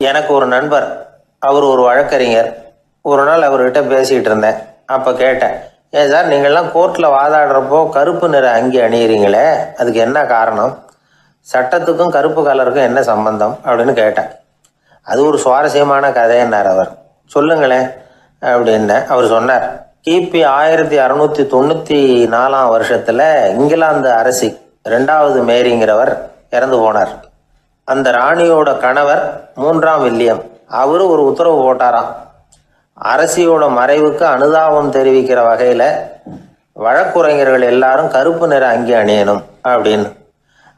எனக்கு ஒரு நண்பர், அவர் ஒரு வழக்கறிஞர். ஒரு நாள் அவர்கிட்ட பேசிகிட்டு இருந்தேன். அப்போ கேட்டேன், ஏன் சார் நீங்கள்லாம் கோர்ட்டில் வாதாடுறப்போ கருப்பு நிற அங்கி அணியிறீங்களே, அதுக்கு என்ன காரணம்? சட்டத்துக்கும் கருப்பு கலருக்கும் என்ன சம்பந்தம் அப்படின்னு கேட்டேன். அது ஒரு சுவாரஸ்யமான கதைன்னார் அவர். சொல்லுங்களேன் அப்படின்னு அவர் சொன்னார். கிபி 1694 வருஷத்தில் இங்கிலாந்து அரசி 2வது மேரிங்கிறவர் இறந்து போனார். அந்த ராணியோட கணவர் 3ஆம் வில்லியம், அவரு ஒரு உத்தரவு போட்டாராம். அரசியோட மறைவுக்கு அனுதாபம் தெரிவிக்கிற வகையில் வழக்குரைஞர்கள் எல்லாரும் கருப்பு நிற அங்கி அணியணும் அப்படின்னு.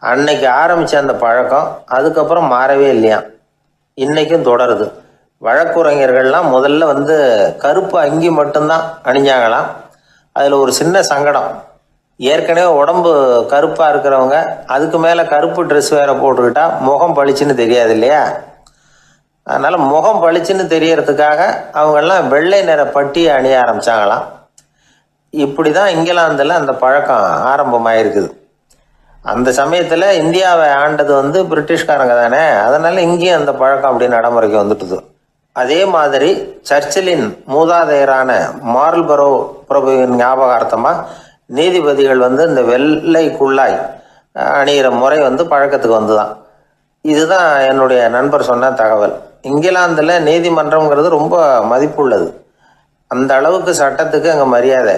அன்னைக்கு ஆரம்பித்த அந்த பழக்கம் அதுக்கப்புறம் மாறவே இல்லையா, இன்னைக்கும் தொடருது. வழக்குரைஞர்கள்லாம் முதல்ல கருப்பு அங்கி மட்டும்தான் அணிஞ்சாங்களாம். அதில் ஒரு சின்ன சங்கடம், ஏற்கனவே உடம்பு கருப்பாக இருக்கிறவங்க அதுக்கு மேலே கருப்பு ட்ரெஸ் வேறு போட்டுக்கிட்டா முகம் பளிச்சுன்னு தெரியாது இல்லையா. அதனால் முகம் பளிச்சுன்னு தெரியறதுக்காக அவங்கெல்லாம் வெள்ளை நிற பட்டியை அணிய ஆரம்பித்தாங்களாம். இப்படி தான் இங்கிலாந்தில் அந்த பழக்கம் ஆரம்பமாயிருக்குது. அந்த சமயத்தில் இந்தியாவை ஆண்டது பிரிட்டிஷ்காரங்க தானே, அதனால் இங்கேயும் அந்த பழக்கம் அப்படி நடைமுறைக்கு வந்துட்டுது. அதே மாதிரி சர்ச்சிலின் மூதாதையரான மார்ல்பரோ பிரபுவின் ஞாபகார்த்தமாக நீதிபதிகள் இந்த வெள்ளை குள்ளாய் அணிகிற முறை பழக்கத்துக்கு வந்துதான். இதுதான் என்னுடைய நண்பர் சொன்ன தகவல். இங்கிலாந்தில் நீதிமன்றம்ங்கிறது ரொம்ப மதிப்புள்ளது. அந்த அளவுக்கு சட்டத்துக்கு அங்கே மரியாதை.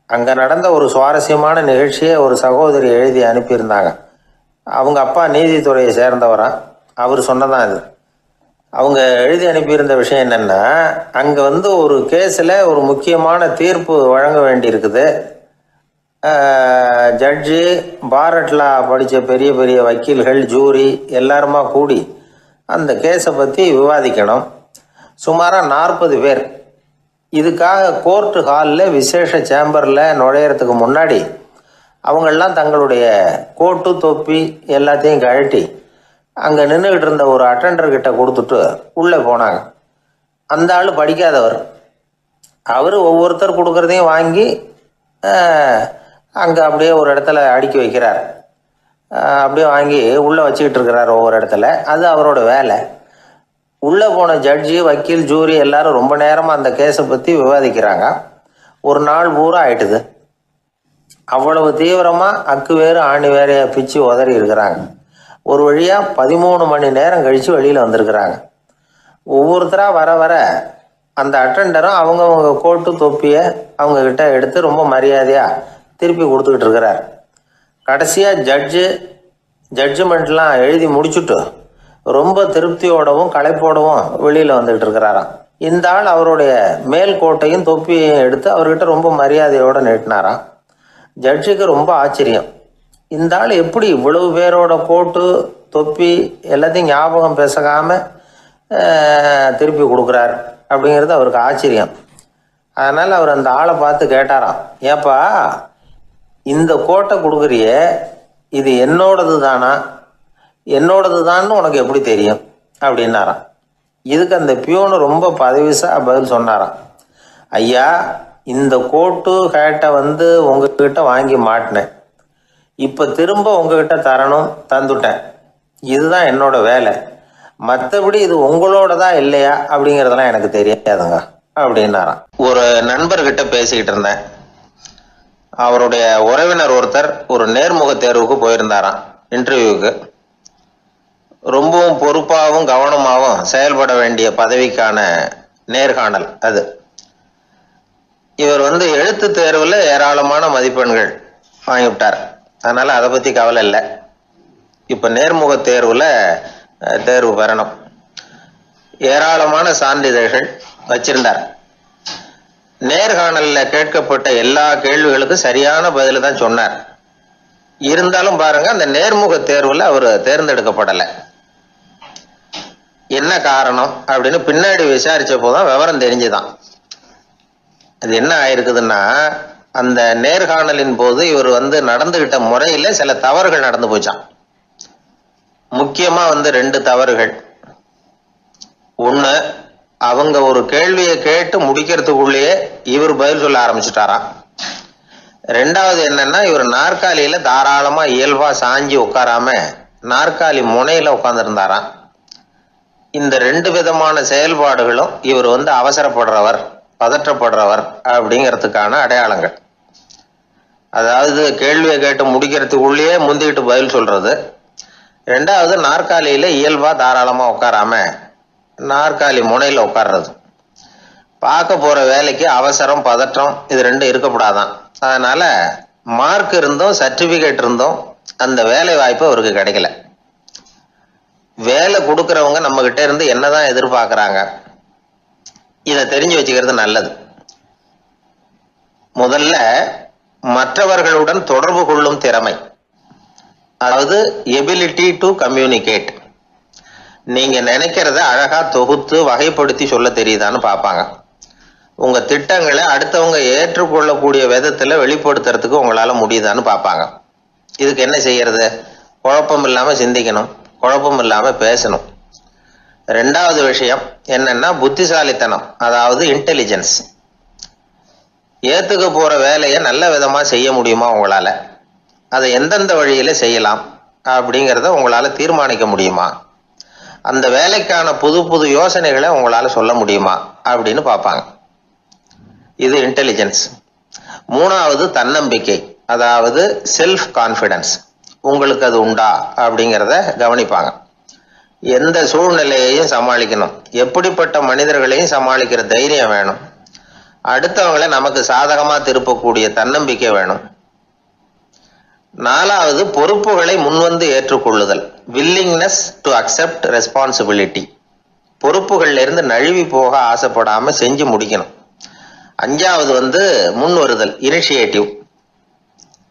அங்கே நடந்த ஒரு சுவாரஸ்யமான நிகழ்ச்சியை ஒரு சகோதரி எழுதி அனுப்பியிருந்தாங்க. அவங்க அப்பா நீதித்துறையை சேர்ந்தவரா, அவர் சொன்னதான் இது. அவங்க எழுதி அனுப்பியிருந்த விஷயம் என்னென்னா, அங்கே ஒரு கேஸில் ஒரு முக்கியமான தீர்ப்பு வழங்க வேண்டியிருக்குது. ஜட்ஜு, பாரட்லா படித்த பெரிய பெரிய வக்கீல்கள், ஜூரி எல்லாருமா கூடி அந்த கேஸை பற்றி விவாதிக்கணும். சுமாராக 40 பேர். இதுக்காக கோர்ட்டு ஹாலில் விசேஷ சேம்பரில் நுழையிறதுக்கு முன்னாடி அவங்களெலாம் தங்களுடைய கோட்டு தொப்பி எல்லாத்தையும் கழட்டி அங்கே நின்றுக்கிட்டு இருந்த ஒரு அட்டண்டர்கிட்ட கொடுத்துட்டு உள்ளே போனாங்க. அந்த ஆள் படிக்காதவர். அவர் ஒவ்வொருத்தர் கொடுக்குறதையும் வாங்கி அங்கே அப்படியே ஒரு இடத்துல அடுக்கி வைக்கிறார். அப்படியே வாங்கி உள்ளே வச்சுக்கிட்டு இருக்கிறார் ஒவ்வொரு இடத்துல. அது அவரோட வேலை. உள்ளே போன ஜட்ஜி, வக்கீல், ஜூரி எல்லாரும் ரொம்ப நேரமாக அந்த கேஸை பற்றி விவாதிக்கிறாங்க. ஒரு நாள் பூரா ஆயிட்டுது. அவ்வளவு தீவிரமாக அக்கு வேறு ஆணி வேறையை பிச்சு உதறி இருக்கிறாங்க. ஒரு வழியாக 13 மணி நேரம் கழித்து வெளியில் வந்திருக்கிறாங்க. ஒவ்வொருத்தராக வர வர அந்த அட்டண்டரும் அவங்கவுங்க கோட்டு தொப்பியை அவங்கக்கிட்ட எடுத்து ரொம்ப மரியாதையாக திருப்பி கொடுத்துக்கிட்டு இருக்கிறார். கடைசியாக ஜட்ஜ்மெண்ட்லாம் எழுதி முடிச்சுட்டு ரொம்ப திருப்தியோடவும் களைப்போடவும் வெளியில் வந்துக்கிட்டு இருக்கிறாராம். இந்த ஆள் அவருடைய மேல் கோட்டையும் தொப்பியையும் எடுத்து அவர்கிட்ட ரொம்ப மரியாதையோடு நீட்டினாராம். ஜட்ஜுக்கு ரொம்ப ஆச்சரியம். இந்த ஆள் எப்படி இவ்வளவு பேரோட கோட்டு தொப்பி எல்லாத்தையும் ஞாபகம் பேசாமல் திருப்பி கொடுக்குறார் அப்படிங்கிறது அவருக்கு ஆச்சரியம். அதனால் அவர் அந்த ஆளை பார்த்து கேட்டாராம், ஏப்பா இந்த கோட்டை கொடுக்குறியே, இது என்னோடது தானா, என்னோடது தான்னு உனக்கு எப்படி தெரியும் அப்படின்னாராம். இதுக்கு அந்த பியூனு ரொம்ப பதவிசாக பதில் சொன்னாராம், ஐயா இந்த கோட்டு ஹேட்டை உங்ககிட்ட வாங்கி மாட்டினேன், இப்போ திரும்ப உங்ககிட்ட தரணும், தந்துட்டேன், இதுதான் என்னோட வேலை, மற்றபடி இது உங்களோடதா இல்லையா அப்படிங்கிறதெல்லாம் எனக்கு தெரியாதுங்க அப்படின்னாராம். ஒரு நண்பர்கிட்ட பேசிக்கிட்டு இருந்தேன். அவருடைய உறவினர் ஒருத்தர் ஒரு நேர்முக தேர்வுக்கு போயிருந்தாராம், இன்டர்வியூக்கு. ரொம்பவும் பொறுப்பாகவும் கவனமாகவும் செயல்பட வேண்டிய பதவிக்கான நேர்காணல் அது. இவர் எழுத்து தேர்வில் ஏராளமான மதிப்பெண்கள் வாங்கிவிட்டார். அதனால் அதை பற்றி கவலை இல்லை. இப்போ நேர்முக தேர்வில் தேர்வு பெறணும். ஏராளமான சான்றிதழ்கள் வச்சிருந்தார். நேர்காணலில் கேட்கப்பட்ட எல்லா கேள்விகளுக்கும் சரியான பதில தான் சொன்னார். இருந்தாலும் பாருங்க, அந்த நேர்முக தேர்வில் அவர் தேர்ந்தெடுக்கப்படலை. என்ன காரணம் அப்படின்னு பின்னாடி விசாரிச்ச போதுதான் விவரம் தெரிஞ்சுதான். அது என்ன ஆயிருக்குதுன்னா, அந்த நேர்காணலின் போது இவர் நடந்துகிட்ட முறையில சில தவறுகள் நடந்து போச்சான். முக்கியமா 2 தவறுகள். ஒண்ணு, அவங்க ஒரு கேள்வியை கேட்டு முடிக்கிறதுக்குள்ளேயே இவர் பதில் சொல்ல ஆரம்பிச்சுட்டாராம். 2வது என்னன்னா, இவர் நாற்காலியில தாராளமா இயல்பா சாஞ்சி உட்காராம நாற்காலி முனையில உட்கார்ந்துருந்தாராம். இந்த ரெண்டு விதமான செயல்பாடுகளும் இவர் அவசரப்படுறவர், பதற்றப்படுறவர் அப்படிங்கிறதுக்கான அடையாளங்கள். அதாவது கேள்வியை கேட்டு முடிக்கிறதுக்குள்ளேயே முந்திக்கிட்டு பதில் சொல்றது. ரெண்டாவது, நாற்காலியில இயல்பா தாராளமா உட்காராம நாற்காலி முனையில உட்கார்றது. பார்க்க போற வேலைக்கு அவசரம், பதற்றம் இது ரெண்டும் இருக்கக்கூடாதான். அதனால மார்க் இருந்தும் சர்டிபிகேட் இருந்தும் அந்த வேலை வாய்ப்பு அவருக்கு கிடைக்கல. வேலை கொடுக்கறவங்க நம்ம கிட்ட இருந்து என்னதான் எதிர்பார்க்கறாங்க, இதை தெரிஞ்சு வச்சுக்கிறது நல்லது. முதல்ல மற்றவர்களுடன் தொடர்பு கொள்ளும் திறமை, அதாவது எபிலிட்டி டு கம்யூனிகேட். நீங்க நினைக்கிறத அழகா தொகுத்து வகைப்படுத்தி சொல்ல தெரியுதான்னு பார்ப்பாங்க. உங்க திட்டங்களை அடுத்தவங்க ஏற்றுக்கொள்ளக்கூடிய விதத்துல வெளிப்படுத்துறதுக்கு உங்களால முடியுதான்னு பார்ப்பாங்க. இதுக்கு என்ன செய்யறது? குழப்பம் இல்லாம சிந்திக்கணும், குழப்பம் இல்லாம பேசணும். ரெண்டாவது விஷயம் என்னன்னா புத்திசாலித்தனம், அதாவது இன்டெலிஜென்ஸ். ஏத்துக்க போற வேலையை நல்ல விதமா செய்ய முடியுமா உங்களால, அதை எந்தெந்த வழியில செய்யலாம் அப்படிங்கிறத உங்களால தீர்மானிக்க முடியுமா, அந்த வேலைக்கான புது புது யோசனைகளை உங்களால சொல்ல முடியுமா அப்படின்னு பார்ப்பாங்க. இது இன்டெலிஜென்ஸ். மூணாவது தன்னம்பிக்கை, அதாவது செல்ஃப் கான்ஃபிடன்ஸ். உங்களுக்கு அது உண்டா அப்படிங்கிறத கவனிப்பாங்க. எந்த சூழ்நிலையையும் சமாளிக்கணும், எப்படிப்பட்ட மனிதர்களையும் சமாளிக்கிற தைரியம் வேணும், அடுத்தவங்களை நமக்கு சாதகமா திருப்பக்கூடிய தன்னம்பிக்கை வேணும். நாலாவது பொறுப்புகளை முன்வந்து ஏற்றுக்கொள்ளுதல், வில்லிங்னஸ் டு அக்செப்ட் ரெஸ்பான்சிபிலிட்டி. பொறுப்புகள்ல இருந்து நழுவி போக ஆசைப்படாம செஞ்சு முடிக்கணும். அஞ்சாவது முன் வருதல், இனிஷியேட்டிவ்.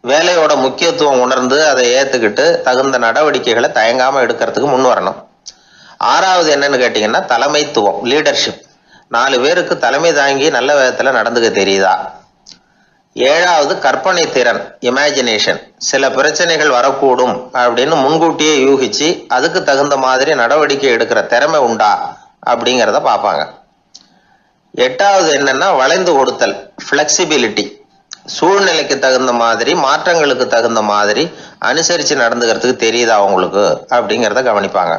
வேலையோட முக்கியத்துவம் உணர்ந்து அதை ஏத்துக்கிட்டு தகுந்த நடவடிக்கைகளை தயங்காம எடுக்கிறதுக்கு முன் வரணும். ஆறாவது என்னன்னு கேட்டீங்கன்னா தலைமைத்துவம், லீடர்ஷிப். 4 பேருக்கு தலைமை தாங்கி நல்ல விதத்துல நடந்துக்க தெரியுதா. ஏழாவது கற்பனை திறன், இமேஜினேஷன். சில பிரச்சனைகள் வரக்கூடும் அப்படின்னு முன்கூட்டியே யூகிச்சு அதுக்கு தகுந்த மாதிரி நடவடிக்கை எடுக்கிற திறமை உண்டா அப்படிங்கிறத பார்ப்பாங்க. எட்டாவது என்னன்னா வளைந்து கொடுத்தல், பிளெக்சிபிலிட்டி. சூழ்நிலைக்கு தகுந்த மாதிரி, மாற்றங்களுக்கு தகுந்த மாதிரி அனுசரிச்சு நடந்துக்கிறதுக்கு தெரியுதா அவங்களுக்கு அப்படிங்கிறத கவனிப்பாங்க.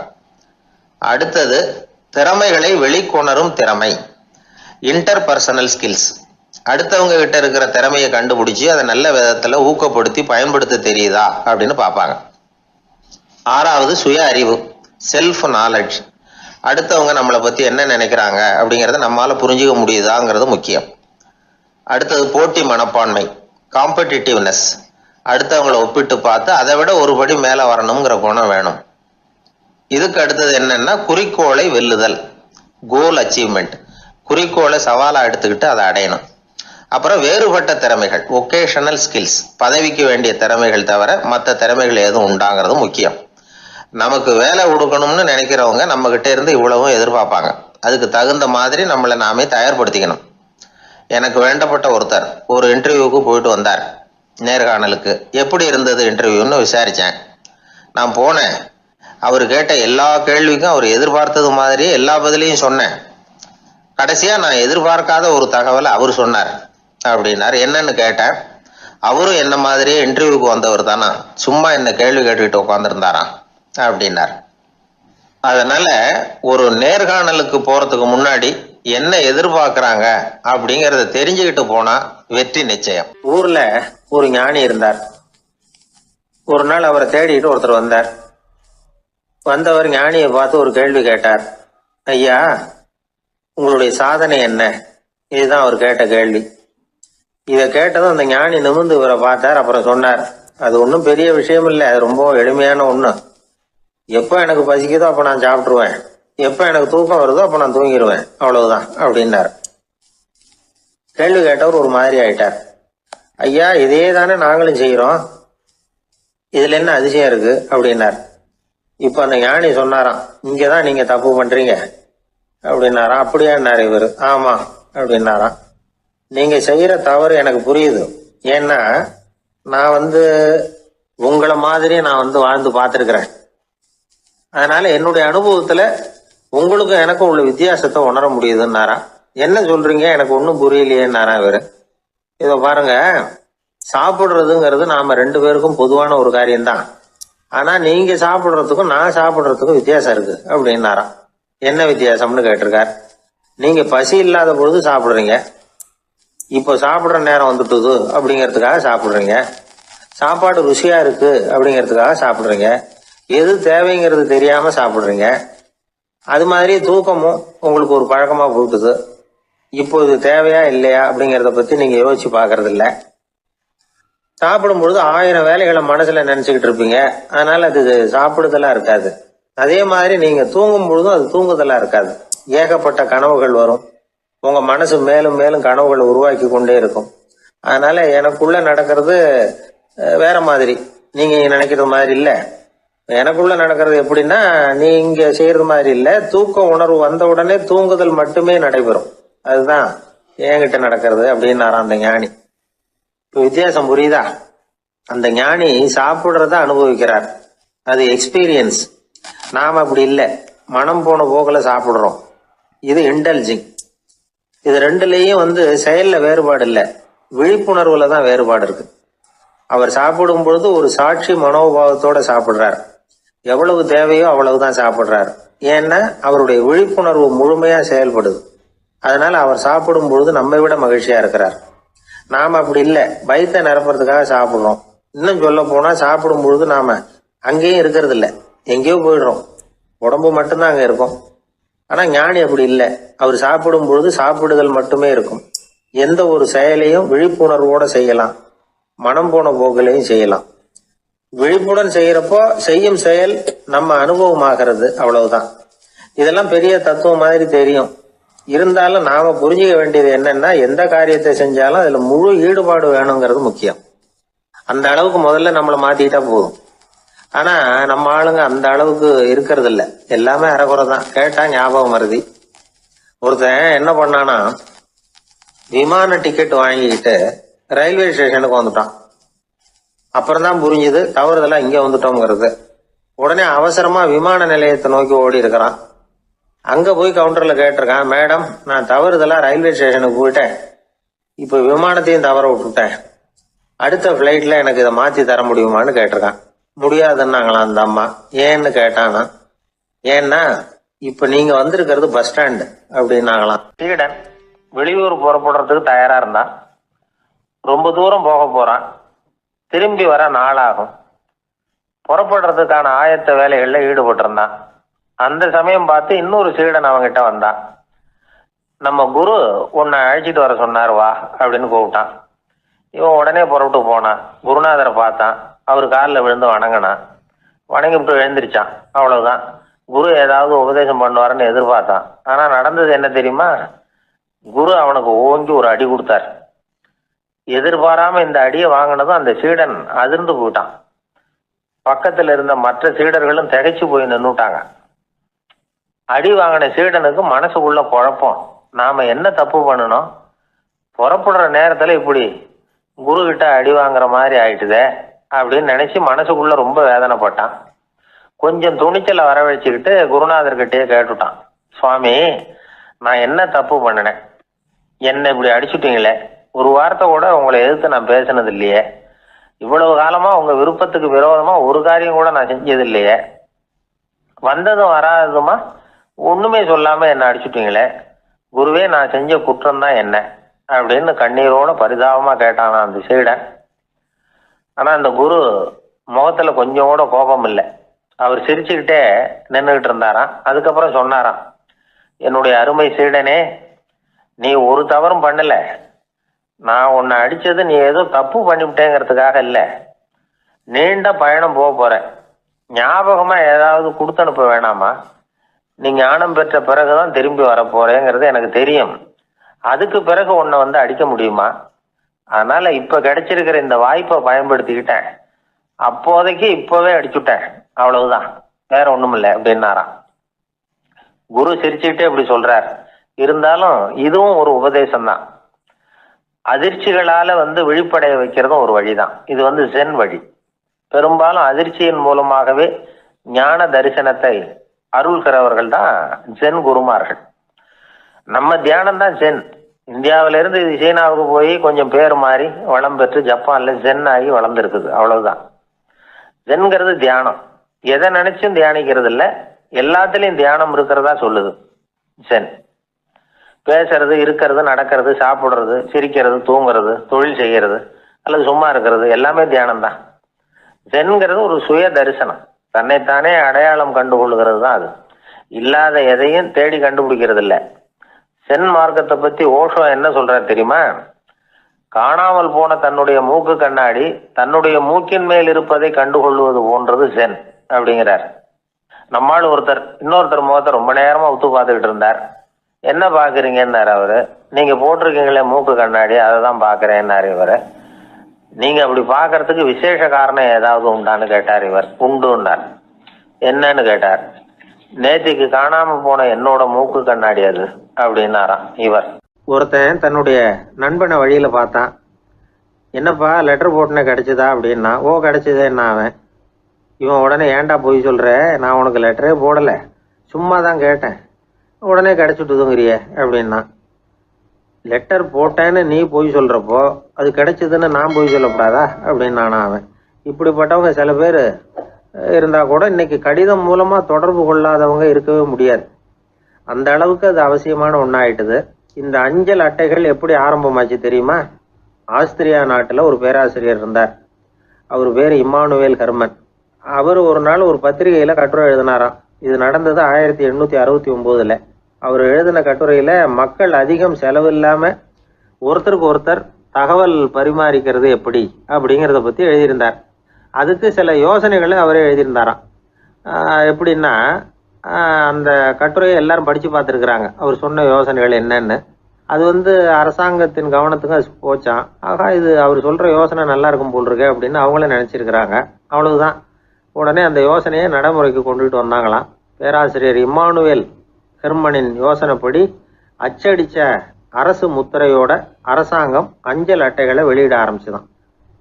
அடுத்தது திறமைகளை வெளிக்கொணரும் திறமை, இன்டர்பர்சனல் ஸ்கில்ஸ். அடுத்தவங்க கிட்ட இருக்கிற திறமையை கண்டுபிடிச்சு அதை நல்ல விதத்துல ஊக்கப்படுத்தி பயன்படுத்த தெரியுதா அப்படின்னு பார்ப்பாங்க. ஆறாவது சுய அறிவு, செல்ஃப் நாலேஜ். அடுத்தவங்க நம்மளை பத்தி என்ன நினைக்கிறாங்க அப்படிங்கறத நம்மால புரிஞ்சுக்க முடியுதாங்கிறது முக்கியம். அடுத்தது போட்டி மனப்பான்மை, காம்படிட்டிவ்னஸ். அடுத்தவங்களை ஒப்பிட்டு பார்த்து அதை விட ஒரு படி மேல வரணுங்கிற குணம் வேணும். இதுக்கு அடுத்தது என்னன்னா குறிக்கோளை வெல்லுதல், கோல் அச்சீவ்மெண்ட். குறிக்கோளை சவாலா எடுத்துக்கிட்டு அதை அடையணும். அப்புறம் வேறுபட்ட திறமைகள், ஒகேஷனல் ஸ்கில்ஸ். பதவிக்கு வேண்டிய திறமைகள் தவிர மற்ற திறமைகள் எதுவும் உண்டாங்கிறது முக்கியம். நமக்கு வேலை கொடுக்கணும்னு நினைக்கிறவங்க நம்ம கிட்ட இருந்து இவ்வளவும் எதிர்பார்ப்பாங்க. அதுக்கு தகுந்த மாதிரி நம்மளை நாமே தயார்படுத்திக்கணும். எனக்கு வேண்டப்பட்ட ஒருத்தர் ஒரு இன்டர்வியூக்கு போயிட்டு வந்தார், நேர்காணலுக்கு. எப்படி இருந்தது இன்டர்வியூன்னு விசாரிச்சேன். நான் போனேன், அவர் கேட்ட எல்லா கேள்விக்கும் அவர் எதிர்பார்த்தது மாதிரி எல்லா பதிலையும் சொன்னேன். கடைசியா நான் எதிர்பார்க்காத ஒரு தகவலை அவர் சொன்னார் அப்படின்னாரு. என்னன்னு கேட்டேன். அவரும் என்ன மாதிரியே இன்டர்வியூக்கு வந்தவர் தானா, சும்மா என்ன கேள்வி கேட்டுக்கிட்டு உட்காந்துருந்தாராம் அப்படின்னார். அதனால ஒரு நேர்காணலுக்கு போறதுக்கு முன்னாடி என்ன எதிர்பார்க்கறாங்க அப்படிங்கறத தெரிஞ்சுக்கிட்டு போனா வெற்றி நிச்சயம். ஊர்ல ஒரு ஞானி இருந்தார். ஒரு நாள் அவரை தேடிட்டு ஒருத்தர் வந்தார். வந்தவர் ஞானியை பார்த்து ஒரு கேள்வி கேட்டார். ஐயா, உங்களுடைய சாதனை என்ன? இதுதான் அவர் கேட்ட கேள்வி. இதை கேட்டதும் அந்த ஞானி நிமிர்ந்து இவரை பார்த்தார். அப்புறம் சொன்னார், அது ஒன்றும் பெரிய விஷயம் இல்லை, அது ரொம்ப எளிமையான ஒண்ணு. எப்ப எனக்கு பசிக்குதோ அப்ப நான் சாப்பிட்டுருவேன், எப்ப எனக்கு தூக்கம் வருதோ அப்ப நான் தூங்கிடுவேன், அவ்வளவுதான் அப்படின்னார். கேள்வி கேட்டவர் ஒரு மாதிரி ஆயிட்டார். ஐயா, இதே தானே நாங்களும் செய்யறோம், இதுல என்ன அதிசயம் இருக்கு அப்படின்னார். இப்ப அந்த ஞானி சொன்னாராம், இங்கதான் நீங்க தப்பு பண்றீங்க அப்படின்னாராம். அப்படியான்னாரு இவரு. ஆமா அப்படின்னாராம். நீங்க செய்யற தவறு எனக்கு புரியுது. ஏன்னா நான் உங்களை மாதிரி நான் வாழ்ந்து பார்த்திருக்கிறேன். அதனால என்னுடைய அனுபவத்துல உங்களுக்கும் எனக்கும் உள்ள வித்தியாசத்தை உணர முடியுதுன்னாரா. என்ன சொல்றீங்க, எனக்கு ஒன்னும் புரியலையேன்னாரா இவரு. இத பாருங்க, சாப்பிடுறதுங்கிறது நாம 2 பேருக்கும் பொதுவான ஒரு காரியம்தான். ஆனா நீங்க சாப்பிடுறதுக்கும் நான் சாப்பிடுறதுக்கும் வித்தியாசம் இருக்கு அப்படின்னாராம். என்ன வித்தியாசம்னு கேட்டிருக்கார். நீங்க பசி இல்லாத பொழுது சாப்பிடுறீங்க, இப்போ சாப்பிடுற நேரம் வந்துட்டுது அப்படிங்கிறதுக்காக சாப்பிடுறீங்க, சாப்பாடு ருசியா இருக்கு அப்படிங்கிறதுக்காக சாப்பிடுறீங்க, எது தேவைங்கிறது தெரியாம சாப்பிடுறீங்க. அது மாதிரி தூக்கமும் உங்களுக்கு ஒரு பழக்கமா போட்டுது. இப்போ இது தேவையா இல்லையா அப்படிங்கிறத பத்தி நீங்க யோசிச்சு பாக்குறது இல்ல. சாப்பிடும் பொழுது 1000 வேலைகளை மனசுல நினைச்சுக்கிட்டு இருப்பீங்க, அதனால அது சாப்பிடுதலா இருக்காது. அதே மாதிரி நீங்க தூங்கும் பொழுதும் அது தூங்குதலா இருக்காது. ஏகப்பட்ட கனவுகள் வரும், உங்க மனசு மேலும் மேலும் கனவுகளை உருவாக்கி கொண்டே இருக்கும். அதனால எனக்குள்ள நடக்கிறது வேற மாதிரி, நீங்க நினைக்கிறது மாதிரி இல்ல. எனக்குள்ள நடக்கிறது எப்படின்னா, நீங்க செய்யறது மாதிரி இல்ல. தூக்க உணர்வு வந்த உடனே தூங்குதல் மட்டுமே நடைபெறும். அதுதான் என்கிட்ட நடக்கிறது அப்படின்னாராம் அந்த ஞானி. இப்ப வித்தியாசம் புரியுதா? அந்த ஞானி சாப்பிடுறத அனுபவிக்கிறார், அது எக்ஸ்பீரியன்ஸ். நாம அப்படி இல்லை, மனம் போன போக்குல சாப்பிடுறோம். இது இன்டெலிஜிங். இது ரெண்டுலயும் செயல்ல வேறுபாடு இல்லை, விழிப்புணர்வுல தான் வேறுபாடு இருக்கு. அவர் சாப்பிடும் பொழுது ஒரு சாட்சி மனோபாவத்தோட சாப்பிடுறார். எவ்வளவு தேவையோ அவ்வளவுதான் சாப்பிடுறார். ஏன்னா அவருடைய விழிப்புணர்வு முழுமையா செயல்படுது. அதனால அவர் சாப்பிடும் பொழுது நம்மை விட மகிழ்ச்சியா இருக்கிறார். நாம அப்படி இல்லை, வயிற்றை நிரப்புறதுக்காக சாப்பிடுறோம். இன்னும் சொல்ல போனா சாப்பிடும் பொழுது நாம அங்கேயும் இருக்கிறது இல்லை, எங்கேயோ போயிடுறோம். உடம்பு மட்டும்தான் அங்க இருக்கும். ஆனா ஞானி அப்படி இல்லை, அவர் சாப்பிடும் பொழுது சாப்பிடுதல் மட்டுமே இருக்கும். எந்த ஒரு செயலையும் விழிப்புணர்வோட செய்யலாம், மனம் போன போக்கிலையும் செய்யலாம். விழிப்புடன் செய்யறப்போ செய்யும் செயல் நம்ம அனுபவமாகிறது, அவ்வளவுதான். இதெல்லாம் பெரிய தத்துவம் மாதிரி தெரியும். இருந்தாலும் நாம புரிஞ்சுக்க வேண்டியது என்னன்னா, எந்த காரியத்தை செஞ்சாலும் அதுல முழு ஈடுபாடு வேணுங்கிறது முக்கியம். அந்த அளவுக்கு முதல்ல நம்மளை மாத்திக்கிட்டா போதும். ஆனா நம்ம ஆளுங்க அந்த அளவுக்கு இருக்கிறது இல்ல, எல்லாமே அரைகுறை தான். கேட்டா ஞாபகம் மருதி. ஒருத்தன் என்ன பண்ணானா, விமான டிக்கெட் வாங்கிக்கிட்டு ரயில்வே ஸ்டேஷனுக்கு வந்துட்டான். அப்புறம் தான் புரிஞ்சுது தவறுதலா இங்க வந்துட்டோங்கிறது. உடனே அவசரமா விமான நிலையத்தை நோக்கி ஓடி இருக்கிறான். அங்க போய் கவுண்டர்ல கேட்டிருக்கான், மேடம் நான் தவறுதலா ரயில்வே ஸ்டேஷனுக்கு போயிட்டேன், இப்ப விமானத்தையும் தவற விட்டுட்டேன், அடுத்த பிளைட்ல எனக்கு இதை மாத்தி தர முடியுமான்னு கேட்டிருக்கான். முடியாதுன்னாங்களாம் அந்த அம்மா. ஏன்னு கேட்டானா, ஏன்னா இப்ப நீங்க வந்திருக்கிறது பஸ் ஸ்டாண்டு அப்படின்னாங்களாம். சீடன் வெளியூர் புறப்படுறதுக்கு தயாரா இருந்தான். ரொம்ப தூரம் போக போறான், திரும்பி வர நாளாகும். புறப்படுறதுக்கான ஆயத்த வேலைகள்ல ஈடுபட்டு இருந்தான். அந்த சமயம் பார்த்து இன்னொரு சீடன் அவங்கிட்ட வந்தான். நம்ம குரு உன்னை அழைச்சிட்டு வர சொன்னார், வா அப்படின்னு கூப்பிட்டான். இவன் உடனே புறப்பட்டு போனான். குருநாதரை பார்த்தான், அவர் காலில் விழுந்து வணங்கினான். வணங்கிவிட்டு எழுந்திரிச்சான். அவ்வளவுதான். குரு ஏதாவது உபதேசம் பண்ணுவாருன்னு எதிர்பார்த்தான். ஆனா நடந்தது என்ன தெரியுமா? குரு அவனுக்கு ஓங்கி ஒரு அடி கொடுத்தார். எதிர்பாராம இந்த அடியை வாங்கினதும் அந்த சீடன் அதிர்ந்து போயிட்டான். பக்கத்துல இருந்த மற்ற சீடர்களும் திகைச்சு போய் நின்னுட்டாங்க. அடி வாங்கின சீடனுக்கு மனசுக்குள்ள குழப்பம், நாம என்ன தப்பு பண்ணணும், புறப்படுற நேரத்துல இப்படி குரு கிட்ட அடி வாங்குற மாதிரி ஆயிட்டுதே அப்படின்னு நினைச்சு மனசுக்குள்ள ரொம்ப வேதனைப்பட்டான். கொஞ்சம் துணிச்சலை வரவழைச்சுக்கிட்டு குருநாதர்கிட்டயே கேட்டுட்டான், சுவாமி நான் என்ன தப்பு பண்ணினேன், என்ன இப்படி அடிச்சுட்டீங்களே, ஒரு வார்த்தை கூட உங்களை எதிர்த்து நான் பேசினது இல்லையே, இவ்வளவு காலமா உங்க விருப்பத்துக்கு விரோதமா ஒரு காரியம் கூட நான் செஞ்சது இல்லையே, வந்ததும் வராததுமா ஒண்ணுமே சொல்லாம என்ன அடிச்சுட்டீங்களே, குருவே நான் செஞ்ச குற்றம் தான் என்ன அப்படின்னு கண்ணீரோட பரிதாபமா கேட்டானா அந்த சீடன். ஆனா அந்த குரு முகத்துல கொஞ்சம் கூட கோபம் இல்லை. அவர் சிரிச்சுக்கிட்டே நின்றுகிட்டு இருந்தாராம். அதுக்கப்புறம் சொன்னாராம், என்னுடைய அருமை சீடனே, நீ ஒரு தவறும் பண்ணல, நான் உன்னை அடிச்சது நீ ஏதோ தப்பு பண்ணிவிட்டேங்கிறதுக்காக இல்ல, நீண்ட பயணம் போக போற, ஞாபகமா ஏதாவது கொடுத்து அனுப்ப வேணாமா, நீ ஞானம் பெற்ற பிறகுதான் திரும்பி வர போறேங்கிறது எனக்கு தெரியும், அதுக்கு பிறகு உன்னை அடிக்க முடியுமா, அதனால இப்ப கிடைச்சிருக்கிற இந்த வாய்ப்பை பயன்படுத்திக்கிட்டேன், அப்போதைக்கு இப்பவே அடிச்சுட்டேன், அவ்வளவுதான், வேற ஒண்ணும் இல்லை அப்படின்னாராம். குரு சிரிச்சுக்கிட்டே இப்படி சொல்றார். இருந்தாலும் இதுவும் ஒரு உபதேசம் தான். அதிர்ச்சிகளால விழிப்படைய வைக்கிறதும் ஒரு வழிதான். இது ஜென் வழி. பெரும்பாலும் அதிர்ச்சியின் மூலமாகவே ஞான தரிசனத்தை அருள்கிறவர்கள் தான் ஜென் குருமார்கள். நம்ம தியானம் தான் ஜென். இந்தியாவில இருந்து இது சீனாவுக்கு போய் கொஞ்சம் பேர் மாறி வளம் பெற்று ஜப்பான்ல ஜென் ஆகி வளர்ந்துருக்குது, அவ்வளவுதான். ஜென்கிறது தியானம். எதை நினைச்சும் தியானிக்கிறது இல்லை, எல்லாத்துலயும் தியானம் இருக்கிறதா சொல்லுது சென். பேசுறது, இருக்கிறது, நடக்கிறது, சாப்பிடுறது, சிரிக்கிறது, தூங்குறது, தொழில் செய்யறது அல்லது சும்மா இருக்கிறது எல்லாமே தியானம் தான். சென்கிறது ஒரு சுய தரிசனம், தன்னைத்தானே அடையாளம் கண்டுகொள்கிறது தான் அது. இல்லாத எதையும் தேடி கண்டுபிடிக்கிறது இல்லை. சென் மார்க்கத்தை பத்தி ஓஷோ என்ன சொல்றாரு தெரியுமா? காணாமல் போன தன்னுடைய மூக்கு கண்ணாடி தன்னுடைய மூக்கின் மேல் இருப்பதை கண்டுகொள்வது போன்றது சென் அப்படிங்கிறார். நம்மால் இன்னொருத்தர் முகத்தை ரொம்ப நேரமா உத்து பார்த்துக்கிட்டு இருந்தார். என்ன பாக்குறீங்கன்னாரு அவரு. நீங்க போட்டிருக்கீங்களே மூக்கு கண்ணாடி, அதை தான் பாக்குறேன்னாரு இவரு. நீங்க அப்படி பாக்குறதுக்கு விசேஷ காரணம் ஏதாவது உண்டான்னு கேட்டார் இவர். உண்டுன்னார். என்னன்னு கேட்டார். நேத்திக்கு காணாம போன என்னோட மூக்கு கண்ணாடி அது அப்படின்னாராம் இவர். ஒருத்தன் தன்னுடைய நண்பனை வழியில பார்த்தான். என்னப்பா லெட்டர் போட்டுனே கிடைச்சதா அப்படின்னா. ஓ கிடைச்சதேன்னா அவன். இவன் உடனே ஏன்டா போய் சொல்ற, நான் உனக்கு லெட்டரே போடல, சும்மா தான் கேட்டேன், உடனே கிடைச்சிட்டுதுங்கிறிய அப்படின்னா. லெட்டர் போட்டேன்னு நீ போய் சொல்றப்போ அது கிடைச்சதுன்னு நான் போய் சொல்லக்கூடாதா அப்படின்னு நானா அவன். இப்படிப்பட்டவங்க சில பேர் இருந்தா கூட இன்னைக்கு கடிதம் மூலமா தொடர்பு கொள்ளாதவங்க இருக்கவே முடியாது. அந்த அளவுக்கு அது அவசியமான ஒன்னாயிட்டுது. இந்த அஞ்சல் அட்டைகள் எப்படி ஆரம்பமாச்சு தெரியுமா? ஆஸ்திரியா நாட்டுல ஒரு பேராசிரியர் இருந்தார். அவர் பேர் இம்மானுவேல் ஹெர்மன். அவர் ஒரு நாள் ஒரு பத்திரிகையில கட்டுரை எழுதினாராம். இது நடந்தது 1869. அவர் எழுதின கட்டுரையில மக்கள் அதிகம் செலவு இல்லாம ஒருத்தருக்கு ஒருத்தர் தகவல் பரிமாறிக்கிறது எப்படி அப்படிங்கிறத பத்தி எழுதியிருந்தார். அதுக்கு சில யோசனைகளை அவரே எழுதியிருந்தாராம். எப்படின்னா, அந்த கட்டுரையை எல்லாரும் படிச்சு பார்த்துருக்குறாங்க. அவர் சொன்ன யோசனைகள் என்னன்னு. அது அரசாங்கத்தின் கவனத்துக்கு அது போச்சான். ஆகா, இது அவர் சொல்ற யோசனை நல்லா இருக்கும் போல் இருக்கு அப்படின்னு அவங்களே நினைச்சிருக்கிறாங்க. அவ்வளவுதான். உடனே அந்த யோசனையை நடைமுறைக்கு கொண்டுட்டு வந்தாங்களாம். பேராசிரியர் இம்மானுவேல் ஹெர்மனின் யோசனைப்படி அச்சடிச்ச அரசு முத்திரையோட அரசாங்கம் அஞ்சல் அட்டைகளை வெளியிட ஆரம்பிச்சுதான்.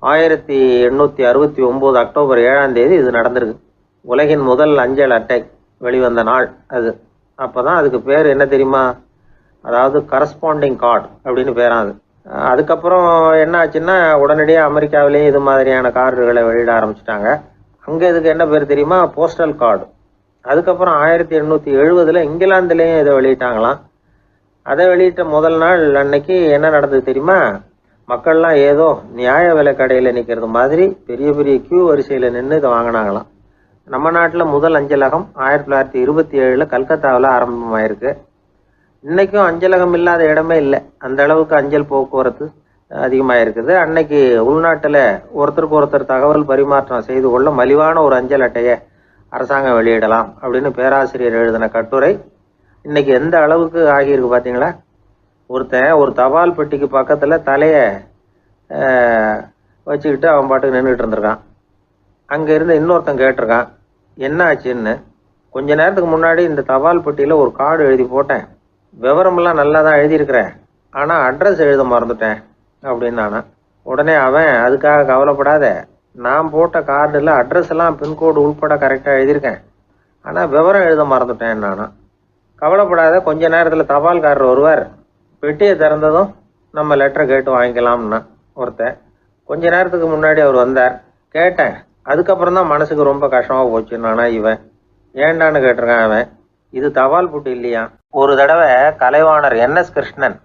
1869 அக்டோபர் 7ஆம் தேதி இது நடந்திருக்கு. உலகின் முதல் அஞ்சல் அட்டை வெளிவந்த நாள் அது. அப்பதான் அதுக்கு பேர் என்ன தெரியுமா? அதாவது கரஸ்பாண்டிங் கார்டு அப்படின்னு பேராது. அதுக்கப்புறம் என்ன ஆச்சுன்னா, உடனடியாக அமெரிக்காவிலேயே இது மாதிரியான கார்டுகளை வெளியிட ஆரம்பிச்சிட்டாங்க. அங்கே இதுக்கு என்ன பேர் தெரியுமா? Postal card. அதுக்கப்புறம் 1870 இங்கிலாந்துலேயும் இதை வெளியிட்டாங்களாம். அதை வெளியிட்ட முதல் நாள் அன்னைக்கு என்ன நடந்தது தெரியுமா? மக்கள்லாம் ஏதோ நியாய விலை கடையில் நிற்கிறது மாதிரி பெரிய பெரிய கியூ வரிசையில் நின்று இதை வாங்கினாங்களாம். நம்ம நாட்டில் முதல் அஞ்சலகம் 1927 கல்கத்தாவில் ஆரம்பமாயிருக்கு. இன்னைக்கும் அஞ்சலகம் இல்லாத இடமே இல்லை. அந்த அளவுக்கு அஞ்சல் போக்குவரத்து அதிகமாக இருக்குது. அன்னைக்கு உள்நாட்டில் ஒருத்தருக்கு ஒருத்தர் தகவல் பரிமாற்றம் செய்து கொள்ள மலிவான ஒரு அஞ்சல் அட்டையை அரசாங்கம் வெளியிடலாம் அப்படின்னு பேராசிரியர் எழுதின கட்டுரை இன்னைக்கு எந்த அளவுக்கு ஆகியிருக்கு பார்த்தீங்களா? ஒருத்தன் ஒரு தபால் பெட்டிக்கு பக்கத்தில் தலையை வச்சுக்கிட்டு அவன் பாட்டுக்கு நின்றுட்டு இருந்திருக்கான். அங்கே இருந்து இன்னொருத்தன் கேட்டிருக்கான், என்ன ஆச்சுன்னு. கொஞ்ச நேரத்துக்கு முன்னாடி இந்த தபால் பெட்டியில் ஒரு கார்டு எழுதி போட்டேன், விவரமெல்லாம் நல்லா தான் எழுதியிருக்கிறேன், ஆனால் அட்ரஸ் எழுத மறந்துட்டேன் அப்படின்னு நானா. உடனே அவன், அதுக்காக கவலைப்படாத, நான் போட்ட கார்டில் அட்ரஸ் எல்லாம் பின்கோடு உள்பட கரெக்டாக எழுதியிருக்கேன், ஆனால் விவரம் எழுத மறந்துட்டேன் நானா. கவலைப்படாத, கொஞ்ச நேரத்தில் தபால்காரர் வருவார், பெட்டியை திறந்ததும் நம்ம லெட்டரை கேட்டு வாங்கிக்கலாம்னா ஒருத்தன். கொஞ்ச நேரத்துக்கு முன்னாடி அவர் வந்தார், கேட்டேன், அதுக்கப்புறம் தான் மனசுக்கு ரொம்ப கஷ்டமாக போச்சு நானா. இவன் ஏண்டான்னு கேட்டிருக்கான் அவன். இது தபால் புட்டு இல்லையா? ஒரு தடவை கலைவாணர் NS கிருஷ்ணன்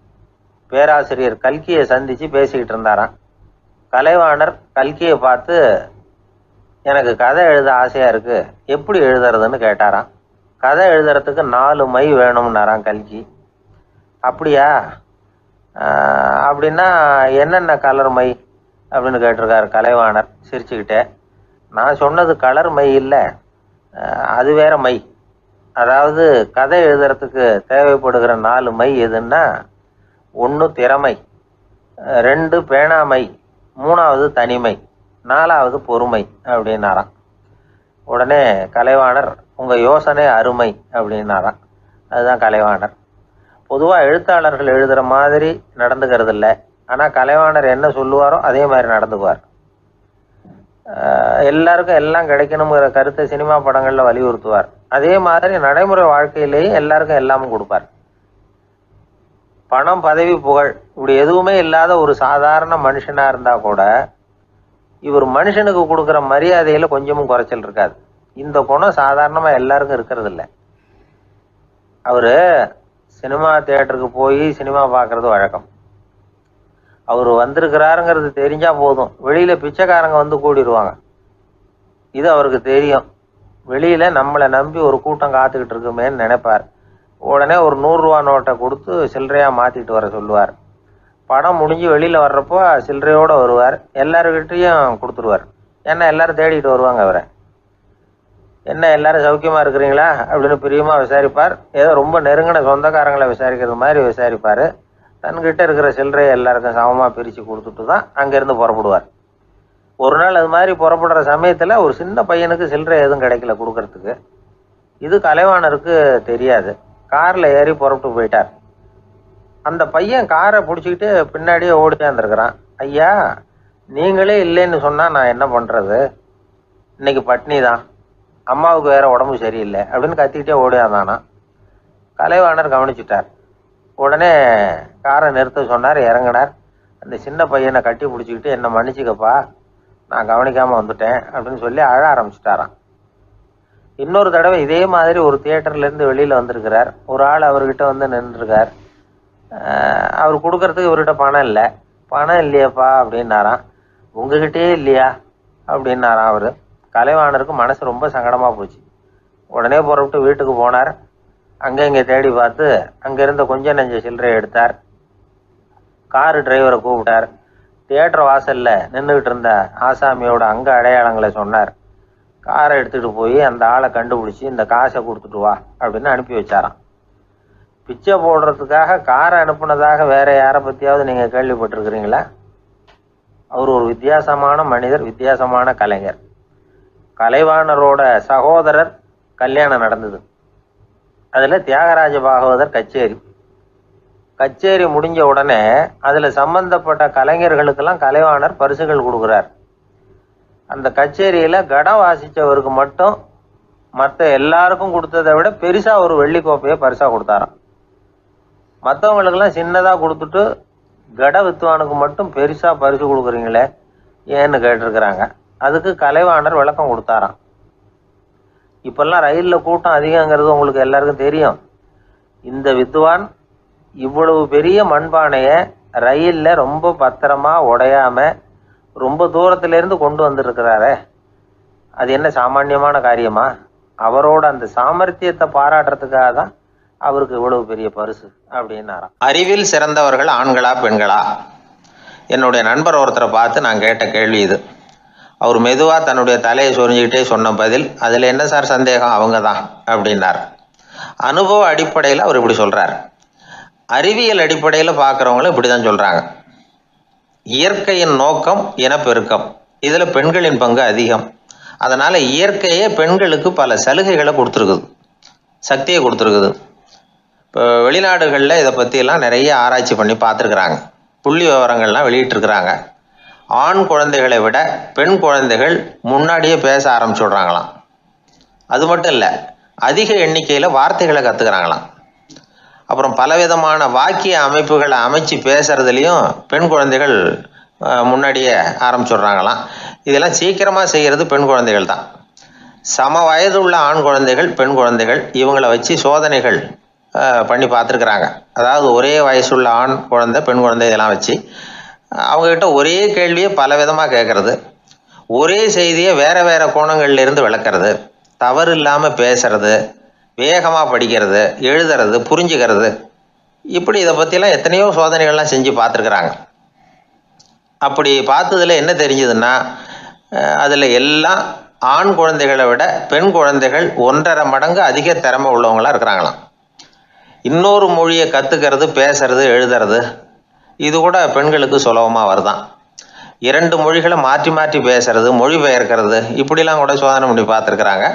பேராசிரியர் கல்கியை சந்திச்சு பேசிக்கிட்டு இருந்தாராம். கலைவாணர் கல்கியை பார்த்து, எனக்கு கதை எழுத ஆசையா இருக்கு, எப்படி எழுதுறதுன்னு கேட்டாராம். கதை எழுதுறதுக்கு 4 மை வேணும்னாராம் கல்கி. அப்படியா? அப்படின்னா என்னென்ன கலர் மை அப்படின்னு கேட்டிருக்காரு கலைவாணர் சிரிச்சுக்கிட்டே. நான் சொன்னது கலர் மை இல்லை, அது வேற மை. அதாவது கதை எழுதுறதுக்கு தேவைப்படுகிற 4 மை எதுன்னா, 1 திறமை, 2 பேணாமை, 3வது தனிமை, 4வது பொறுமை அப்படின்னாராம். உடனே கலைவாணர், உங்க யோசனை அருமை அப்படின்னாராம். அதுதான் கலைவாணர். பொதுவாக எழுத்தாளர்கள் எழுதுகிற மாதிரி நடந்துக்கிறது இல்லை. ஆனால் கலைவாணர் என்ன சொல்லுவாரோ அதே மாதிரி நடந்துக்குவார். எல்லாருக்கும் எல்லாம் கிடைக்கணுங்கிற கருத்தை சினிமா படங்களில் வலியுறுத்துவார். அதே மாதிரி நடைமுறை வாழ்க்கையிலேயே எல்லாருக்கும் எல்லாமும் கொடுப்பார். பணம், பதவி, புகழ் இப்படி எதுவுமே இல்லாத ஒரு சாதாரண மனுஷனா இருந்தா கூட இவர் மனுஷனுக்கு கொடுக்குற மரியாதையில கொஞ்சமும் குறைச்சல் இருக்காது. இந்த குணம் சாதாரணமா எல்லாருக்கும் இருக்கிறது இல்லை. அவர் சினிமா தியேட்டருக்கு போய் சினிமா பார்க்கறது வழக்கம். அவர் வந்திருக்கிறாருங்கிறது தெரிஞ்சா போதும், வெளியில பிச்சைக்காரங்க வந்து கூடிடுவாங்க. இது அவருக்கு தெரியும். வெளியில நம்மளை நம்பி ஒரு கூட்டம் காத்துக்கிட்டு இருக்குமேன்னு நினைப்பார். உடனே ஒரு 100 ரூபா நோட்டை கொடுத்து சில்லறையா மாத்திட்டு வர சொல்லுவார். படம் முடிஞ்சு வெளியில வர்றப்போ சில்லறையோட வருவார். எல்லாருக்கிட்டையும் கொடுத்துருவார். ஏன்னா எல்லாரும் தேடிட்டு வருவாங்க அவரை. என்ன எல்லாரும் சௌக்கியமா இருக்கிறீங்களா அப்படின்னு பிரியமா விசாரிப்பார். ஏதோ ரொம்ப நெருங்கின சொந்தக்காரங்களை விசாரிக்கிறது மாதிரி விசாரிப்பார். தன்கிட்ட இருக்கிற சில்லறையை எல்லாருக்கும் சமமா பிரித்து கொடுத்துட்டு தான் அங்கேருந்து புறப்படுவார். ஒரு நாள் அது மாதிரி புறப்படுற சமயத்தில் ஒரு சின்ன பையனுக்கு சில்லறை எதுவும் கிடைக்கல கொடுக்கறதுக்கு. இது கலைவாணருக்கு தெரியாது. காரில் ஏறி புறப்பட்டு போயிட்டார். அந்த பையன் காரை பிடிச்சிக்கிட்டு பின்னாடியே ஓடிச்சாந்துருக்கிறான். ஐயா, நீங்களே இல்லைன்னு சொன்னால் நான் என்ன பண்ணுறது? இன்னைக்கு பட்னி தான், அம்மாவுக்கு வேற உடம்பு சரியில்லை அப்படின்னு கத்திக்கிட்டே ஓடியாந்தானா. கலைவாணர் கவனிச்சுட்டார். உடனே காரை நிறுத்த சொன்னார். இறங்கினார். அந்த சின்ன பையனை கட்டி பிடிச்சிக்கிட்டு என்னை மன்னிச்சுக்கப்பா, நான் கவனிக்காமல் வந்துட்டேன் அப்படின்னு சொல்லி அழ ஆரம்பிச்சுட்டாராம். இன்னொரு தடவை இதே மாதிரி ஒரு தியேட்டர்லேருந்து வெளியில் வந்திருக்கிறார். ஒரு ஆள் அவர்கிட்ட வந்து நின்றுருக்கார். அவர் கொடுக்கறதுக்கு இவர்கிட்ட பணம் இல்லை. பணம் இல்லையாப்பா அப்படின்னாராம். உங்ககிட்டயே இல்லையா அப்படின்னாராம் அவர். கலைவாணருக்கு மனசு ரொம்ப சங்கடமாக போச்சு. உடனே புறப்பட்டு வீட்டுக்கு போனார். அங்கே இங்கே தேடி பார்த்து அங்கே இருந்த கொஞ்சம் நெஞ்ச சில்லறையை எடுத்தார். காரு டிரைவரை கூப்பிட்டார். தியேட்டர் வாசலில் நின்றுக்கிட்டு இருந்த ஆசாமியோட அங்க அடையாளங்களை சொன்னார். காரை எடுத்துகிட்டு போய் அந்த ஆளை கண்டுபிடிச்சி இந்த காசை கொடுத்துட்டு வா அப்படின்னு அனுப்பி வச்சாராம். பிச்சை போடுறதுக்காக காரை அனுப்புனதாக வேற யாரை பற்றியாவது நீங்கள் கேள்விப்பட்டிருக்கிறீங்களா? அவர் ஒரு வித்தியாசமான மனிதர், வித்தியாசமான கலைஞர். கலைவாணரோட சகோதரர் கல்யாணம் நடந்தது. அதில் தியாகராஜ பாகவதர் கச்சேரி முடிஞ்ச உடனே அதில் சம்பந்தப்பட்ட கலைஞர்களுக்கெல்லாம் கலைவாணர் பரிசுகள் கொடுக்குறார். அந்த கச்சேரியில் கடம் வாசித்தவருக்கு மட்டும் மற்ற எல்லாருக்கும் கொடுத்ததை விட பெருசாக ஒரு வெள்ளி கோப்பையை பரிசாக கொடுத்தாராம். மற்றவங்களுக்கெல்லாம் சின்னதாக கொடுத்துட்டு கட வித்துவானுக்கு மட்டும் பெருசாக பரிசு கொடுக்குறீங்களே ஏன்னு கேட்டிருக்கிறாங்க. அதுக்கு கலைவாணர் விளக்கம் கொடுத்தாராம். இப்பெல்லாம் ரயிலில் கூட்டம் அதிகங்கிறது உங்களுக்கு எல்லாருக்கும் தெரியும். இந்த வித்வான் இவ்வளவு பெரிய மண்பானையை ரயிலில் ரொம்ப பத்திரமா உடையாம ரொம்ப தூரத்திலேருந்து கொண்டு வந்திருக்கிறாரே, அது என்ன சாமானியமான காரியமா? அவரோட அந்த சாமர்த்தியத்தை பாராட்டுறதுக்காக தான் அவருக்கு இவ்வளவு பெரிய பரிசு அப்படின்னாராம். அறிவில் சிறந்தவர்கள் ஆண்களா பெண்களா? என்னுடைய நண்பர் ஒருத்தரை பார்த்து நான் கேட்ட கேள்வி இது. அவர் மெதுவாக தன்னுடைய தலையை சொரிஞ்சுக்கிட்டே சொன்ன பதில், அதில் என்ன சார் சந்தேகம், அவங்க தான் அப்படின்னார். அனுபவ அடிப்படையில் அவர் இப்படி சொல்கிறார். அறிவியல் அடிப்படையில் பார்க்குறவங்களும் இப்படி தான் சொல்கிறாங்க. இயற்கையின் நோக்கம் இனப்பெருக்கம். இதில் பெண்களின் பங்கு அதிகம். அதனால் இயற்கையே பெண்களுக்கு பல சலுகைகளை கொடுத்துருக்குது, சக்தியை கொடுத்துருக்குது. இப்போ வெளிநாடுகளில் இதை பற்றியெல்லாம் நிறைய ஆராய்ச்சி பண்ணி பார்த்துருக்குறாங்க. புள்ளி விவரங்கள்லாம் வெளியிட்டிருக்கிறாங்க. ஆண் குழந்தைகளை விட பெண் குழந்தைகள் முன்னாடியே பேச ஆரம்பிச்சுடுறாங்களாம். அது மட்டும் இல்லை, அதிக எண்ணிக்கையில் வார்த்தைகளை கற்றுக்கிறாங்களாம். அப்புறம் பலவிதமான வாக்கிய அமைப்புகளை அமைச்சு பேசுறதுலேயும் பெண் குழந்தைகள் முன்னாடியே ஆரம்பிச்சுடுறாங்களாம். இதெல்லாம் சீக்கிரமாக செய்கிறது பெண் குழந்தைகள் தான். சம வயது உள்ள ஆண் குழந்தைகள், பெண் குழந்தைகள், இவங்களை வச்சு சோதனைகள் பண்ணி பார்த்துருக்குறாங்க. அதாவது ஒரே வயசுள்ள ஆண் குழந்தை, பெண் குழந்தை இதெல்லாம் வச்சு அவங்கக்கிட்ட ஒரே கேள்வியை பல விதமாக கேட்கறது, ஒரே செய்தியை வேறு வேறு கோணங்கள்லேருந்து விளக்கிறது, தவறு இல்லாமல் பேசுறது, வேகமாக படிக்கிறது, எழுதுறது, புரிஞ்சுக்கிறது, இப்படி இதை பற்றிலாம் எத்தனையோ சோதனைகள்லாம் செஞ்சு பார்த்துருக்குறாங்க. அப்படி பார்த்ததில் என்ன தெரிஞ்சதுன்னா, அதில் எல்லாம் ஆண் குழந்தைகளை விட பெண் குழந்தைகள் 1.5 மடங்கு அதிக திறமை உள்ளவங்களாக இருக்கிறாங்களாம். இன்னொரு மொழியை கற்றுக்கிறது, பேசுறது, எழுதுறது, இது கூட பெண்களுக்கு சுலபமாக வருதான். 2 மொழிகளை மாற்றி மாற்றி பேசுறது, மொழிபெயர்க்கிறது, இப்படிலாம் கூட சோதனை பண்ணி பார்த்துருக்குறாங்க.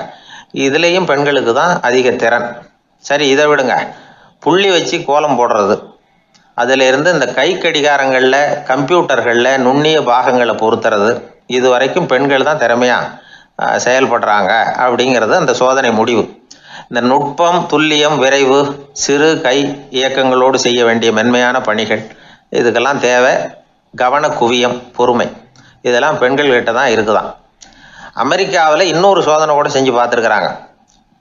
இதுலேயும் பெண்களுக்கு தான் அதிக திறன். சரி, இதை விடுங்க. புள்ளி வச்சு கோலம் போடுறது, அதில் இருந்து இந்த கை கடிகாரங்களில், கம்ப்யூட்டர்களில் நுண்ணிய பாகங்களை பொருத்துறது, இது வரைக்கும் பெண்கள் தான் திறமையாக செயல்படுறாங்க அப்படிங்கிறது அந்த சோதனை முடிவு. இந்த நுட்பம், துல்லியம், விரைவு, சிறு கை இயக்கங்களோடு செய்ய வேண்டிய மென்மையான பணிகள், இதுக்கெல்லாம் தேவை கவன குவியம், பொறுமை. இதெல்லாம் பெண்கள்கிட்ட தான் இருக்குதான். அமெரிக்காவில் இன்னொரு சோதனை கூட செஞ்சு பார்த்துருக்குறாங்க.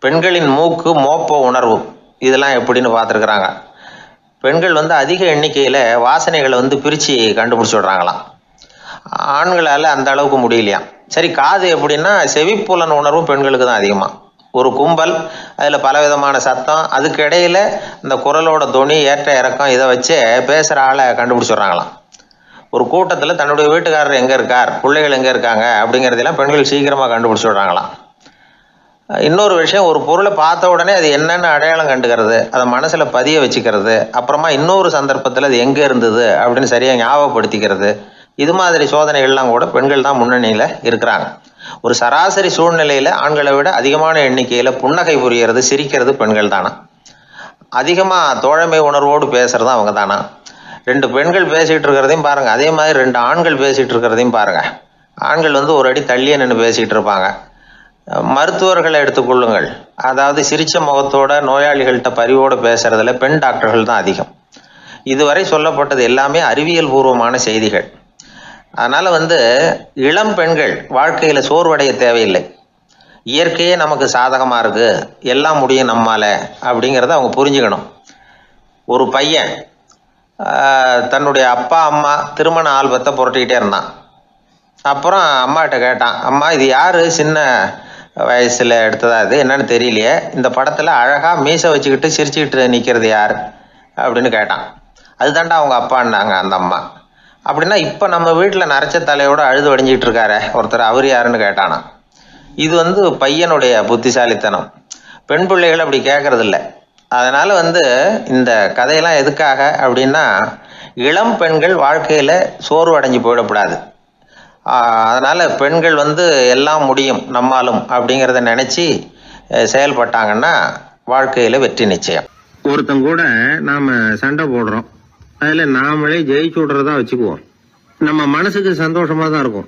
பெண்களின் மூக்கு மோப்ப உணர்வு, இதெல்லாம் எப்படின்னு பார்த்துருக்குறாங்க. பெண்கள் வந்து அதிக எண்ணிக்கையில் வாசனைகளை வந்து பிரித்து கண்டுபிடிச்சி விடுறாங்களாம். ஆண்களால் அந்த அளவுக்கு முடியலையாம். சரி, காது எப்படின்னா செவிப்புலன் உணர்வும் பெண்களுக்கு தான் அதிகமாக. ஒரு கும்பல், அதில் பலவிதமான சத்தம், அதுக்கு இடையில இந்த குரலோட துணி, ஏற்ற இறக்கம், இதை வச்சே பேசுகிற ஆளை கண்டுபிடிச்சிடுறாங்களாம். ஒரு கூட்டத்தில் தன்னுடைய வீட்டுக்காரர் எங்கே இருக்கார், பிள்ளைகள் எங்கே இருக்காங்க அப்படிங்கிறதெல்லாம் பெண்கள் சீக்கிரமாக கண்டுபிடிச்சி விடுறாங்களாம். இன்னொரு விஷயம், ஒரு பொருளை பார்த்த உடனே அது என்னென்னு அடையாளம் கண்டுக்கிறது, அதை மனசில் பதிய வச்சுக்கிறது, அப்புறமா இன்னொரு சந்தர்ப்பத்தில் அது எங்கே இருந்தது அப்படின்னு சரியாக ஞாபகப்படுத்திக்கிறது, இது மாதிரி சோதனைகள்லாம் கூட பெண்கள் தான் முன்னணியில் இருக்கிறாங்க. ஒரு சராசரி சூழ்நிலையில் ஆண்களை விட அதிகமான எண்ணிக்கையில் புன்னகை புரியறது, சிரிக்கிறது பெண்கள் தானா. அதிகமாக தோழமை உணர்வோடு பேசுறது அவங்க தானா. 2 பெண்கள் பேசிகிட்டு இருக்கிறதையும் பாருங்கள், அதே மாதிரி 2 ஆண்கள் பேசிகிட்டு இருக்கிறதையும் பாருங்கள். ஆண்கள் வந்து ஒரு அடி தள்ளியே நின்று பேசிகிட்டு இருப்பாங்க. மருத்துவர்களை எடுத்துக்கொள்ளுங்கள், அதாவது சிரிச்ச முகத்தோட நோயாளிகள்கிட்ட பரிவோடு பேசுறதுல பெண் டாக்டர்கள் தான் அதிகம். இதுவரை சொல்லப்பட்டது எல்லாமே அறிவியல் பூர்வமான செய்திகள். அதனால வந்து இளம் பெண்கள் வாழ்க்கையில சோர்வடைய தேவையில்லை. இயற்கையே நமக்கு சாதகமா இருக்கு, எல்லாம் முடியும் நம்மால அப்படிங்கிறத அவங்க புரிஞ்சுக்கணும். ஒரு பையன் தன்னுடைய அப்பா அம்மா திருமண ஆல்பத்தை புரட்டிக்கிட்டே இருந்தான். அப்புறம் அம்மாகிட்ட கேட்டான், அம்மா இது யாரு சின்ன வயசுல எடுத்ததா, இது என்னன்னு தெரியலையே, இந்த படத்துல அழகா மீசை வச்சுக்கிட்டு சிரிச்சுக்கிட்டு நிக்கிறது யார் அப்படின்னு கேட்டான். அதுதான்டா அவங்க அப்பான்னாங்க அந்த அம்மா. அப்படின்னா இப்போ நம்ம வீட்டில் நரைச்ச தலையோட அழுது வடிஞ்சிட்டு இருக்காரு ஒருத்தர், அவர் யாருன்னு கேட்டானா. இது வந்து பையனுடைய புத்திசாலித்தனம். பெண் பிள்ளைகள் அப்படி கேட்கறதில்ல. அதனால வந்து இந்த கதையெல்லாம் எதுக்காக அப்படின்னா, இளம் பெண்கள் வாழ்க்கையில் சோர்வு அடைஞ்சு போயிடக்கூடாது. அதனால பெண்கள் வந்து எல்லாம் முடியும் நம்மாலும் அப்படிங்கிறத நினைச்சு செயல்பட்டாங்கன்னா வாழ்க்கையில வெற்றி நிச்சயம். ஒருத்தங்க கூட நாம சண்டை போடுறோம், அதுல நாமளே ஜெயிச்சு விடுறதா வச்சுக்குவோம். நம்ம மனசுக்கு சந்தோஷமா தான் இருக்கும்,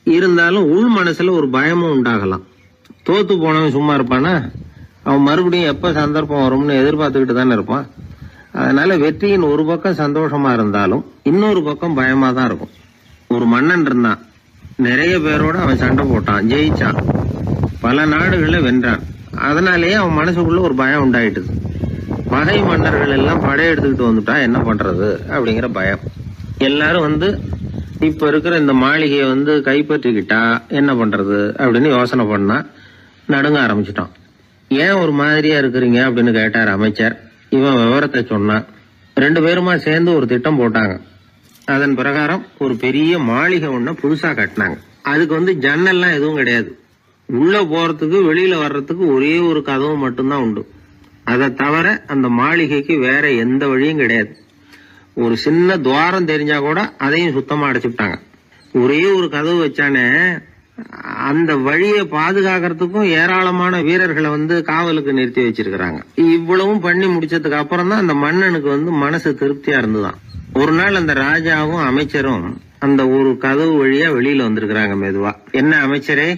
இருந்தாலும் உள் மனசுல ஒரு பயமும் உண்டாகலாம். தோத்து போனவன் சும்மா இருப்பானா? அவன் மறுபடியும் எப்ப சந்தர்ப்பம் வரும்னு எதிர்பார்த்துக்கிட்டு தானே இருப்பான். அதனால வெற்றியின் ஒரு பக்கம் சந்தோஷமா இருந்தாலும் இன்னொரு பக்கம் பயமா தான் இருக்கும். ஒரு மன்னன் இருந்தான், நிறைய பேரோட அவன் சண்டை போட்டான், ஜெயிச்சான், பல நாடுகளை வென்றான். அதனாலேயே அவன் மனசுக்குள்ள ஒரு பயம் உண்டாயிட்டுது. பகை மன்னர்கள் எல்லாம் படையெடுத்துக்கிட்டு வந்துட்டா என்ன பண்றது அப்படிங்கிற பயம். எல்லாரும் வந்து இப்ப இருக்கிற இந்த மாளிகையை வந்து கைப்பற்றிக்கிட்டா என்ன பண்றது அப்படின்னு யோசனை பண்ணா நடுங்க ஆரம்பிச்சிட்டான். ஏன் ஒரு மாதிரியா இருக்கிறீங்க அப்படின்னு கேட்டார் அமைச்சர். இவன் விவரத்தை சொன்னான். 2 பேருமா சேர்ந்து ஒரு திட்டம் போட்டாங்க. அதன் பிரகாரம் ஒரு பெரிய மாளிகை ஒண்ணு புதுசா கட்டினாங்க. அதுக்கு வந்து ஜன்னல்லாம் எதுவும் கிடையாது. உள்ள போறதுக்கு வெளியில வர்றதுக்கு ஒரே ஒரு கதவு மட்டும்தான் உண்டு. அதை தவிர அந்த மாளிகைக்கு வேற எந்த வழியும் கிடையாது. ஒரு சின்ன துவாரம் தெரிஞ்சா கூட அதையும் சுத்தமா அடைச்சுட்டாங்க. ஒரே ஒரு கதவு வச்சானே, அந்த வழியை பாதுகாக்கிறதுக்கும் ஏராளமான வீரர்களை வந்து காவலுக்கு நிறுத்தி வச்சிருக்கிறாங்க. இவ்வளவும் பண்ணி முடிச்சதுக்கு அப்புறம் தான் அந்த மன்னனுக்கு வந்து மனசு திருப்தியா இருந்துதான். ஒரு நாள் அந்த ராஜாவும் அமைச்சரும் அந்த ஒரு கதவு வழியா வெளியில வந்திருக்கிறாங்க மெதுவா. என்ன அமைச்சரே,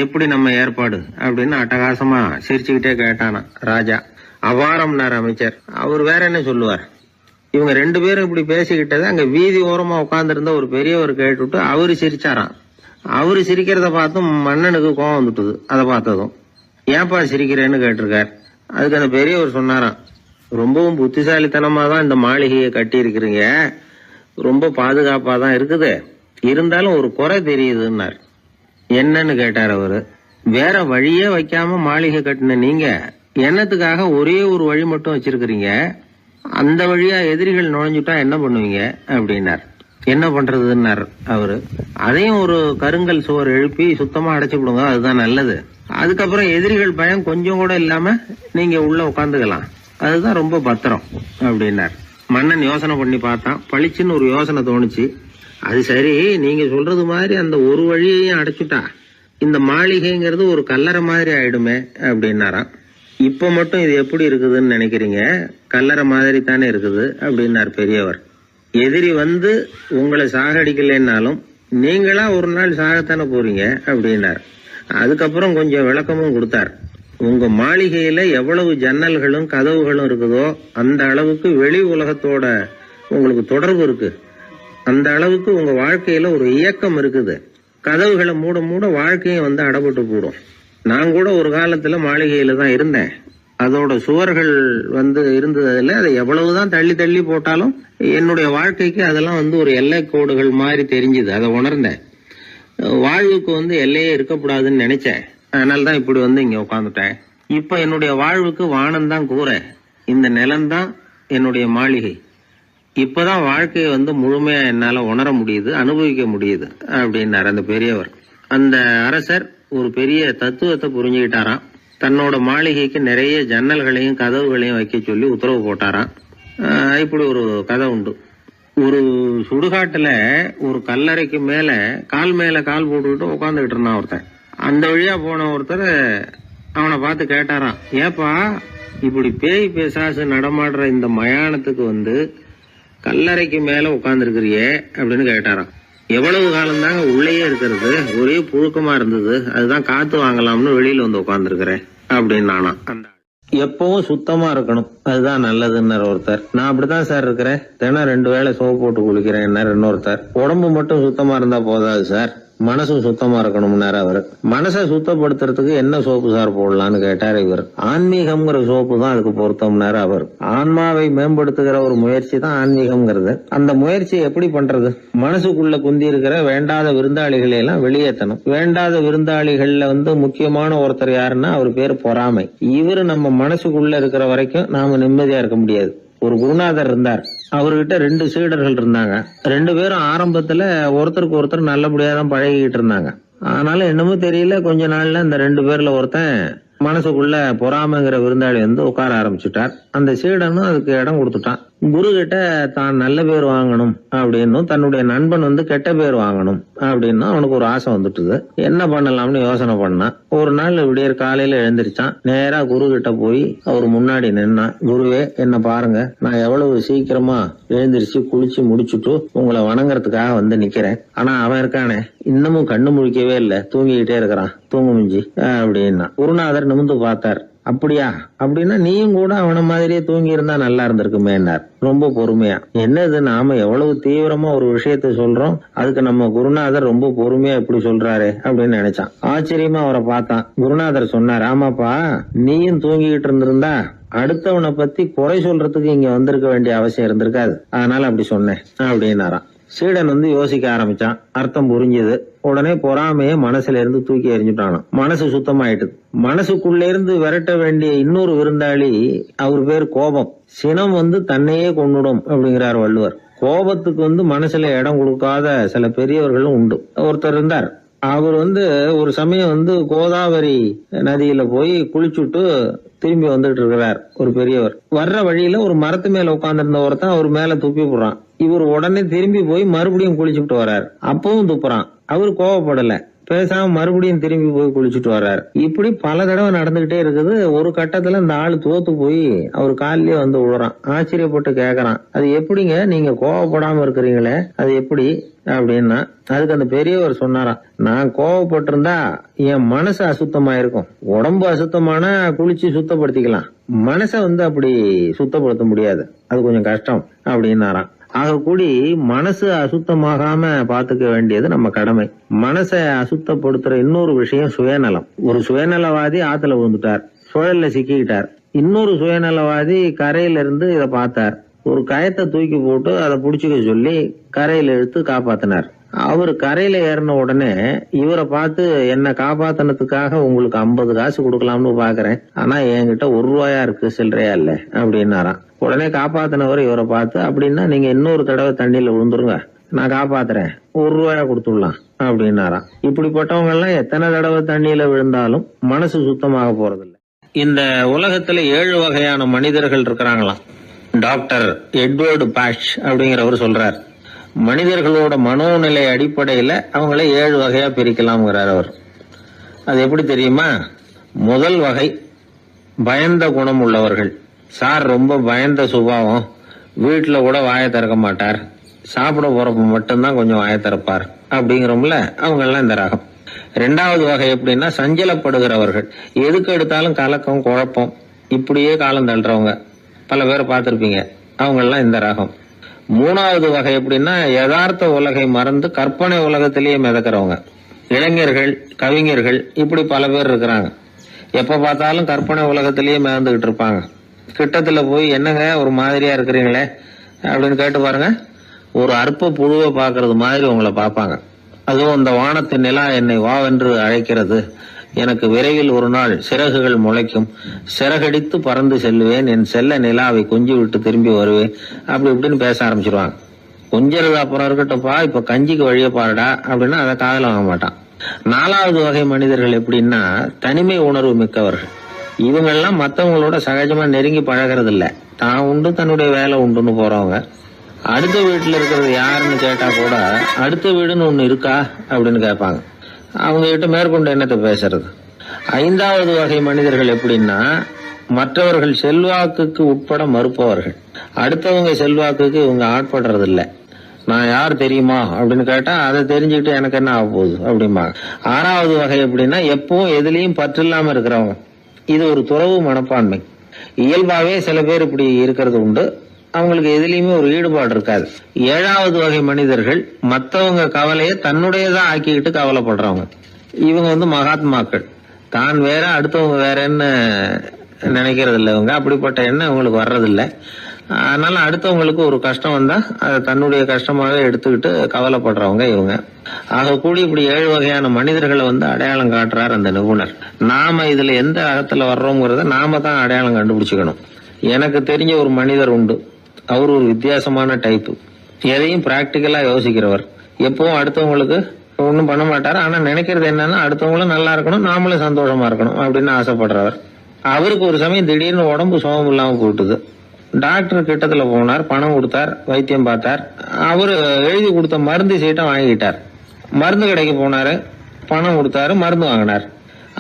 எப்படி நம்ம ஏற்பாடு அப்படின்னு அட்டகாசமா சிரிச்சுக்கிட்டே கேட்டானா ராஜா. அபாரம்னார் அமைச்சர். அவர் வேற என்ன சொல்லுவார். இவங்க 2 பேரும் இப்படி பேசிக்கிட்டது அங்க வீதி ஓரமா உட்கார்ந்து இருந்த ஒரு பெரியவர் கேட்டுவிட்டு அவரு சிரிச்சாராம். அவரு சிரிக்கிறத பார்த்தும் மன்னனுக்கு கோவம் வந்துட்டுது. அதை பார்த்ததும் ஏன்பா சிரிக்கிறேன்னு கேட்டிருக்கார். அதுக்கு அந்த பெரியவர் சொன்னாராம், ரொம்பவும் புத்திசாலித்தனமா தான் இந்த மாளிகையை கட்டி இருக்கிறீங்க, ரொம்ப பாதுகாப்பா தான் இருக்குது, இருந்தாலும் ஒரு குறை தெரியுதுன்னார். என்னன்னு கேட்டார் அவரு. வேற வழியே வைக்காம மாளிகை கட்டின நீங்க என்னத்துக்காக ஒரே ஒரு வழி மட்டும் வச்சிருக்கிறீங்க, அந்த வழியா எதிரிகள் நுழைஞ்சுட்டா என்ன பண்ணுவீங்க அப்படின்னார். என்ன பண்றதுன்னார் அவரு. அதையும் ஒரு கருங்கல் சுவர் எழுப்பி சுத்தமா அடைச்சு விடுங்க, அதுதான் நல்லது. அதுக்கப்புறம் எதிரிகள் பயம் கொஞ்சம் கூட இல்லாம நீங்க உள்ள உட்காந்துக்கலாம், அதுதான் ரொம்ப பத்திரம் அப்படின்னார். மன்னன் யோசனை பண்ணி பார்த்தான். பளிச்சுன்னு ஒரு யோசனை தோணுச்சு. அது சரி, நீங்க சொல்றது மாதிரி அந்த ஒரு வழியையும் அடைச்சுட்டா இந்த மாளிகைங்கிறது ஒரு கல்லறை மாதிரி ஆயிடுமே அப்படின்னாராம். இப்ப மட்டும் இது எப்படி இருக்குதுன்னு நினைக்கிறீங்க, கல்லறை மாதிரி தானே இருக்குது அப்படின்னார் பெரியவர். எதிரி வந்து உங்களை சாகடிக்கலைன்னாலும் நீங்களா ஒரு நாள் சாகத்தானே போறீங்க அப்படின்னார். அதுக்கப்புறம் கொஞ்சம் விளக்கமும் கொடுத்தார். உங்க மாளிகையில எவ்வளவு ஜன்னல்களும் கதவுகளும் இருக்குதோ அந்த அளவுக்கு வெளி உலகத்தோட உங்களுக்கு தொடர்பு இருக்கு, அந்த அளவுக்கு உங்க வாழ்க்கையில ஒரு இயக்கம் இருக்குது. கதவுகளை மூட மூட வாழ்க்கையும் வந்து அடப்பட்டு போடும். நான் கூட ஒரு காலத்துல மாளிகையில தான் இருந்தேன். அதோட சுவர்கள் இருந்ததுல அதை எவ்வளவுதான் தள்ளி தள்ளி போட்டாலும் என்னுடைய வாழ்க்கைக்கு அதெல்லாம் ஒரு எல்லை கோடுகள் மாதிரி தெரிஞ்சுது. அதை உணர்ந்தேன். வாழ்வுக்கு எல்லையே இருக்கக்கூடாதுன்னு நினைச்சேன். அதனால்தான் இப்படி இங்க உட்காந்துட்டேன். இப்ப என்னுடைய வாழ்வுக்கு வானம் தான் கூரை, இந்த நிலம்தான் என்னுடைய மாளிகை. இப்பதான் வாழ்க்கையை முழுமையா என்னால உணர முடியுது, அனுபவிக்க முடியுது அப்படின்னாரு அந்த பெரியவர். அந்த அரசர் ஒரு பெரிய தத்துவத்தை புரிஞ்சுக்கிட்டாராம். தன்னோட மாளிகைக்கு நிறைய ஜன்னல்களையும் கதவுகளையும் வைக்க சொல்லி உத்தரவு போட்டாராம். இப்படி ஒரு கதை உண்டு. ஒரு சுடுகாட்டுல ஒரு கல்லறைக்கு மேல கால் போட்டுக்கிட்டு உட்காந்துக்கிட்டு இருந்தான் ஒருத்தன். அந்த வழியா போன ஒருத்தர் அவனை பார்த்து கேட்டாராம், ஏப்பா இப்படி பேய் பிசாசு நடமாடுற இந்த மயானத்துக்கு கல்லறைக்கு மேல உட்கார்ந்துருக்கிறியே அப்படின்னு கேட்டாராம். எவ்வளவு காலம் தாங்க உள்ளேயே இருக்கிறது, ஒரே புழுக்கமா இருந்தது, அதுதான் காத்து வாங்கலாம்னு வெளியில உட்கார்ந்துருக்கிறேன் அப்படின்னு நானா. அந்த எப்பவும் சுத்தமா இருக்கணும், அதுதான் நல்லதுன்னு ஒருத்தர். நான் அப்படித்தான் சார் இருக்கிறேன், தினம் 2 வேளை சோப்பு போட்டு குளிக்கிறேன் இன்னொருத்தர். உடம்பு மட்டும் சுத்தமா இருந்தா போதாது சார், மனசும் சுத்தமா இருக்கணும்னாரு அவரு. மனசை சுத்தப்படுத்துறதுக்கு என்ன சோப்பு சார் போடலான்னு கேட்டாரு இவர். ஆன்மீகம்ங்கிற சோப்பு தான் அதுக்கு பொருத்தம்னாரு அவர். ஆன்மாவை மேம்படுத்துகிற ஒரு முயற்சி தான் ஆன்மீகம்ங்கிறது. அந்த முயற்சியை எப்படி பண்றது? மனசுக்குள்ள குந்தி இருக்கிற வேண்டாத விருந்தாளிகளை எல்லாம் வெளியேற்றணும். வேண்டாத விருந்தாளிகள்ல முக்கியமான ஒருத்தர் யாருன்னா அவர் பேர் பொறாமை. இவரு நம்ம மனசுக்குள்ள இருக்கிற வரைக்கும் நாம நிம்மதியா இருக்க முடியாது. ஒரு குருநாதர் இருந்தார், அவர்கிட்ட 2 சீடர்கள் இருந்தாங்க. 2 பேரும் ஆரம்பத்துல ஒருத்தருக்கு ஒருத்தர் நல்லபடியா தான் பழகிக்கிட்டு இருந்தாங்க. ஆனாலும் என்னமோ தெரியல, கொஞ்ச நாள்ல இந்த 2 பேர்ல ஒருத்தன் மனசுக்குள்ள பொறாமைங்கிற விருந்தாளி உட்கார ஆரம்பிச்சுட்டார். அந்த சீடனும் அதுக்கு இடம் கொடுத்துட்டான். குரு கிட்ட தான் நல்ல பேர் வாங்கணும் அப்படின்னும் தன்னுடைய நண்பன் கெட்ட பேர் வாங்கணும் அப்படின்னு அவனுக்கு ஒரு ஆசை வந்துட்டுது. என்ன பண்ணலாம்னு யோசனை பண்ணான். ஒரு நாள் விடியற் காலையில எழுந்திருச்சான். நேரா குரு கிட்ட போய் அவர் முன்னாடி நின்னான். குருவே, என்ன பாருங்க, நான் எவ்வளவு சீக்கிரமா எழுந்திருச்சு குளிச்சு முடிச்சுட்டு உங்களை வணங்குறதுக்காக நிக்கிறேன். ஆனா அவன் இருக்கானே இன்னமும் கண்ணு முழிக்கவே இல்ல, தூங்கிக்கிட்டே இருக்கிறான், தூங்கு மிஞ்சி அப்படின்னா. குருநாதர் நிமிந்து பார்த்தார். அப்படியா? அப்படின்னா நீயும் கூட அவன மாதிரியே தூங்கி இருந்தா நல்லா இருந்திருக்குமேன்னார் ரொம்ப பொறுமையா. என்னது, நாம எவ்வளவு தீவிரமா ஒரு விஷயத்த சொல்றோம், அதுக்கு நம்ம குருநாதர் ரொம்ப பொறுமையா இப்படி சொல்றாரு அப்படின்னு நினைச்சான். ஆச்சரியமா அவரை பார்த்தான். குருநாதர் சொன்னார், ஆமாப்பா, நீயும் தூங்கிக்கிட்டு இருந்திருந்தா அடுத்தவனை பத்தி குறை சொல்றதுக்கு இங்க வந்திருக்க வேண்டிய அவசியம் இருந்திருக்காது, அதனால அப்படி சொன்னேன் அப்படின்னாராம். சீடன் யோசிக்க ஆரம்பிச்சான். அர்த்தம் புரிஞ்சது. உடனே பொறாமைய மனசுல இருந்து தூக்கி எறிஞ்சுட்டானாம். மனசு சுத்தமாயிட்டுது. மனசுக்குள்ள இருந்து விரட்ட வேண்டிய இன்னொரு விருந்தாளி, அவர் பேர் கோபம். சினம் தன்னையே கொண்டுடும் அப்படிங்கிறார் வள்ளுவர். கோபத்துக்கு மனசுல இடம் கொடுக்காத சில பெரியவர்களும் உண்டு. ஒருத்தர் இருந்தார். அவர் ஒரு சமயம் கோதாவரி நதியில போய் குளிச்சுட்டு திரும்பி வந்துட்டு இருக்கிறார். ஒரு பெரியவர் வர்ற வழியில ஒரு மரத்து மேல உட்கார்ந்திருந்த ஒருத்தன் அவர் மேல துப்பி போடுறான். இவர் உடனே திரும்பி போய் மறுபடியும் குளிச்சுட்டு வர்றாரு. அப்பவும் துப்புறான். அவர் கோவப்படல, பேசாம மறுபடியும் திரும்பி போய் குளிச்சுட்டு வர்றாரு. இப்படி பல தடவை நடந்துகிட்டே இருக்குது. ஒரு கட்டத்துல இந்த ஆளு தோத்து போய் அவர் காலிலேயே விழுறான். ஆச்சரியப்பட்டு கேக்குறான், அது எப்படிங்க நீங்க கோவப்படாம இருக்கிறீங்களே, அது எப்படி அப்படின்னா. அதுக்கு அந்த பெரியவர் சொன்னாராம், நான் கோவப்பட்டிருந்தா என் மனசு அசுத்தமா இருக்கும். உடம்பு அசுத்தமான குளிச்சு சுத்தப்படுத்திக்கலாம், மனசை அப்படி சுத்தப்படுத்த முடியாது, அது கொஞ்சம் கஷ்டம் அப்படின்னாராம். ஆக கூடி மனசு அசுத்தமாகாம பாத்துக்க வேண்டியது நம்ம கடமை. மனசை அசுத்தப்படுத்துற இன்னொரு விஷயம் சுயநலம். ஒரு சுயநலவாதி ஆத்துல விழுந்துட்டார், சுழல்ல சிக்கிக்கிட்டார். இன்னொரு சுயநலவாதி கரையில இருந்து இத பார்த்தார். ஒரு கயத்தை தூக்கி போட்டு அதை புடிச்சுக்க சொல்லி கரையில இழுத்து காப்பாத்தினார். அவரு கரையில ஏறின உடனே இவரை பார்த்து, என்ன காப்பாத்தினதுக்காக உங்களுக்கு 50 காசு கொடுக்கலாம்னு பாக்குறேன், ஆனா என்கிட்ட 1 ரூபாயா இருக்கு, சில்லறையா இல்ல அப்படின்னாராம். உடனே காப்பாத்தினவர் இவரை பார்த்து, அப்படின்னா நீங்க இன்னொரு தடவை தண்ணியில விழுந்துருங்க, நான் காப்பாத்துறேன், 1 ரூபாயா கொடுத்துடலாம் அப்படின்னாராம். இப்படிப்பட்டவங்க எல்லாம் எத்தனை தடவை தண்ணியில விழுந்தாலும் மனசு சுத்தமாக போறதில்லை. இந்த உலகத்துல 7 வகையான மனிதர்கள் இருக்கிறாங்களாம். டாக்டர் எட்வர்டு பாஷ் அப்படிங்கிறவர் சொல்றார், மனிதர்களோட மனோநிலை அடிப்படையில அவங்கள 7 வகையா பிரிக்கலாம்ங்கிறார் அவர். அது எப்படி தெரியுமா? முதல் வகை பயந்த குணம் உள்ளவர்கள். சார் ரொம்ப பயந்த சுபாவம், வீட்டுல கூட வாயை திறக்க மாட்டார், சாப்பிட போறப்ப மட்டும்தான் கொஞ்சம் வாயை திறப்பார் அப்படிங்கிறோம்ல, அவங்க எல்லாம் இந்த ரகம். 2வது வகை எப்படின்னா சஞ்சலப்படுகிறவர்கள். எதுக்கு எடுத்தாலும் கலக்கம் குழப்பம், இப்படியே காலம் தள்ளுறவங்க பல பேரை பார்த்திருப்பீங்க, அவங்க எல்லாம் இந்த ரகம். 3வது வகை எப்படின்னா யதார்த்த உலகை மறந்து கற்பனை உலகத்திலேயே மிதக்கிறவங்க. இளைஞர்கள், கவிஞர்கள், இப்படி பல பேர் இருக்கிறாங்க. எப்ப பார்த்தாலும் கற்பனை உலகத்திலேயே மேந்துகிட்டு இருப்பாங்க. கிட்டத்துல போய் என்னங்க ஒரு மாதிரியா இருக்கிறீங்களே அப்படின்னு கேட்டு பாருங்க, ஒரு அற்ப புழுவை பாக்குறது மாதிரி உங்களை பார்ப்பாங்க. அதுவும் இந்த வானத்து நிலா என்னை வாவென்று அழைக்கிறது, எனக்கு விரைவில் ஒரு நாள் சிறகுகள் முளைக்கும், சிறகடித்து பறந்து செல்லுவேன், என் செல்ல நிலாவை கொஞ்சி விட்டு திரும்பி வருவேன், அப்படி இப்படின்னு பேச ஆரம்பிச்சிருவாங்க. கொஞ்சிறது அப்புறம் இருக்கட்டும்ப்பா, இப்ப கஞ்சிக்கு வழிய பாருடா அப்படின்னா அதை காதல வாங்க மாட்டான். 4வது வகை மனிதர்கள் எப்படின்னா தனிமை உணர்வு மிக்கவர்கள். இவங்கெல்லாம் மற்றவங்களோட சகஜமா நெருங்கி பழகிறது இல்ல, தான் உண்டு தன்னுடைய வேலை உண்டுன்னு போறவங்க. அடுத்த வீட்டுல இருக்கிறது யாருன்னு கேட்டா கூட அடுத்த வீடுன்னு ஒண்ணு இருக்கா அப்படின்னு கேட்பாங்க. அவங்க கிட்ட மேற்கொண்டு என்னத்தை பேசுறது. 5வது வகை மனிதர்கள் எப்படின்னா மற்றவர்கள் செல்வாக்குக்கு உட்பட மறுப்பவர்கள். அடுத்தவங்க செல்வாக்குக்கு இவங்க ஆட்படுறது இல்ல. நான் யார் தெரியுமா அப்படின்னு கேட்டா அதை தெரிஞ்சுக்கிட்டு எனக்கு என்ன ஆக போகுது அப்படிம்பாங்க. 6வது வகை எப்படின்னா எப்பவும் எதுலயும் பற்று இல்லாம இருக்கிறவங்க. இது ஒரு துறவு மனப்பான்மை. இயல்பாவே சில பேர் இப்படி இருக்கிறது உண்டு, அவங்களுக்கு எதுலயுமே ஒரு ஈடுபாடு இருக்காது. 7வது வகை மனிதர்கள் மற்றவங்க கவலையை தன்னுடையதான் ஆக்கிக்கிட்டு கவலைப்படுறவங்க. இவங்க மகாத்மாக்கள். தான் வேற அடுத்தவங்க வேறன்னு நினைக்கிறது இல்லை. இவங்க அப்படிப்பட்ட எண்ணம் இவங்களுக்கு வர்றதில்லை. அதனால அடுத்தவங்களுக்கு ஒரு கஷ்டம் வந்தா அதை தன்னுடைய கஷ்டமாவே எடுத்துக்கிட்டு கவலைப்படுறவங்க இவங்க. ஆக கூடி இப்படி 7 வகையான மனிதர்களை அடையாளம் காட்டுறார் அந்த நிபுணர். நாம இதுல எந்த அகத்துல வர்றோங்கிறத நாம தான் அடையாளம் கண்டுபிடிச்சுக்கணும். எனக்கு தெரிஞ்ச ஒரு மனிதர் உண்டு. அவர் ஒரு வித்தியாசமான டைப்பு. எதையும் பிராக்டிக்கலா யோசிக்கிறவர். எப்பவும் அடுத்தவங்களுக்கு ஒன்றும் பண்ண மாட்டாரு. ஆனா நினைக்கிறது என்னன்னா அடுத்தவங்களும் நல்லா இருக்கணும், நாமளும் சந்தோஷமா இருக்கணும் அப்படின்னு ஆசைப்படுறவர். அவருக்கு ஒரு சமயம் திடீர்னு உடம்பு சுகம் இல்லாம போட்டுது. டாக்டர் கிட்டத்துல போனார், பணம் கொடுத்தார், வைத்தியம் பார்த்தார். அவரு எழுதி கொடுத்த மருந்து சீட்டை வாங்கிட்டார். மருந்து கடைக்கு போனாரு, பணம் கொடுத்தாரு, மருந்து வாங்கினார்.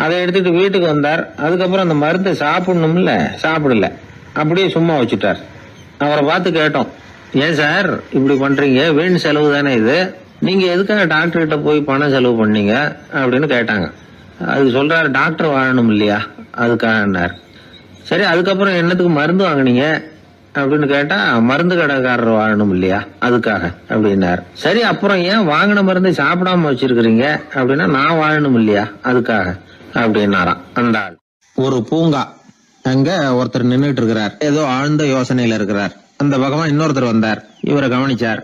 அதை எடுத்துட்டு வீட்டுக்கு வந்தார். அதுக்கப்புறம் அந்த மருந்து சாப்பிடணும்ல, சாப்பிடல, அப்படியே சும்மா வச்சுட்டார். அவரை பார்த்து கேட்டோம், ஏன் சார் இப்படி பண்றீங்க, வீண் செலவு தானே இது, நீங்க எதுக்காக டாக்டர் கிட்ட போய் பணம் செலவு பண்ணீங்க அப்படின்னு கேட்டாங்க. அதுக்கு சொல்றாரு, டாக்டர் வாழணும் இல்லையா அதுக்காக. சரி, அதுக்கப்புறம் என்னத்துக்கு மருந்து வாங்கினீங்க அப்படின்னு கேட்டா, மருந்து கடைக்காரர் வாழணும் இல்லையா அதுக்காக அப்படின்னாரு. சரி, அப்புறம் ஏன் வாங்கின மருந்து சாப்பிடாம வச்சிருக்கிறீங்க அப்படின்னா, நான் வாழணும் இல்லையா அதுக்காக அப்படின்னாராம் அந்த ஆள். ஒரு பூங்கா, அங்க ஒருத்தர் நின்றுட்டு இருக்கிறார், ஏதோ ஆழ்ந்த யோசனையில இருக்கிறார். அந்த பகவான் இன்னொருத்தர் வந்தார், இவரை கவனிச்சார்.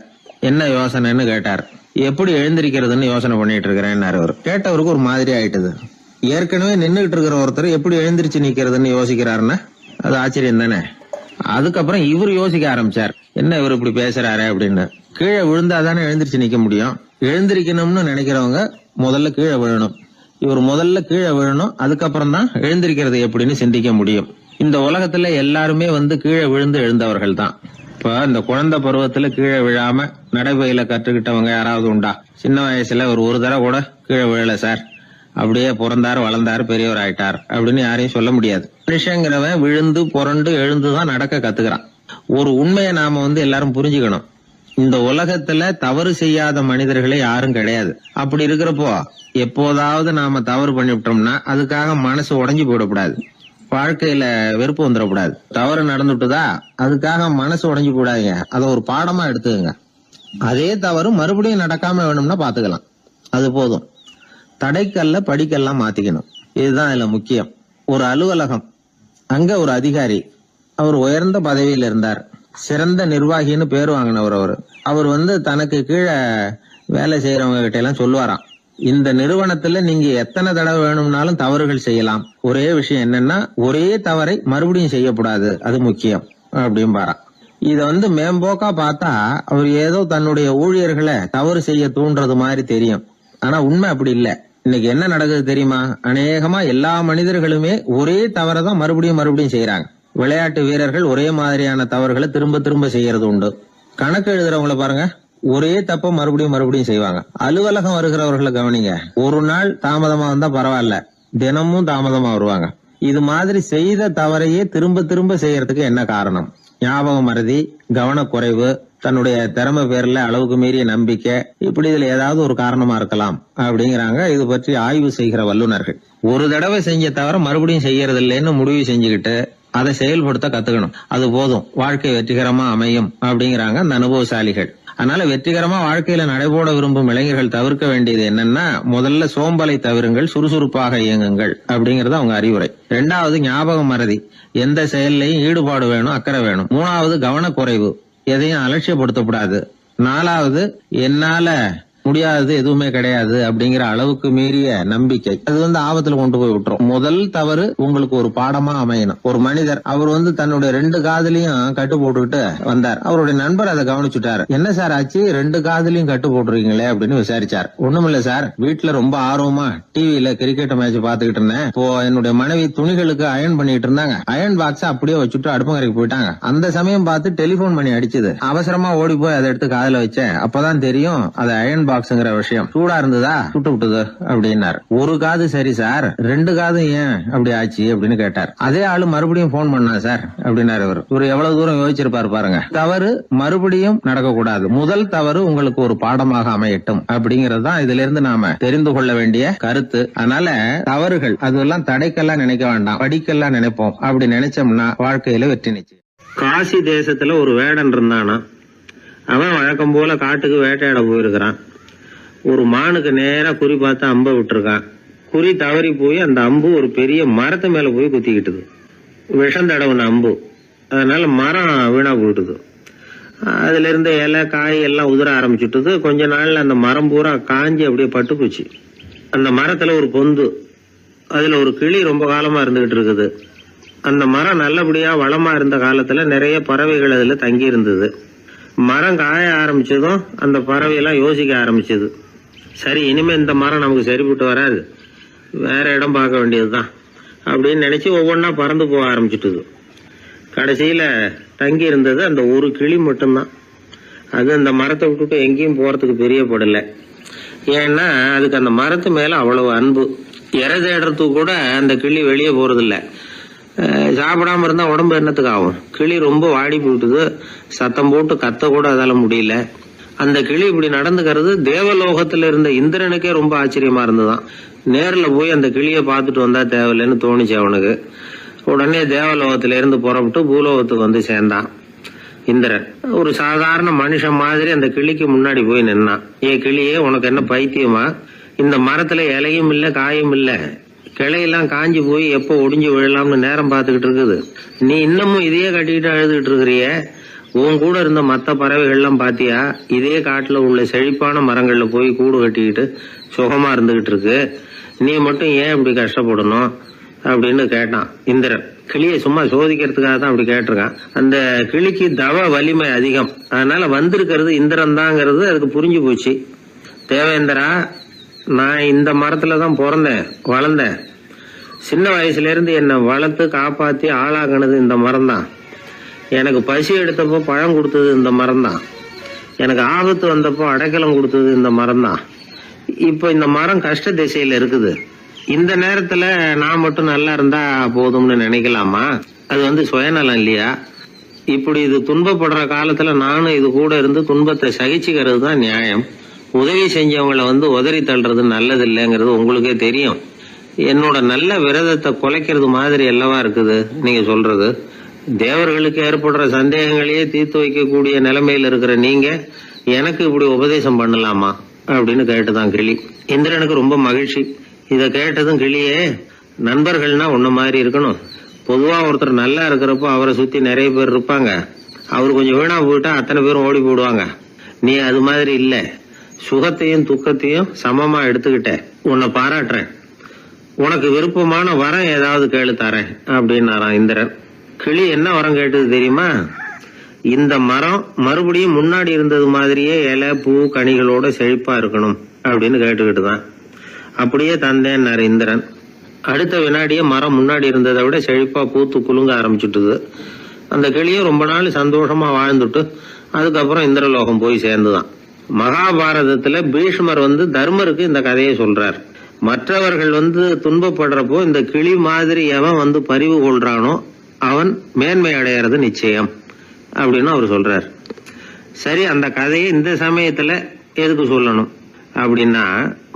என்ன யோசனைன்னு கேட்டார். எப்படி எழுந்திருக்கிறதுன்னு யோசனை பண்ணிட்டு இருக்கிறேன்னாரு. அவர் கேட்டவருக்கு ஒரு மாதிரி ஆயிட்டது. ஏற்கனவே நின்றுகிட்டு இருக்கிற ஒருத்தர் எப்படி எழுந்திருச்சு நிக்கிறதுன்னு யோசிக்கிறாருன்னா அது ஆச்சரியம் தானே. அதுக்கப்புறம் இவர் யோசிக்க ஆரம்பிச்சார், என்ன இவர் இப்படி பேசுறாரு அப்படின்னு. கீழே விழுந்தாதானே எழுந்திருச்சு நிக்க முடியும். எழுந்திருக்கணும்னு நினைக்கிறவங்க முதல்ல கீழே விழணும். இவர் முதல்ல கீழே விழணும், அதுக்கப்புறம் தான் எழுந்திருக்கிறது எப்படின்னு சிந்திக்க முடியும். இந்த உலகத்துல எல்லாருமே கீழே விழுந்து எழுந்தவர்கள் தான். இப்ப இந்த குழந்தை பருவத்துல கீழே விழாம நடைபயில கற்றுக்கிட்டவங்க யாராவது உண்டா? சின்ன வயசுல ஒரு தடவை கூட கீழே விழல சார், அப்படியே பிறந்தாரு வளர்ந்தாரு பெரியவர் ஆயிட்டார் அப்படின்னு யாரையும் சொல்ல முடியாது. மனுஷங்கிறவன் விழுந்து புரண்டு எழுந்துதான் நடக்க கத்துக்கிறான். ஒரு உண்மையை நாம எல்லாரும் புரிஞ்சுக்கணும். இந்த உலகத்துல தவறு செய்யாத மனிதர்களே யாரும் கிடையாது. அப்படி இருக்கிறப்போ எப்போதாவது நாம தவறு பண்ணிவிட்டோம்னா அதுக்காக மனசு உடைஞ்சு போயிடக்கூடாது, வாழ்க்கையில வெறுப்பு வந்துடக்கூடாது. தவறு நடந்துட்டுதா அதுக்காக மனசு உடைஞ்சு போடாதீங்க, அதை ஒரு பாடமா எடுத்துக்கங்க. அதே தவறு மறுபடியும் நடக்காம வேணும்னா பாத்துக்கலாம், அது போதும். தடைக்கல்ல படிக்கெல்லாம் மாத்திக்கணும், இதுதான் இதுல முக்கியம். ஒரு அலுவலகம், அங்க ஒரு அதிகாரி, அவர் உயர்ந்த பதவியில இருந்தார், சிறந்த நிர்வாகின்னு பேர் வாங்கினவர். அவர் தனக்கு கீழே வேலை செய்யறவங்க கிட்ட எல்லாம் சொல்லுவாராம், இந்த நிறுவனத்துல நீங்க எத்தனை தடவை வேணும்னாலும் தவறுகள் செய்யலாம், ஒரே விஷயம் என்னன்னா ஒரே தவறை மறுபடியும் செய்யக்கூடாது, அது முக்கியம் அப்படின்பாராம். இத மேம்போக்கா பார்த்தா அவர் ஏதோ தன்னுடைய ஊழியர்களை தவறு செய்ய தூண்டுறது மாதிரி தெரியும். ஆனா உண்மை அப்படி இல்ல. இன்னைக்கு என்ன நடக்குது தெரியுமா? அநேகமா எல்லா மனிதர்களுமே ஒரே தவறை தான் மறுபடியும் செய்யறாங்க. விளையாட்டு வீரர்கள் ஒரே மாதிரியான தவறுகளை திரும்ப திரும்ப செய்யறது உண்டு. கணக்கு எழுதுறவங்கள பாருங்க, ஒரே தப்ப மறுபடியும் செய்வாங்க. அலுவலகம் வருகிறவர்களை கவனிங்க, ஒரு நாள் தாமதமா வந்தா பரவாயில்ல, தினமும் தாமதமா வருவாங்க. இது மாதிரி செய்த தவறையே திரும்ப செய்யறதுக்கு என்ன காரணம்? ஞாபக மறதி, கவனக்குறைவு, தன்னுடைய திறமை பேர்ல அளவுக்கு மீறிய நம்பிக்கை, இப்படி இதுல ஏதாவது ஒரு காரணமா இருக்கலாம் அப்படிங்கிறாங்க இது பற்றி ஆய்வு செய்கிற வல்லுநர்கள். ஒரு தடவை செஞ்ச தவிர மறுபடியும் செய்யறது இல்லைன்னு முடிவு செஞ்சுக்கிட்டு அதை செயல்படுத்த கத்துக்கணும், அது போதும், வாழ்க்கை வெற்றிகரமா அமையும் அப்படிங்கிறாங்க அந்த அனுபவசாலிகள். அதனால வெற்றிகரமா வாழ்க்கையில நடைபோட விரும்பும் இளைஞர்கள் தவிர்க்க வேண்டியது என்னன்னா, முதல்ல சோம்பலை தவிருங்கள், சுறுசுறுப்பாக இயங்குங்கள் அப்படிங்கறது அவங்க அறிவுரை. 2வது ஞாபக மறதி, எந்த செயல்லையும் ஈடுபாடு வேணும், அக்கறை வேணும். 3வது கவனக்குறைவு, எதையும் அலட்சியப்படுத்தக்கூடாது. 4வது என்னால முடியாது எதுவுமே கிடையாது அப்படிங்கிற அளவுக்கு மீறிய நம்பிக்கை. அது ஆபத்துல கொண்டு போய் விட்டுரும். முதல் தவறு உங்களுக்கு ஒரு பாடமா அமையணும். ஒரு மனிதர் அவர் தன்னுடைய 2 காதுலயும் கட்டு போட்டுக்கிட்டு வந்தார். அவருடைய நண்பர் அதை கவனிச்சுட்டாரு. என்ன சார் ஆச்சு, 2 காதுலயும் கட்டு போட்டுருக்கீங்களே அப்படின்னு விசாரிச்சார். ஒண்ணுமில்ல சார், வீட்டுல ரொம்ப ஆர்வமா டிவியில கிரிக்கெட் மேட்ச் பாத்துக்கிட்டு இருந்தேன். இப்போ என்னுடைய மனைவி துணிகளுக்கு அயன் பண்ணிட்டு இருந்தாங்க. அயன் பாக்ஸ் அப்படியே வச்சுட்டு அடுப்பங்கரைக்கு போயிட்டாங்க. அந்த சமயம் பார்த்து டெலிபோன் பண்ணி அடிச்சது. அவசரமா ஓடி போய் அதை எடுத்து காதுல வச்சேன். அப்பதான் தெரியும் அது அயன் பாக்ஸ்ங்கிற விஷயம். சூடா இருந்ததா, சுட்டு விட்டுது அப்படின்னாரு. ஒரு காது சரி சார், 2 காது ஏன் அப்படி ஆச்சு அப்படின்னு கேட்டார். அதே ஆளு மறுபடியும் போன் பண்ணா சார் அப்படின்னாரு. இவர் எவ்வளவு தூரம் யோசிச்சிருப்பாரு பாருங்க. தவறு மறுபடியும் நடக்க கூடாது. முதல் தவறு உங்களுக்கு ஒரு பாடமாக அமையட்டும் அப்படிங்கறது தான் இதுல இருந்து நாம தெரிந்து கொள்ள வேண்டிய கருத்து. அதனால தவறுகள் அதெல்லாம் தடைக்கெல்லாம் நினைக்க வேண்டாம், படிக்கெல்லாம் நினைப்போம். அப்படி நினைச்சோம்னா வாழ்க்கையில வெற்றி நிச்சயம். காசி தேசத்துல ஒரு வேடன் இருந்தானா. அவன் வழக்கம் போல காட்டுக்கு வேட்டையாட போயிருக்கிறான். ஒரு மானுக்கு நேரா குறி பார்த்து அம்ப விட்டுருக்கான். குறி தவறி போய் அந்த அம்பு ஒரு பெரிய மரத்து மேல போய் குத்திக்கிட்டுது. விஷம் தடவுன அம்பு. அதனால மரம் வீணா போயிட்டுது. அதுல இருந்த இலை காய் எல்லாம் உதிர ஆரம்பிச்சுட்டுது. கொஞ்ச நாள்ல அந்த மரம் பூரா காஞ்சி அப்படியே பட்டு போச்சு. அந்த மரத்துல ஒரு பொந்து, அதுல ஒரு கிளி ரொம்ப காலமா இருந்துகிட்டு இருக்குது. அந்த மரம் நல்லபடியா வளமா இருந்த காலத்துல நிறைய பறவைகள் அதுல தங்கி இருந்தது. மரம் காய ஆரம்பிச்சதும் அந்த பறவை எல்லாம் யோசிக்க ஆரம்பிச்சது. சரி, இனிமே இந்த மரம் நமக்கு சரிபட்டு வராது, வேற இடம் பார்க்க வேண்டியதுதான் அப்படின்னு நினைச்சு ஒவ்வொன்னா பறந்து போக ஆரம்பிச்சுட்டுது. கடைசியில தங்கி இருந்தது அந்த ஒரு கிளி மட்டும்தான். அது அந்த மரத்தை விட்டுட்டு எங்கேயும் போறதுக்கு பிரியப்படல. ஏன்னா அதுக்கு அந்த மரத்து மேல அவ்வளவு அன்பு. இறை தேடுறதுக்கு கூட அந்த கிளி வெளியே போறதில்ல. சாப்பிடாம இருந்தா உடம்பு என்னத்துக்கு ஆகும்? கிளி ரொம்ப வாடி போயிட்டுது. சத்தம் போட்டு கத்த கூட அதால முடியல. அந்த கிளி இப்படி நடந்துக்கிறது தேவலோகத்துல இருந்த இந்திரனுக்கே ரொம்ப ஆச்சரியமா இருந்ததுதான். நேர்ல போய் அந்த கிளிய பார்த்துட்டு வந்தா தேவையில்லைன்னு தோணுச்சு அவனுக்கு. உடனே தேவலோகத்தில இருந்து புறப்பட்டு பூலோகத்துக்கு சேர்ந்தான் இந்திரன். ஒரு சாதாரண மனுஷன் மாதிரி அந்த கிளிக்கு முன்னாடி போய் நின்னான். ஏ கிளியே, உனக்கு என்ன பைத்தியமா? இந்த மரத்துல இலையும் இல்ல காயும் இல்ல, கிளையெல்லாம் காஞ்சி போய் எப்போ ஒடிஞ்சு விழலாம்னு நேரம் பார்த்துக்கிட்டு இருக்குது. நீ இன்னமும் இதையே கட்டிக்கிட்டு அழுதுகிட்டு இருக்கிறிய. உன் கூட இருந்த மற்ற பறவைகள்லாம் பாத்தியா? இதே காட்டுல உள்ள செழிப்பான மரங்கள்ல போய் கூடு கட்டிக்கிட்டு சுகமா இருந்துகிட்டு இருக்கு. நீ மட்டும் ஏன் இப்படி கஷ்டப்படணும் அப்படின்னு கேட்டான் இந்திரன். கிளியை சும்மா சோதிக்கிறதுக்காக தான் அப்படி கேட்டிருக்கான். அந்த கிளிக்கு தவ வலிமை அதிகம். அதனால வந்திருக்கிறது இந்திரன் தாங்கிறது அதுக்கு புரிஞ்சு போச்சு. தேவேந்திரா, நான் இந்த மரத்துலதான் பிறந்தேன், வளர்ந்தேன். சின்ன வயசுல இருந்து என்னை வளர்த்து காப்பாத்தி ஆளாகினது இந்த மரம் தான். எனக்கு பசி எடுத்தப்போ பழம் கொடுத்தது இந்த மரம் தான். எனக்கு ஆபத்து வந்தப்போ அடைக்கலம் கொடுத்தது இந்த மரம் தான். இப்ப இந்த மரம் கஷ்ட திசையில இருக்குது. இந்த நேரத்துல நான் மட்டும் நல்லா இருந்தா போதும்னு நினைக்கலாமா? அது சுயநலம் இல்லையா? இப்படி இது துன்பப்படுற காலத்துல நானும் இது கூட இருந்து துன்பத்தை சகிச்சுக்கிறது தான் நியாயம். உதவி செஞ்சவங்களை உதறி தள்ளுறது நல்லது இல்லைங்கிறது உங்களுக்கே தெரியும். என்னோட நல்ல விரதத்தை குலைக்கிறது மாதிரி அல்லவா இருக்குது நீங்க சொல்றது. தேவர்களுக்கு ஏற்படுற சந்தேகங்களையே தீர்த்து வைக்கக்கூடிய நிலைமையில இருக்கிற நீங்க எனக்கு இப்படி உபதேசம் பண்ணலாமா அப்படின்னு கேட்டுதான் கிளி. இந்திரனுக்கு ரொம்ப மகிழ்ச்சி. இத கேட்டதும் கிளியே, நண்பர்கள்னா உன்ன மாதிரி இருக்கணும். பொதுவா ஒருத்தர் நல்லா இருக்கிறப்போ அவரை சுத்தி நிறைய பேர் இருப்பாங்க. அவர் கொஞ்சம் வீணா போயிட்டா அத்தனை பேரும் ஓடி போடுவாங்க. நீ அது மாதிரி இல்ல. சுகத்தையும் துக்கத்தையும் சமமா எடுத்துக்கிட்ட. உன்னை பாராட்டுறேன். உனக்கு விருப்பமான வரம் ஏதாவது கேளு தரேன் அப்படின்னாராம் இந்திரன். கிளி என்ன வரம் கேட்டது தெரியுமா? இந்த மரம் மறுபடியும் முன்னாடி இருந்தது மாதிரியே இலை பூ கனிகளோட செழிப்பா இருக்கணும் அப்படின்னு கேட்டுக்கிட்டுதான். அப்படியே தந்தேன்னாரு இந்திரன். அடுத்த வினாடியே மரம் முன்னாடி இருந்ததை விட செழிப்பா பூத்து குலுங்க ஆரம்பிச்சுட்டுது. அந்த கிளியும் ரொம்ப நாள் சந்தோஷமா வாழ்ந்துட்டு அதுக்கப்புறம் இந்திரலோகம் போய் சேர்ந்துதான். மகாபாரதத்துல பீஷ்மர் தர்மருக்கு இந்த கதையை சொல்றார். மற்றவர்கள் துன்பப்படுறப்போ இந்த கிளி மாதிரி எவன் பரிவு கொள்றானோ அவன் மேன்மை அடையறது நிச்சயம் அப்படின்னு அவர் சொல்றார். சரி, அந்த கதையை இந்த சமயத்துல எதுக்கு சொல்லணும் அப்படின்னா,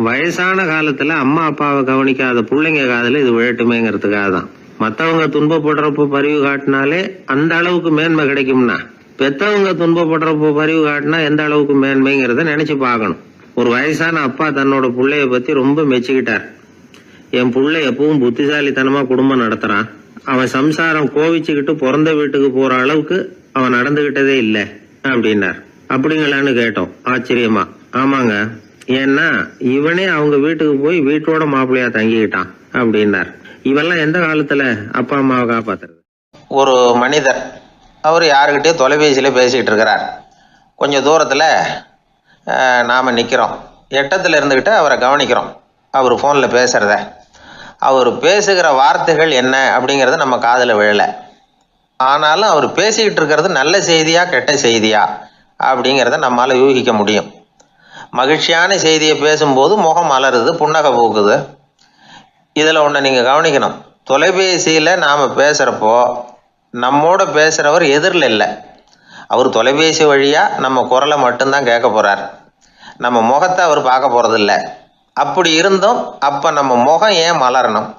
வயசான காலத்துல அம்மா அப்பாவை கவனிக்காத பிள்ளைங்க காதல இது விழட்டுமேங்கிறதுக்காக தான். மற்றவங்க துன்பப்படுறப்போ பரிவு காட்டினாலே அந்த அளவுக்கு மேன்மை கிடைக்கும்னா பெத்தவங்க துன்பப்படுறப்போ பரிவு காட்டினா எந்த அளவுக்கு மேன்மைங்கிறத நினைச்சு பார்க்கணும். ஒரு வயசான அப்பா தன்னோட பிள்ளைய பத்தி ரொம்ப மெச்சுக்கிட்டார். என் புள்ளை எப்பவும் புத்திசாலித்தனமா குடும்பம் நடத்துறான், அவன் சம்சாரம் கோவிச்சுக்கிட்டு பிறந்த வீட்டுக்கு போற அளவுக்கு அவன் நடந்துகிட்டதே இல்லை அப்படின்னார். அப்படிங்களான்னு கேட்டோம் ஆச்சரியமா. ஆமாங்க, ஏன்னா இவனே அவங்க வீட்டுக்கு போய் வீட்டோட மாப்பிள்ளையா தங்கிக்கிட்டான் அப்படின்னார். இவெல்லாம் எந்த காலத்துல அப்பா அம்மாவை காப்பாத்துறது? ஒரு மனிதர் அவர் யாருக்கிட்டே தொலைபேசியில் பேசிக்கிட்டு இருக்கிறார். கொஞ்சம் தூரத்தில் நாம் நிற்கிறோம். எட்டத்தில் இருந்துக்கிட்டு அவரை கவனிக்கிறோம். அவர் ஃபோனில் பேசுகிறத, அவர் பேசுகிற வார்த்தைகள் என்ன அப்படிங்கிறது நம்ம காதில் விழலை. ஆனாலும் அவர் பேசிக்கிட்டு இருக்கிறது நல்ல செய்தியா கெட்ட செய்தியா அப்படிங்கிறத நம்மளால் யூகிக்க முடியும். மகிழ்ச்சியான செய்தியை பேசும்போது முகம் மலருது, புன்னகை போக்குது. இதில் ஒன்று நீங்கள் கவனிக்கணும். தொலைபேசியில் நாம் பேசுகிறப்போ நம்மோட பேசுகிறவர் எதிரில் இல்லை. அவர் தொலைபேசி வழியாக நம்ம குரலை மட்டும்தான் கேட்க போகிறார். நம்ம முகத்தை அவர் பார்க்க போகிறதில்ல. அப்படி இருந்தும் அப்போ நம்ம முகம் ஏன் மலரணும்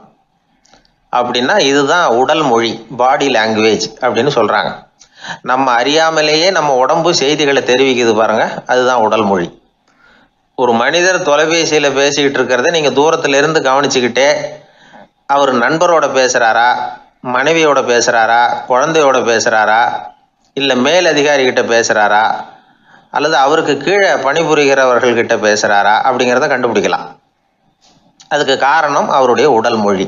அப்படின்னா இதுதான் உடல் மொழி, பாடி லாங்குவேஜ் அப்படின்னு சொல்கிறாங்க. நம்ம அறியாமலேயே நம்ம உடம்பு செய்திகளை தெரிவிக்குது பாருங்க, அதுதான் உடல் மொழி. ஒரு மனிதர் தொலைபேசியில் பேசிக்கிட்டு இருக்கிறத நீங்கள் தூரத்தில் இருந்து கவனிச்சுக்கிட்டே அவர் நண்பரோட பேசுகிறாரா, மனைவியோட பேசுகிறாரா, குழந்தையோட பேசுகிறாரா, இல்லை மேல் அதிகாரிகிட்ட பேசுகிறாரா, அல்லது அவருக்கு கீழே பணிபுரிகிறவர்கள்கிட்ட பேசுகிறாரா அப்படிங்கிறத கண்டுபிடிக்கலாம். அதுக்கு காரணம் அவருடைய உடல் மொழி.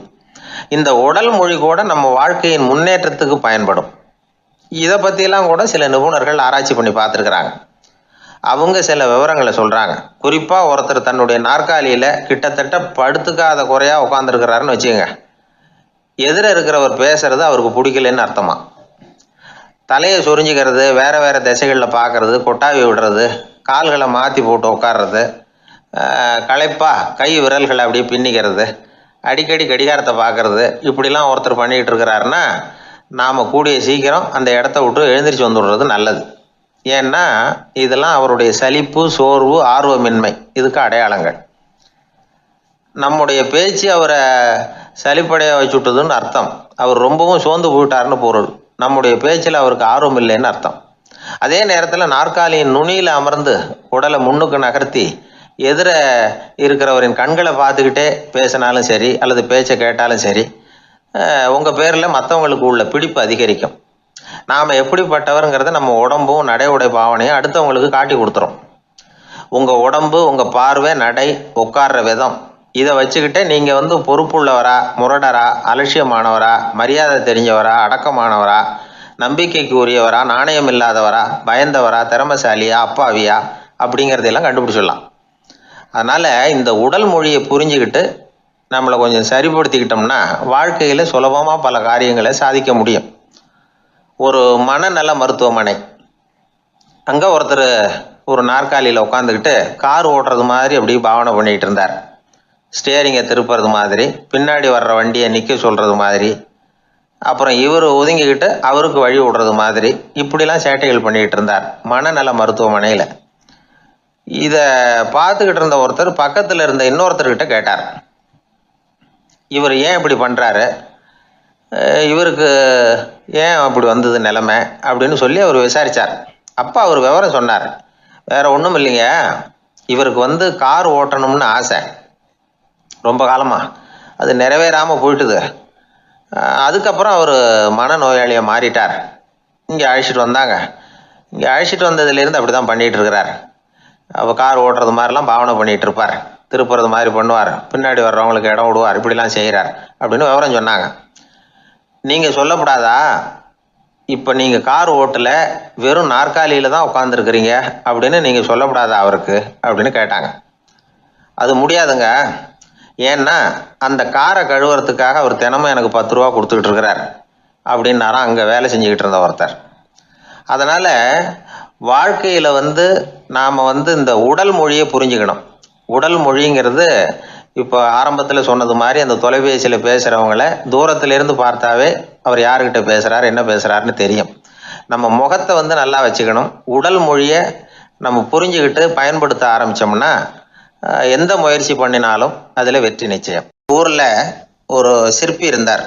இந்த உடல் மொழி கூட நம்ம வாழ்க்கையின் முன்னேற்றத்துக்கு பயன்படும். இதை பற்றிலாம் கூட சில நிபுணர்கள் ஆராய்ச்சி பண்ணி பார்த்துருக்குறாங்க. அவங்க சில விவரங்களை சொல்கிறாங்க. குறிப்பாக ஒருத்தர் தன்னுடைய நாற்காலியில் கிட்டத்தட்ட படுத்துக்காத குறையாக உட்காந்துருக்கிறாருன்னு வச்சுக்கோங்க. எதிர இருக்கிறவர் பேசுறது அவருக்கு பிடிக்கலன்னு அர்த்தமா. தலையை சொரிஞ்சிக்கிறது, வேறு வேறு திசைகளில் பார்க்கறது, கொட்டாவி விடுறது, கால்களை மாற்றி போட்டு உட்கார்றது, களைப்பாக கை விரல்களை அப்படியே பின்னிக்கிறது, அடிக்கடி கடிகாரத்தை பார்க்கறது, இப்படிலாம் ஒருத்தர் பண்ணிக்கிட்டு இருக்கிறாருன்னா நாம் கூடிய சீக்கிரம் அந்த இடத்த விட்டு எழுந்திரிச்சு வந்துடுறது நல்லது. ஏன்னா இதெல்லாம் அவருடைய சலிப்பு, சோர்வு, ஆர்வமின்மை இதுக்கு அடையாளங்கள். நம்முடைய பேச்சு அவரை சலிப்படைய வச்சுட்டுதுன்னு அர்த்தம். அவர் ரொம்பவும் சோர்ந்து போயிட்டாருன்னு பொருள். நம்முடைய பேச்சில் அவருக்கு ஆர்வம் இல்லைன்னு அர்த்தம். அதே நேரத்தில் நாற்காலியின் நுனியில் அமர்ந்து உடலை முன்னுக்கு நகர்த்தி எதிர இருக்கிறவரின் கண்களை பார்த்துக்கிட்டே பேசினாலும் சரி அல்லது பேச்சை கேட்டாலும் சரி, உங்கள் பேரில் மற்றவங்களுக்கு உள்ள பிடிப்பு அதிகரிக்கும். நாம் எப்படிப்பட்டவருங்கிறத நம்ம உடம்பும் நடை உடை பாவனையும் அடுத்தவங்களுக்கு காட்டி கொடுத்துரும். உங்கள் உடம்பு, உங்கள் பார்வை, நடை, உட்கார்ற விதம், இதை வச்சுக்கிட்டே நீங்கள் பொறுப்புள்ளவரா, முரடரா, அலட்சியமானவரா, மரியாதை தெரிஞ்சவரா, அடக்கமானவரா, நம்பிக்கைக்கு உரியவரா, நாணயம் இல்லாதவரா, பயந்தவரா, திறமைசாலியா, அப்பாவியா அப்படிங்கிறதையெல்லாம் கண்டுபிடிச்சிடலாம். அதனால் இந்த உடல் மொழியை புரிஞ்சுக்கிட்டு நம்மளை கொஞ்சம் சரிப்படுத்திக்கிட்டோம்னா வாழ்க்கையில் சுலபமாக பல காரியங்களை சாதிக்க முடியும். ஒரு மனநல மருத்துவமனை, அங்கே ஒருத்தர் ஒரு நாற்காலியில் உட்காந்துக்கிட்டு கார் ஓட்டுறது மாதிரி அப்படி பாவனை பண்ணிகிட்டு இருந்தார். ஸ்டேரிங்கை திருப்புறது மாதிரி, பின்னாடி வர்ற வண்டியை நிற்க சொல்கிறது மாதிரி, அப்புறம் இவர் ஒதுங்கிக்கிட்டு அவருக்கு வழி விடுறது மாதிரி, இப்படிலாம் சேட்டைகள் பண்ணிக்கிட்டு இருந்தார் மனநல மருத்துவமனையில். இதை பார்த்துக்கிட்டு இருந்த ஒருத்தர் பக்கத்தில் இருந்த இன்னொருத்தர்கிட்ட கேட்டார், இவர் ஏன் இப்படி பண்ணுறாரு, இவருக்கு ஏன் அப்படி வந்தது நிலைமை அப்படின்னு சொல்லி அவர் விசாரித்தார். அப்போ அவர் விவரம் சொன்னார். வேற ஒன்றும் இல்லைங்க, இவருக்கு கார் ஓட்டணும்னு ஆசை ரொம்ப காலமாக, அது நிறைவேறாமல் போயிட்டுது. அதுக்கப்புறம் அவர் மனநோயாளியாக மாறிட்டார். இங்கே அழைச்சிட்டு வந்தாங்க. இங்கே அழைச்சிட்டு வந்ததுலேருந்து அப்படி தான் பண்ணிகிட்டு இருக்கிறார். அப்போ கார் ஓட்டுறது மாதிரிலாம் பாவனை பண்ணிகிட்டு இருப்பார், திருப்புறது மாதிரி பண்ணுவார், பின்னாடி வர்றவங்களுக்கு இடம் விடுவார், இப்படிலாம் செய்கிறார் அப்படின்னு விவரம் சொன்னாங்க. நீங்கள் சொல்லப்படாதா, இப்போ நீங்கள் கார் ஓட்டல, வெறும் நாற்காலியில் தான் உட்காந்துருக்குறீங்க அப்படின்னு நீங்கள் சொல்லப்படாதா அவருக்கு அப்படின்னு கேட்டாங்க. அது முடியாதுங்க, ஏன்னா அந்த காரை கழுவுறதுக்காக அவர் தினமும் எனக்கு 10 ரூபா கொடுத்துக்கிட்டு இருக்கிறார் அப்படின்னாராம் அங்கே வேலை செஞ்சுக்கிட்டு இருந்த ஒருத்தர். அதனால் வாழ்க்கையில் நாம் இந்த உடல் மொழியை புரிஞ்சுக்கணும். உடல் மொழிங்கிறது இப்போ ஆரம்பத்தில் சொன்னது மாதிரி அந்த தொலைபேசியில் பேசுகிறவங்கள தூரத்திலிருந்து பார்த்தாவே அவர் யாருக்கிட்ட பேசுகிறார், என்ன பேசுகிறாருன்னு தெரியும். நம்ம முகத்தை நல்லா வச்சுக்கணும். உடல் மொழியை நம்ம புரிஞ்சுக்கிட்டு பயன்படுத்த ஆரம்பித்தோம்னா எந்த முயற்சி பண்ணினாலும் அதில் வெற்றி நிச்சயம். ஊரில் ஒரு சிற்பி இருந்தார்.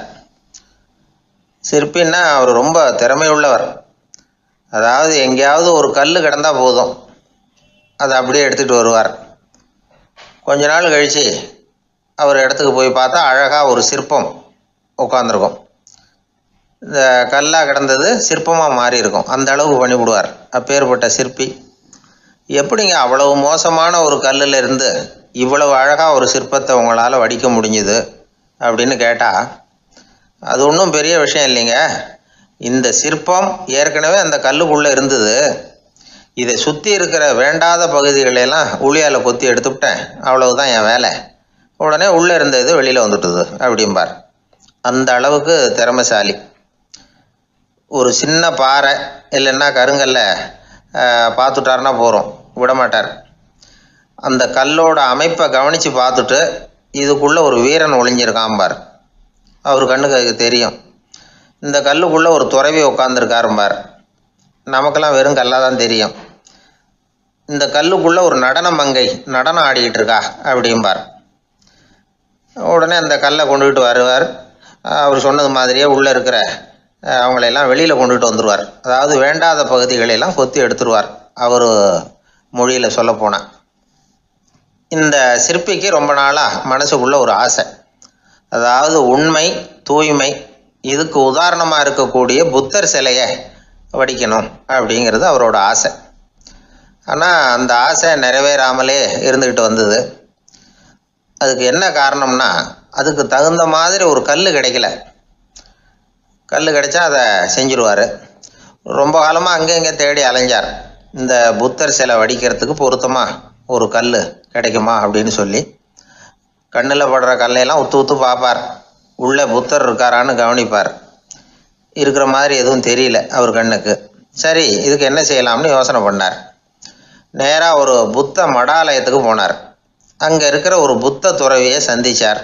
சிற்பின்னா அவர் ரொம்ப திறமை உள்ளவர். அதாவது எங்கேயாவது ஒரு கல் கிடந்தா போதும், அதை அப்படியே எடுத்துகிட்டு வருவார். கொஞ்ச நாள் கழித்து அவர் இடத்துக்கு போய் பார்த்தா அழகாக ஒரு சிற்பம் உட்காந்துருக்கும். இந்த கல்லாக கிடந்தது சிற்பமாக மாறி இருக்கும். அந்த அளவுக்கு பண்ணிவிடுவார். அப்பேற்பட்ட சிற்பி. எப்படிங்க அவ்வளவு மோசமான ஒரு கல்லில் இருந்து இவ்வளவு அழகாக ஒரு சிற்பத்தை உங்களால் வடிக்க முடிஞ்சுது அப்படின்னு கேட்டால், அது ஒன்றும் பெரிய விஷயம் இல்லைங்க. இந்த சிற்பம் ஏற்கனவே அந்த கல்லுக்குள்ளே இருந்தது. இதை சுற்றி இருக்கிற வேண்டாத பகுதிகளெல்லாம் உளியால் கொத்தி எடுத்துவிட்டேன், அவ்வளவுதான் என் வேலை. உடனே உள்ளே இருந்த இது வெளியில் வந்துட்டுது அப்படிம்பார். அந்த அளவுக்கு திறமைசாலி. ஒரு சின்ன பாறை இல்லைன்னா கருங்கல்ல பார்த்துட்டாருன்னா போகிறோம், விடமாட்டார். அந்த கல்லோட அமைப்பை கவனித்து பார்த்துட்டு இதுக்குள்ளே ஒரு வீரன் ஒளிஞ்சிருக்காம்பார். அவர் கண்ணுக்கு அதுக்கு தெரியும். இந்த கல்லுக்குள்ளே ஒரு துறவி உட்காந்துருக்காரும்பார். நமக்கெல்லாம் வெறும் கல்லாக தான் தெரியும். இந்த கல்லுக்குள்ளே ஒரு நடன மங்கை நடனம் ஆடிக்கிட்டு இருக்கா அப்படிம்பார். உடனே அந்த கல்லை கொண்டுகிட்டு வருவார். அவர் சொன்னது மாதிரியே உள்ளே இருக்கிற அவங்களையெல்லாம் வெளியில் கொண்டுகிட்டு வந்துடுவார். அதாவது வேண்டாத பகுதிகளெல்லாம் கொத்தி எடுத்துருவார். அவர் மொழியில் சொல்லப்போனால், இந்த சிற்பிக்கு ரொம்ப நாளாக மனசுக்குள்ளே ஒரு ஆசை. அதாவது உண்மை, தூய்மை, இதுக்கு உதாரணமாக இருக்கக்கூடிய புத்தர் சிலையை வடிக்கணும் அப்படிங்கிறது அவரோட ஆசை. ஆனால் அந்த ஆசை நிறைவேறாமலே இருந்துக்கிட்டு வந்தது. அதுக்கு என்ன காரணம்னா, அதுக்கு தகுந்த மாதிரி ஒரு கல் கிடைக்கல. கல் கிடைச்சா அதை செஞ்சுருவார். ரொம்ப காலமாக அங்கே இங்கே தேடி அலைஞ்சார். இந்த புத்தர் சிலை வடிக்கிறதுக்கு பொருத்தமாக ஒரு கல் கிடைக்குமா அப்படின்னு சொல்லி கண்ணில் படுற கல்லையெல்லாம் உத்து உத்து பார்ப்பார். உள்ளே புத்தர் இருக்காரான்னு கவனிப்பார். இருக்கிற மாதிரி எதுவும் தெரியல அவர் கண்ணுக்கு. சரி, இதுக்கு என்ன செய்யலாம்னு யோசனை பண்ணார். நேராக ஒரு புத்த மடாலயத்துக்கு போனார். அங்கே இருக்கிற ஒரு புத்த துறவியை சந்தித்தார்.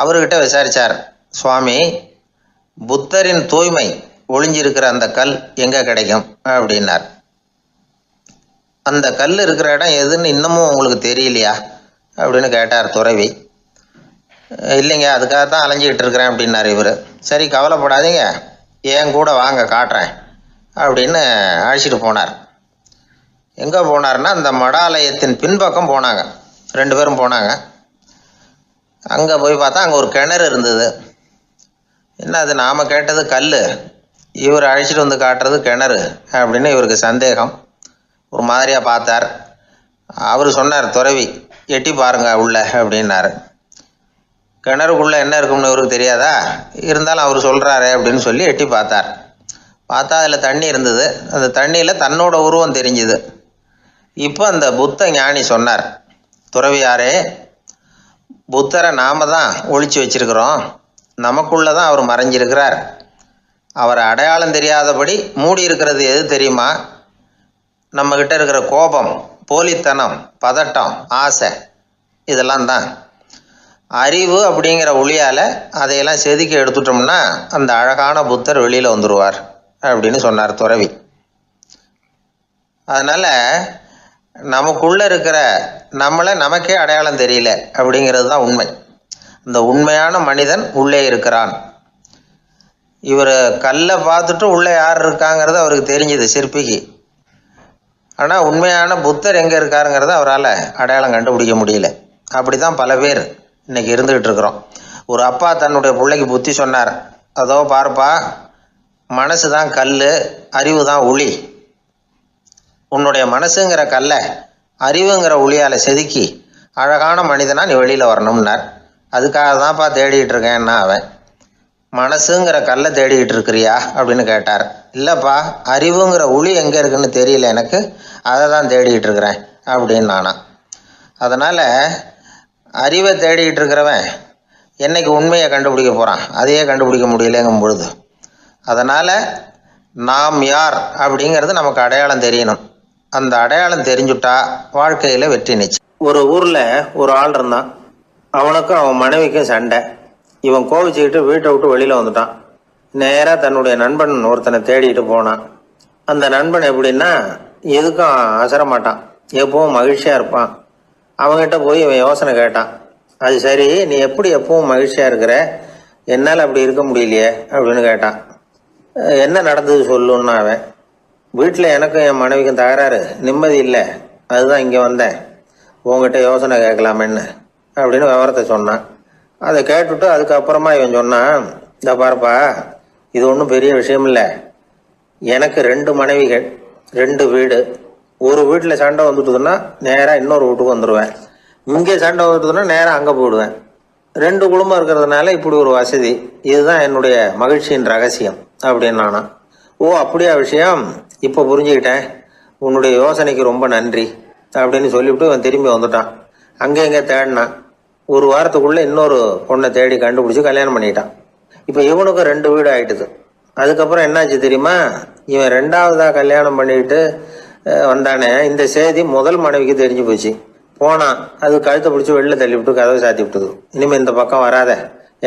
அவர்கிட்ட விசாரித்தார், சுவாமி, புத்தரின் தூய்மை ஒளிஞ்சிருக்கிற அந்த கல் எங்கே கிடைக்கும் அப்படின்னார். அந்த கல் இருக்கிற இடம் எதுன்னு இன்னமும் உங்களுக்கு தெரியலையா அப்படின்னு கேட்டார் துறவி. இல்லைங்க, அதுக்காகத்தான் அலைஞ்சிக்கிட்டு இருக்கிறேன் அப்படின்னார் இவர். சரி, கவலைப்படாதீங்க, ஏன் கூட வாங்க காட்டுறேன் அப்படின்னு அழைச்சிட்டு போனார். எங்கே போனார்னா, அந்த மடாலயத்தின் பின்பக்கம் போனாங்க. 2 பேரும் போனாங்க. அங்கே போய் பார்த்தா அங்கே ஒரு கிணறு இருந்தது. என்ன அது, நாம் கேட்டது கல், இவர் அழைச்சிட்டு வந்து காட்டுறது கிணறு அப்படின்னு இவருக்கு சந்தேகம். ஒரு மாதிரியாக பார்த்தார். அவர் சொன்னார், துறவி, எட்டி பாருங்க உள்ள அப்படின்னாரு. கிணறுக்குள்ளே என்ன இருக்கும்னு இவருக்கு தெரியாதா, இருந்தாலும் அவர் சொல்கிறாரு அப்படின்னு சொல்லி எட்டி பார்த்தார். பார்த்தா அதில் தண்ணி இருந்தது. அந்த தண்ணியில் தன்னோட உருவம் தெரிஞ்சுது. இப்போ அந்த புத்த ஞானி சொன்னார், துறவியாரே, புத்தரை நாம் தான் ஒளிச்சு வச்சிருக்கிறோம், நமக்குள்ளே தான் அவர் மறைஞ்சிருக்கிறார். அவரை அடையாளம் தெரியாதபடி மூடி இருக்கிறது எது தெரியுமா? நம்மக்கிட்ட இருக்கிற கோபம், போலித்தனம், பதட்டம், ஆசை, இதெல்லாம் தான். அறிவு அப்படிங்கிற ஒளியால் அதையெல்லாம் செதுக்கி எடுத்துட்டோம்னா அந்த அழகான புத்தர் வெளியில் வந்துடுவார் அப்படின்னு சொன்னார் துறவி. அதனால் நமக்குள்ளே இருக்கிற நம்மளை நமக்கே அடையாளம் தெரியல அப்படிங்கிறது தான் உண்மை. இந்த உண்மையான மனிதன் உள்ளே இருக்கிறான். இவர் கல்லை பார்த்துட்டு உள்ளே யார் இருக்காங்கிறது அவருக்கு தெரிஞ்சுது சிற்பிக்கு. ஆனால் உண்மையான புத்தர் எங்கே இருக்காருங்கிறத அவரால் அடையாளம் கண்டுபிடிக்க முடியல. அப்படி தான் பல பேர் இன்றைக்கி இருந்துக்கிட்டு இருக்கிறோம். ஒரு அப்பா தன்னுடைய பிள்ளைக்கு புத்தி சொன்னார், அதோ பார்ப்பா, மனசு தான் கல், அறிவு தான் உளி. உன்னுடைய மனசுங்கிற கல்லை அறிவுங்கிற ஒளியால் செதுக்கி அழகான மனிதனாக நீ வெளியில் வரணும்னார். அதுக்காக தான்ப்பா தேடிக்கிட்டு இருக்கேன்னா அவன். மனசுங்கிற கல்லை தேடிக்கிட்டு இருக்கிறியா அப்படின்னு கேட்டார். இல்லைப்பா, அறிவுங்கிற ஒளி எங்கே இருக்குன்னு தெரியல எனக்கு, அதை தான் தேடிக்கிட்டு இருக்கிறேன் அப்படின்னு நானா. அதனால் அறிவை தேடிக்கிட்டு இருக்கிறவன் என்னைக்கு உண்மையை கண்டுபிடிக்க போகிறான், அதையே கண்டுபிடிக்க முடியலைங்கும் பொழுது. அதனால் நாம் யார் அப்படிங்கிறது நமக்கு அடையாளம் தெரியணும். அந்த அடையாளம் தெரிஞ்சுட்டா வாழ்க்கையில் வெற்றி நிச்சயம். ஒரு ஊரில் ஒரு ஆள் இருந்தான். அவனுக்கும் அவன் மனைவிக்கும் சண்டை. இவன் கோவிச்சுக்கிட்டு வீட்டை விட்டு வெளியில் வந்துட்டான். நேராக தன்னுடைய நண்பன் ஒருத்தனை தேடிட்டு போனான். அந்த நண்பன் எப்படின்னா, எதுக்கும் அசரமாட்டான், எப்பவும் மகிழ்ச்சியாக இருப்பான். அவங்ககிட்ட போய் இவன் யோசனை கேட்டான். அது சரி, நீ எப்படி எப்பவும் மகிழ்ச்சியாக இருக்கிற, என்னால் அப்படி இருக்க முடியலையே அப்படின்னு கேட்டான். என்ன நடந்தது சொல்லுன்னா அவன். வீட்டில் எனக்கும் என் மனைவிக்கும் தகராறு, நிம்மதி இல்லை, அதுதான் இங்கே வந்தேன், உங்ககிட்ட யோசனை கேட்கலாமேன்னு அப்படின்னு விவரத்தை சொன்னான். அதை கேட்டுவிட்டு அதுக்கப்புறமா இவன் சொன்னான், இந்த பாருப்பா, இது ஒன்றும் பெரிய விஷயம் இல்லை, எனக்கு 2 மனைவிகள், 2 வீடு. ஒரு வீட்டில் சண்டை வந்துட்டுதுன்னா நேராக இன்னொரு வீட்டுக்கு வந்துடுவேன், இங்கே சண்டை வந்துட்டுதுன்னா நேராக அங்கே போயிடுவேன். 2 குடும்பம் இருக்கிறதுனால இப்படி ஒரு வசதி, இதுதான் என்னுடைய மகிழ்ச்சியின் ரகசியம் அப்படின்னு நானா. ஓ அப்படியா விஷயம், இப்போ புரிஞ்சுக்கிட்டேன், உன்னுடைய யோசனைக்கு ரொம்ப நன்றி அப்படின்னு சொல்லிவிட்டு இவன் திரும்பி வந்துட்டான். அங்கே இங்கே தேடினான். ஒரு வாரத்துக்குள்ளே இன்னொரு பொண்ணை தேடி கண்டுபிடிச்சி கல்யாணம் பண்ணிட்டான். இப்போ இவனுக்கும் 2 வீடு ஆயிட்டுது. அதுக்கப்புறம் என்னாச்சு தெரியுமா, இவன் 2வதாக கல்யாணம் பண்ணிக்கிட்டு வந்தானே, இந்த செய்தி முதல் மனைவிக்கு தெரிஞ்சு போச்சு. போனான், அது கழுத்தை பிடிச்சி வெளில தள்ளிவிட்டு கதவை சாத்தி விட்டுது. இனிமேல் இந்த பக்கம் வராத,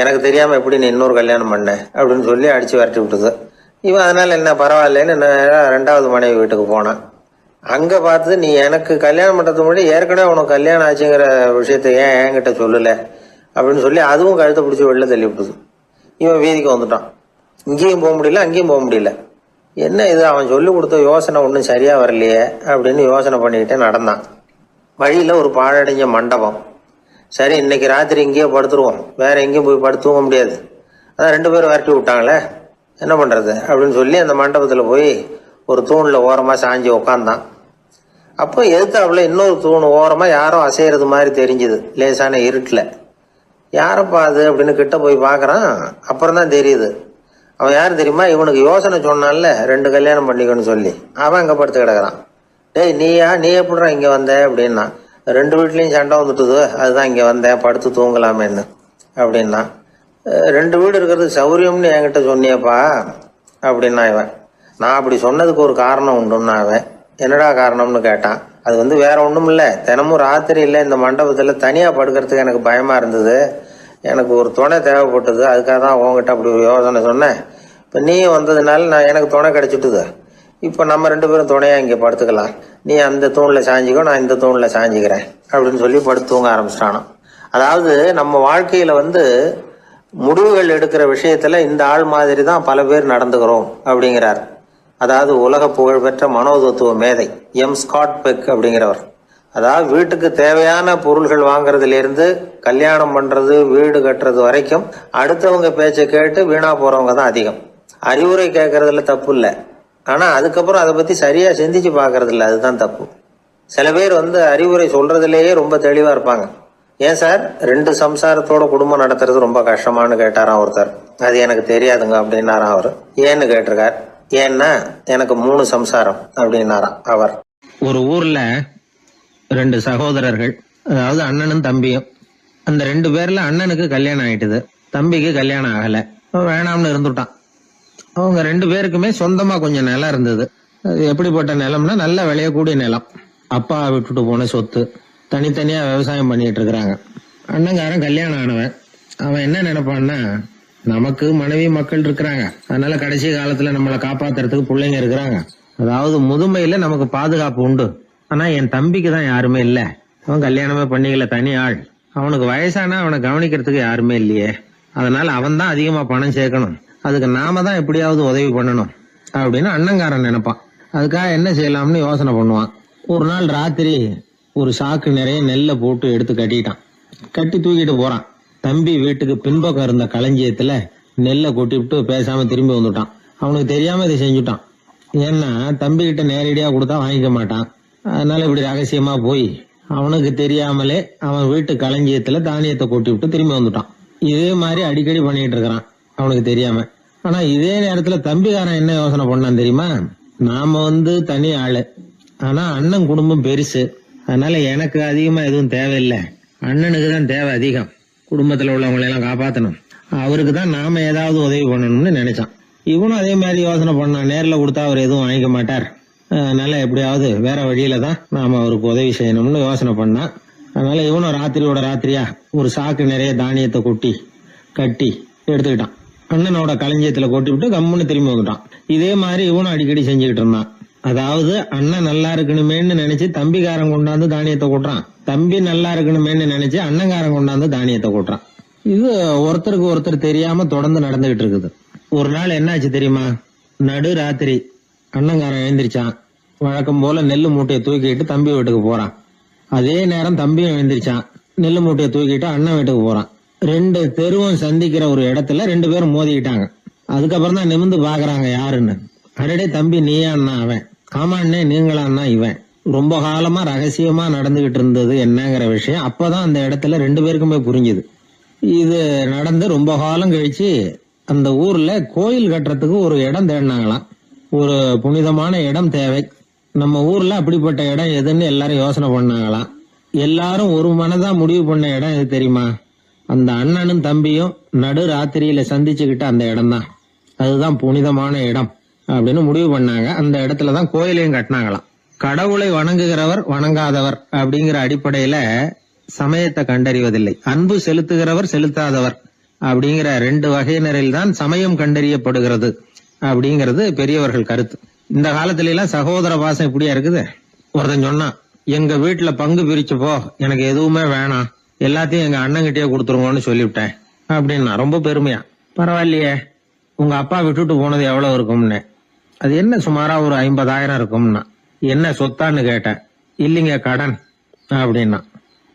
எனக்கு தெரியாமல் எப்படி நீ இன்னொரு கல்யாணம் பண்ண அப்படின்னு சொல்லி அடித்து விரட்டி விட்டுது. இவன் அதனால் என்ன பரவாயில்லன்னு 2வது மனைவி வீட்டுக்கு போனான். அங்கே பார்த்து, நீ எனக்கு கல்யாணம் பண்ணுறதுக்கு முன்னாடி ஏற்கனவே உனக்கு கல்யாணம் ஆச்சுங்கிற விஷயத்த ஏன் என்கிட்ட சொல்லலை அப்படின்னு சொல்லி அதுவும் கழுத்தை பிடிச்சி வெளில தள்ளி விட்டுது. இவன் வீதிக்கு வந்துட்டான். இங்கேயும் போக முடியல, அங்கேயும் போக முடியல. என்ன இது, அவன் சொல்லி கொடுத்த யோசனை ஒன்றும் சரியாக வரலையே அப்படின்னு யோசனை பண்ணிக்கிட்டே நடந்தான். வழியில் ஒரு பாழடைஞ்ச மண்டபம். சரி, இன்னைக்கு ராத்திரி இங்கேயே படுத்துருவோம், வேற எங்கேயும் போய் படுத்து தூங்க முடியாது, அதான் 2 பேரும் விரட்டி விட்டாங்களே, என்ன பண்ணுறது அப்படின்னு சொல்லி அந்த மண்டபத்தில் போய் ஒரு தூணில் ஓரமாக சாஞ்சி உக்காந்தான். அப்போ எதிர்த்தாப்புல இன்னொரு தூண் ஓரமாக யாரோ அசைகிறது மாதிரி தெரிஞ்சுது, லேசான இருட்டில். யாரப்பா அது அப்படின்னு கிட்ட போய் பார்க்குறான். அப்புறம் தான் தெரியுது, அவன் யார் தெரியுமா, இவனுக்கு யோசனை சொன்னான்ல 2 கல்யாணம் பண்ணிக்கணும்னு சொல்லி, அவன் அங்கே படுத்து கிடக்குறான். டேய் நீ எப்படிறா இங்கே வந்த அப்படின்னா, 2 வீட்லேயும் சண்டை வந்துட்டுது, அதுதான் இங்கே வந்தேன், படுத்து தூங்கலாமேன்னு அப்படின்னா. 2 வீடு இருக்கிறது சௌரியம்னு என்கிட்ட சொன்னியப்பா அப்படின்னா இவன். நான் அப்படி சொன்னதுக்கு ஒரு காரணம் உண்டுன்னா அவன். என்னடா காரணம்னு கேட்டான். அது வேற ஒன்றும் இல்லை, தினமும் ராத்திரி இல்லை இந்த மண்டபத்தில் தனியாக படுக்கிறதுக்கு எனக்கு பயமாக இருந்தது, எனக்கு ஒரு துணை தேவைப்பட்டது, அதுக்காக தான் உங்ககிட்ட அப்படி ஒரு யோசனை சொன்னேன். இப்போ நீ வந்ததுனால எனக்கு துணை கிடைச்சிட்டுது, இப்போ நம்ம 2 பேரும் துணையாக இங்கே படுத்துக்கலாம், நீ அந்த தூணில் சாஞ்சிக்கோ, நான் இந்த தூணில் சாஞ்சிக்கிறேன் அப்படின்னு சொல்லி படுத்து தூங்க ஆரம்பிச்சிட்டானோ. அதாவது நம்ம வாழ்க்கையில் முடிவுகள் எடுக்கிற விஷயத்துல இந்த ஆள் மாதிரி தான் பல பேர் நடந்துக்கிறோம் அப்படிங்கிறார். அதாவது உலக புகழ்பெற்ற மனோதத்துவ மேதை ஸ்காட் பெக் அப்படிங்கிறவர். அதாவது வீட்டுக்கு தேவையான பொருள்கள் வாங்குறதுல இருந்து கல்யாணம் பண்றது, வீடு கட்டுறது வரைக்கும் அடுத்தவங்க பேச்சை கேட்டு வீணா போறவங்க தான் அதிகம். அறிவுரை கேட்கறதுல தப்பு இல்லை, ஆனா அதுக்கப்புறம் அதை பத்தி சரியா சிந்திச்சு பாக்குறது இல்லை, அதுதான் தப்பு. சில பேர் அறிவுரை சொல்றதுலேயே ரொம்ப தெளிவா இருப்பாங்க. ஏன் சார் 2 சம்சாரத்தோட குடும்பம் நடத்துறது ரொம்ப கஷ்டமானு கேட்டாராம் ஒருத்தர். அது எனக்கு தெரியாதுங்க அப்படின்னாராம் அவர். ஏன்னு கேட்டிருக்கார். ஏன்னா எனக்கு 3 சம்சாரம் அப்படின்னாராம் அவர். ஒரு ஊர்ல 2 சகோதரர்கள், அதாவது அண்ணனும் தம்பியும். அந்த 2 பேர்ல அண்ணனுக்கு கல்யாணம் ஆயிட்டுது, தம்பிக்கு கல்யாணம் ஆகல, வேணாம்னு இருந்துட்டான். அவங்க 2 பேருக்குமே சொந்தமா கொஞ்சம் நிலம் இருந்தது. அது எப்படிப்பட்ட நிலம்னா நல்ல விளையக்கூடிய நிலம். அப்பா விட்டுட்டு போன சொத்து, தனித்தனியா விவசாயம் பண்ணிட்டு இருக்கிறாங்க. அண்ணங்காரன் கல்யாணம் ஆனவன். அவன் என்ன நினைப்பான்னா, நமக்கு மனைவி மக்கள் இருக்கிறாங்க, அதனால கடைசி காலத்துல நம்மளை காப்பாத்துறதுக்கு பிள்ளைங்க இருக்கிறாங்க, அதாவது முதுமையில நமக்கு பாதுகாப்பு உண்டு. ஆனா என் தம்பிக்கு தான் யாருமே இல்ல, அவன் கல்யாணமே பண்ணிக்கல, தனி ஆள், அவனுக்கு வயசானா அவனை கவனிக்கிறதுக்கு யாருமே இல்லையே, அதனால அவன் தான் அதிகமா பணம் சேர்க்கணும், அதுக்கு நாம தான் எப்படியாவது உதவி பண்ணணும் அப்படின்னு அண்ணங்காரன் நினைப்பான். அதுக்காக என்ன செய்யலாம்னு யோசனை பண்ணுவான். ஒரு நாள் ராத்திரி ஒரு சாக்கு நிறைய நெல்லை போட்டு எடுத்து கட்டிட்டான். கட்டி தூக்கிட்டு போறான். தம்பி வீட்டுக்கு பின்பக்கம் இருந்த களஞ்சியத்துல நெல்லை கொட்டிவிட்டு பேசாம திரும்பி வந்துட்டான். அவனுக்கு தெரியாம இதை செஞ்சுட்டான். ஏன்னா தம்பி கிட்ட நேரடியா கொடுத்தா வாங்கிக்க மாட்டான், அதனால இப்படி ரகசியமா போய் அவனுக்கு தெரியாமலே அவன் வீட்டு களஞ்சியத்துல தானியத்தை கொட்டி விட்டு திரும்பி வந்துட்டான். இதே மாதிரி அடிக்கடி பண்ணிட்டு இருக்கிறான் அவனுக்கு தெரியாம. ஆனா இதே நேரத்துல தம்பிக்காரன் என்ன யோசனை பண்ணான் தெரியுமா, நாம தனி ஆளு, ஆனா அண்ணன் குடும்பம் பெருசு, அதனால எனக்கு அதிகமா எதுவும் தேவையில்லை, அண்ணனுக்கு தான் தேவை அதிகம், குடும்பத்துல உள்ளவங்களை எல்லாம் காப்பாத்தணும், அவருக்கு தான் நாம ஏதாவது உதவி பண்ணணும்னு நினைச்சான். இவனும் அதே மாதிரி யோசனை பண்ணான். நேர்ல கொடுத்தா அவர் எதுவும் வாங்கிக்க மாட்டார், அதனால எப்படியாவது வேற வழியில தான் நாம அவருக்கு உதவி செய்யணும்னு யோசனை பண்ணான். அதனால இவனும் ராத்திரியோட ராத்திரியா ஒரு சாக்கு நிறைய தானியத்தை கொட்டி கட்டி எடுத்துக்கிட்டான். அண்ணனோட களஞ்சியத்துல கொட்டி விட்டு கம்முன்னு திரும்பி வந்துட்டான். இதே மாதிரி இவனும் அடிக்கடி செஞ்சுக்கிட்டு இருந்தான். அதாவது அண்ணன் நல்லா இருக்கணுமேன்னு நினைச்சு தம்பிக்காரன் கொண்டாந்து தானியத்தை கொட்டுறான், தம்பி நல்லா இருக்கணுமேன்னு நினைச்சு அண்ணங்காரன் கொண்டாந்து தானியத்தை கொட்டுறான். இது ஒருத்தருக்கு ஒருத்தர் தெரியாம தொடர்ந்து நடந்துகிட்டு இருக்குது. ஒரு நாள் என்னாச்சு தெரியுமா, நடு ராத்திரி அண்ணங்காரன் எழுந்திரிச்சான். வழக்கம் போல நெல்லு மூட்டையை தூக்கிட்டு தம்பி வீட்டுக்கு போறான். அதே நேரம் தம்பியும் எழுந்திரிச்சான். நெல்லு மூட்டையை தூக்கிட்டு அண்ணன் வீட்டுக்கு போறான். 2 தெருவும் சந்திக்கிற ஒரு இடத்துல 2 பேரும் மோதிக்கிட்டாங்க. அதுக்கப்புறம் தான் நிமிந்து பாக்குறாங்க யாருன்னு. அடடே தம்பி நீயா அண்ணா அவன், ஆமா அண்ணே நீங்களா அண்ணா இவன். ரொம்ப காலமா ரகசியமா நடந்துகிட்டு இருந்தது என்னங்கிற விஷயம் அப்பதான் அந்த இடத்துல 2 பேருக்குமே புரிஞ்சுது. இது நடந்து ரொம்ப காலம் கழிச்சு அந்த ஊர்ல கோயில் கட்டுறதுக்கு ஒரு இடம் தேடினாங்களாம். ஒரு புனிதமான இடம் தேவை, நம்ம ஊர்ல அப்படிப்பட்ட இடம் எதுன்னு எல்லாரும் யோசனை பண்ணாங்களாம். எல்லாரும் ஒரு மனதா முடிவு பண்ண இடம் எது தெரியுமா? அந்த அண்ணனும் தம்பியும் நடு ராத்திரியில சந்திச்சுக்கிட்ட அந்த இடம் தான். அதுதான் புனிதமான இடம் அப்படின்னு முடிவு பண்ணாங்க. அந்த இடத்துலதான் கோயிலையும் கட்டினாங்களாம். கடவுளை வணங்குகிறவர் வணங்காதவர் அப்படிங்கிற அடிப்படையில சமயத்தை கண்டறிவதில்லை. அன்பு செலுத்துகிறவர் செலுத்தாதவர் அப்படிங்கிற 2 வகையினரில் தான் சமயம் கண்டறியப்படுகிறது அப்படிங்கிறது பெரியவர்கள் கருத்து. இந்த காலத்துல எல்லாம் சகோதர பாசம் இப்படியா இருக்குது. ஒருத்தன் சொன்னான், எங்க வீட்டுல பங்கு பிரிச்சு போ, எனக்கு எதுவுமே வேணாம், எல்லாத்தையும் எங்க அண்ணங்கிட்டே கொடுத்துருங்கன்னு சொல்லிவிட்டேன் அப்படின்னா ரொம்ப பெருமையா. பரவாயில்லையே, உங்க அப்பா விட்டுட்டு போனது எவ்வளவு இருக்கும்னு. அது என்ன சுமாரா ஒரு 50,000 இருக்கும்னா. என்ன சொத்தான்னு கேட்டேன். இல்லைங்க கடன் அப்படின்னா.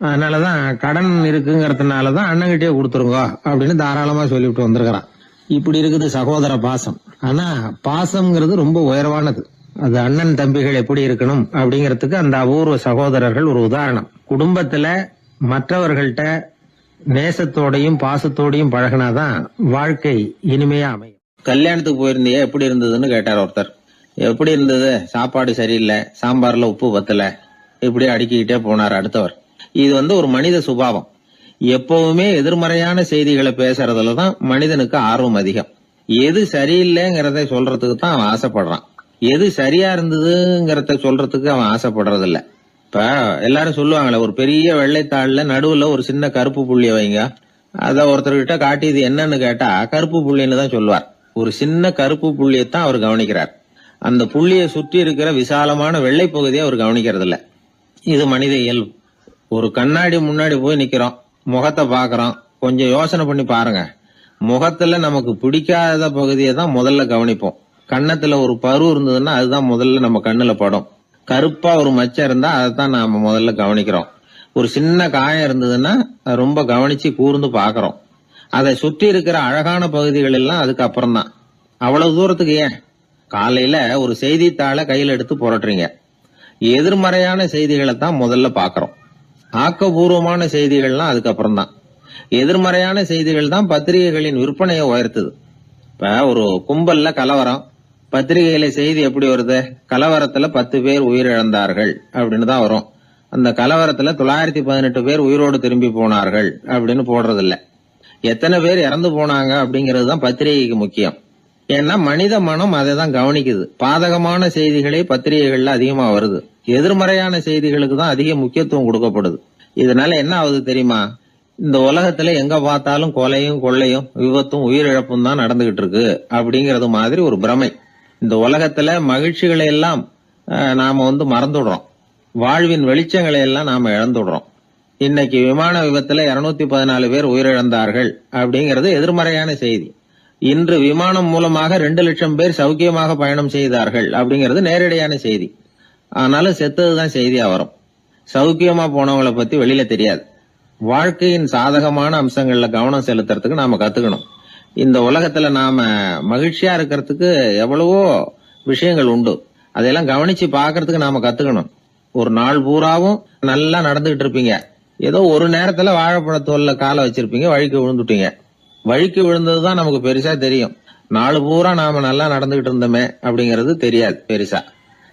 அதனாலதான் கடன் இருக்குங்கிறதுனாலதான் அண்ணங்கிட்டே கொடுத்துருங்க அப்படின்னு தாராளமா சொல்லிவிட்டு வந்திருக்கிறான். இப்படி இருக்குது சகோதர பாசம். ஆனா பாசம்ங்கிறது ரொம்ப உயர்வானது. அது அண்ணன் தம்பிகள் எப்படி இருக்கணும் அப்படிங்கறதுக்கு அந்த அபூர்வ சகோதரர்கள் ஒரு உதாரணம். குடும்பத்துல மற்றவர்கள்ட்ட நேசத்தோடையும் பாசத்தோடையும் பழகினாதான் வாழ்க்கை இனிமையா அமையும். கல்யாணத்துக்கு போயிருந்தியா, எப்படி இருந்ததுன்னு கேட்டார் ஒருத்தர். எப்படி இருந்தது? சாப்பாடு சரியில்லை, சாம்பார்ல உப்பு பத்தல, இப்படி அடுக்கிக்கிட்டே போனார் அடுத்தவர். இது ஒரு மனித சுபாவம். எப்பவுமே எதிர்மறையான செய்திகளை பேசுறதுலதான் மனிதனுக்கு ஆர்வம் அதிகம். எது சரியில்லைங்கிறத சொல்றதுக்கு தான் அவன் ஆசைப்படுறான். எது சரியா இருந்ததுங்கிறத சொல்றதுக்கு அவன் ஆசைப்படுறது இல்ல. இப்ப எல்லாரும் சொல்லுவாங்களே, ஒரு பெரிய வெள்ளைத்தாள்ல நடுவுல ஒரு சின்ன கருப்பு புள்ளிய வைங்க, அத ஒருத்தர்கிட்ட காட்டி இது என்னன்னு கேட்டா கருப்பு புள்ளின்னு தான் சொல்லுவார். ஒரு சின்ன கருப்பு புள்ளியத்தான் அவர் கவனிக்கிறார். அந்த புள்ளிய சுற்றி இருக்கிற விசாலமான வெள்ளை பகுதியை அவர் கவனிக்கிறது இல்ல. இது மனித இயல்பு. ஒரு கண்ணாடி முன்னாடி போய் நிக்கிறோம், முகத்தை பாக்குறோம், கொஞ்சம் யோசனை பண்ணி பாருங்க. முகத்துல நமக்கு பிடிக்காத பகுதியை தான் முதல்ல கவனிப்போம். கன்னத்துல ஒரு பரு இருந்ததுன்னா அதுதான் முதல்ல நம்ம கண்ணுல படும். கருப்பா ஒரு மச்சம் இருந்தா அதைத்தான் நாம முதல்ல கவனிக்கிறோம். ஒரு சின்ன காயம் இருந்ததுன்னா ரொம்ப கவனிச்சு கூர்ந்து பாக்குறோம். அதை சுற்றி இருக்கிற அழகான பகுதிகள் எல்லாம் அதுக்கு அப்புறம் தான். அவ்வளவு தூரத்துக்கு ஏன் காலையில ஒரு செய்தித்தாளை கையில எடுத்து புரட்டுறீங்க, எதிர்மறையான செய்திகளை தான் முதல்ல பாக்குறோம். ஆக்கப்பூர்வமான செய்திகள்லாம் அதுக்கப்புறம் தான். எதிர்மறையான செய்திகள் தான் பத்திரிகைகளின் விற்பனையை உயர்த்துது. இப்ப ஒரு கும்பல்ல கலவரம், பத்திரிகையில செய்தி எப்படி வருது? கலவரத்துல 10 பேர் உயிரிழந்தார்கள் அப்படின்னு தான் வரும். அந்த கலவரத்துல 918 பேர் உயிரோடு திரும்பி போனார்கள் அப்படின்னு போடுறது இல்ல. எத்தனை பேர் இறந்து போனாங்க அப்படிங்கிறது தான் பத்திரிகைக்கு முக்கியம். ஏன்னா மனித மனம் அதை தான் கவனிக்குது. பாதகமான செய்திகளே பத்திரிகைகள்ல அதிகமா வருது, எதிர்மறையான செய்திகளுக்கு தான் அதிக முக்கியத்துவம் கொடுக்கப்படுது. இதனால என்ன ஆகுது தெரியுமா? இந்த உலகத்துல எங்க பார்த்தாலும் கொலையும் கொள்ளையும் விபத்தும் உயிரிழப்பும் தான் நடந்துகிட்டு இருக்கு அப்படிங்கறது மாதிரி ஒரு பிரமை. இந்த உலகத்துல மகிழ்ச்சிகளை எல்லாம் நாம மறந்துடுறோம். வாழ்வின் வெளிச்சங்களை எல்லாம் நாம இழந்துடுறோம். இன்னைக்கு விமான விபத்துல 214 பேர் உயிரிழந்தார்கள் அப்படிங்கறது எதிர்மறையான செய்தி. இன்று விமானம் மூலமாக 2 லட்சம் பேர் சௌக்கியமாக பயணம் செய்தார்கள் அப்படிங்கிறது நேரடியான செய்தி. ஆனாலும் செத்ததுதான் செய்தியா வரும். சௌக்கியமா போனவங்களை பத்தி வெளியில தெரியாது. வாழ்க்கையின் சாதகமான அம்சங்கள்ல கவனம் செலுத்துறதுக்கு நாம கத்துக்கணும். இந்த உலகத்துல நாம மகிழ்ச்சியா இருக்கிறதுக்கு எவ்வளவோ விஷயங்கள் உண்டு. அதெல்லாம் கவனிச்சு பாக்குறதுக்கு நாம கத்துக்கணும். ஒரு நாள் பூராவும் நல்லா நடந்துகிட்டு இருப்பீங்க, ஏதோ ஒரு நேரத்துல வாழைப்பழத்தோல்ல காலை வச்சிருப்பீங்க, வழுக்கி விழுந்துட்டீங்க. வழுக்கி விழுந்ததுதான் நமக்கு பெருசா தெரியும். நாலு பூரா நாம நல்லா நடந்துகிட்டு இருந்தோமே அப்படிங்கறது தெரியாது பெருசா.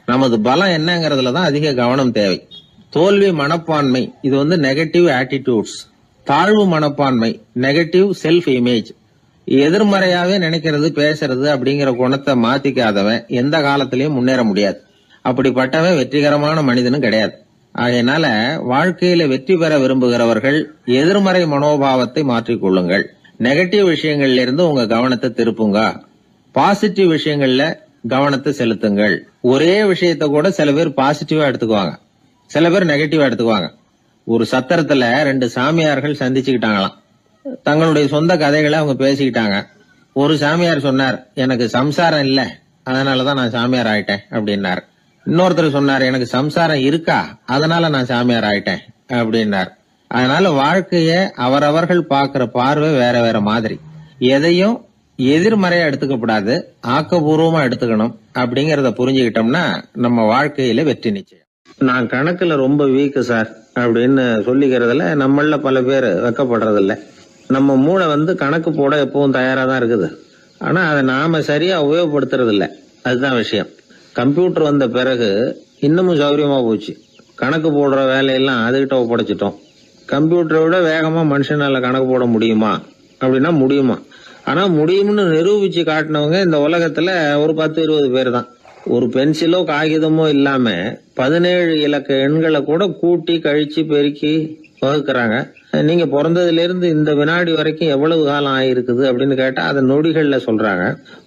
நமது பலம் என்னங்கறதுலதான் அதிக கவனம் தேவை. தோல்வி மனப்பான்மை, இது நெகட்டிவ் ஆட்டிடியூட்ஸ். தாழ்வு மனப்பான்மை, நெகட்டிவ் செல்ஃப் இமேஜ். எதிர்மறையாவே நினைக்கிறது பேசுறது அப்படிங்கிற குணத்தை மாத்திக்காதவன் எந்த காலத்திலயும் முன்னேற முடியாது. அப்படிப்பட்டவன் வெற்றிகரமான மனிதனும் கிடையாது. ஆகையினால வாழ்க்கையில வெற்றி பெற விரும்புகிறவர்கள் எதிர்மறை மனோபாவத்தை மாற்றிக்கொள்ளுங்கள். நெகட்டிவ் விஷயங்கள்ல இருந்து உங்க கவனத்தை திருப்புங்க. பாசிட்டிவ் விஷயங்கள்ல கவனத்தை செலுத்துங்கள். ஒரே விஷயத்த கூட சில பேர் பாசிட்டிவா எடுத்துக்குவாங்க, சில பேர் நெகட்டிவா எடுத்துக்குவாங்க. ஒரு சத்திரத்துல 2 சாமியார்கள் சந்திச்சுக்கிட்டாங்களாம். தங்களுடைய சொந்த கதைகளை அவங்க பேசிக்கிட்டாங்க. ஒரு சாமியார் சொன்னார், எனக்கு சம்சாரம் இல்ல, அதனாலதான் நான் சாமியார் ஆயிட்டேன் அப்படின்னாரு. இன்னொருத்தர் சொன்னாரு, எனக்கு சம்சாரம் இருக்கா, அதனால நான் சாமியார் ஆயிட்டேன் அப்படின்னாரு. அதனால வாழ்க்கைய அவரவர்கள் பார்க்கிற பார்வை வேற வேற மாதிரி. எதையும் எதிர்மறையா எடுத்துக்கப்படாது, ஆக்கப்பூர்வமா எடுத்துக்கணும். அப்படிங்கறத புரிஞ்சுக்கிட்டோம்னா நம்ம வாழ்க்கையில வெற்றி நிச்சயம். நான் கணக்குல ரொம்ப வீக்கு சார் அப்படின்னு சொல்லிக்கிறதுல நம்மள பல பேர் வெக்கப்படுறது இல்ல. நம்ம மூளை கணக்கு போட எப்பவும் தயாரா தான் இருக்குது. ஆனா அதை நாம சரியா உபயோகப்படுத்துறது இல்ல. அதுதான் விஷயம். கம்ப்யூட்டர் வந்த பிறகு இன்னமும் சௌகரியமா போச்சு. கணக்கு போடுற வேலையெல்லாம் அதுகிட்ட ஒப்படைச்சிட்டோம். கம்ப்யூட்டரை விட வேகமா மனுஷனால கணக்கு போட முடியுமா அப்படின்னா முடியுமா. ஆனா முடியும்னு நிரூபிச்சு காட்டினவங்க இந்த உலகத்துல ஒரு 10-20 பேர் தான். ஒரு பென்சிலோ காகிதமோ இல்லாம 17 இலக்க எண்களை கூட கூட்டி கழிச்சு பெருக்கி வகுக்கிறாங்க. நீங்க பிறந்ததுல இருந்து இந்த வினாடி வரைக்கும் எவ்வளவு காலம் ஆயிருக்குது அப்படின்னு கேட்டா அதை நொடிகள்ல சொல்றாங்க.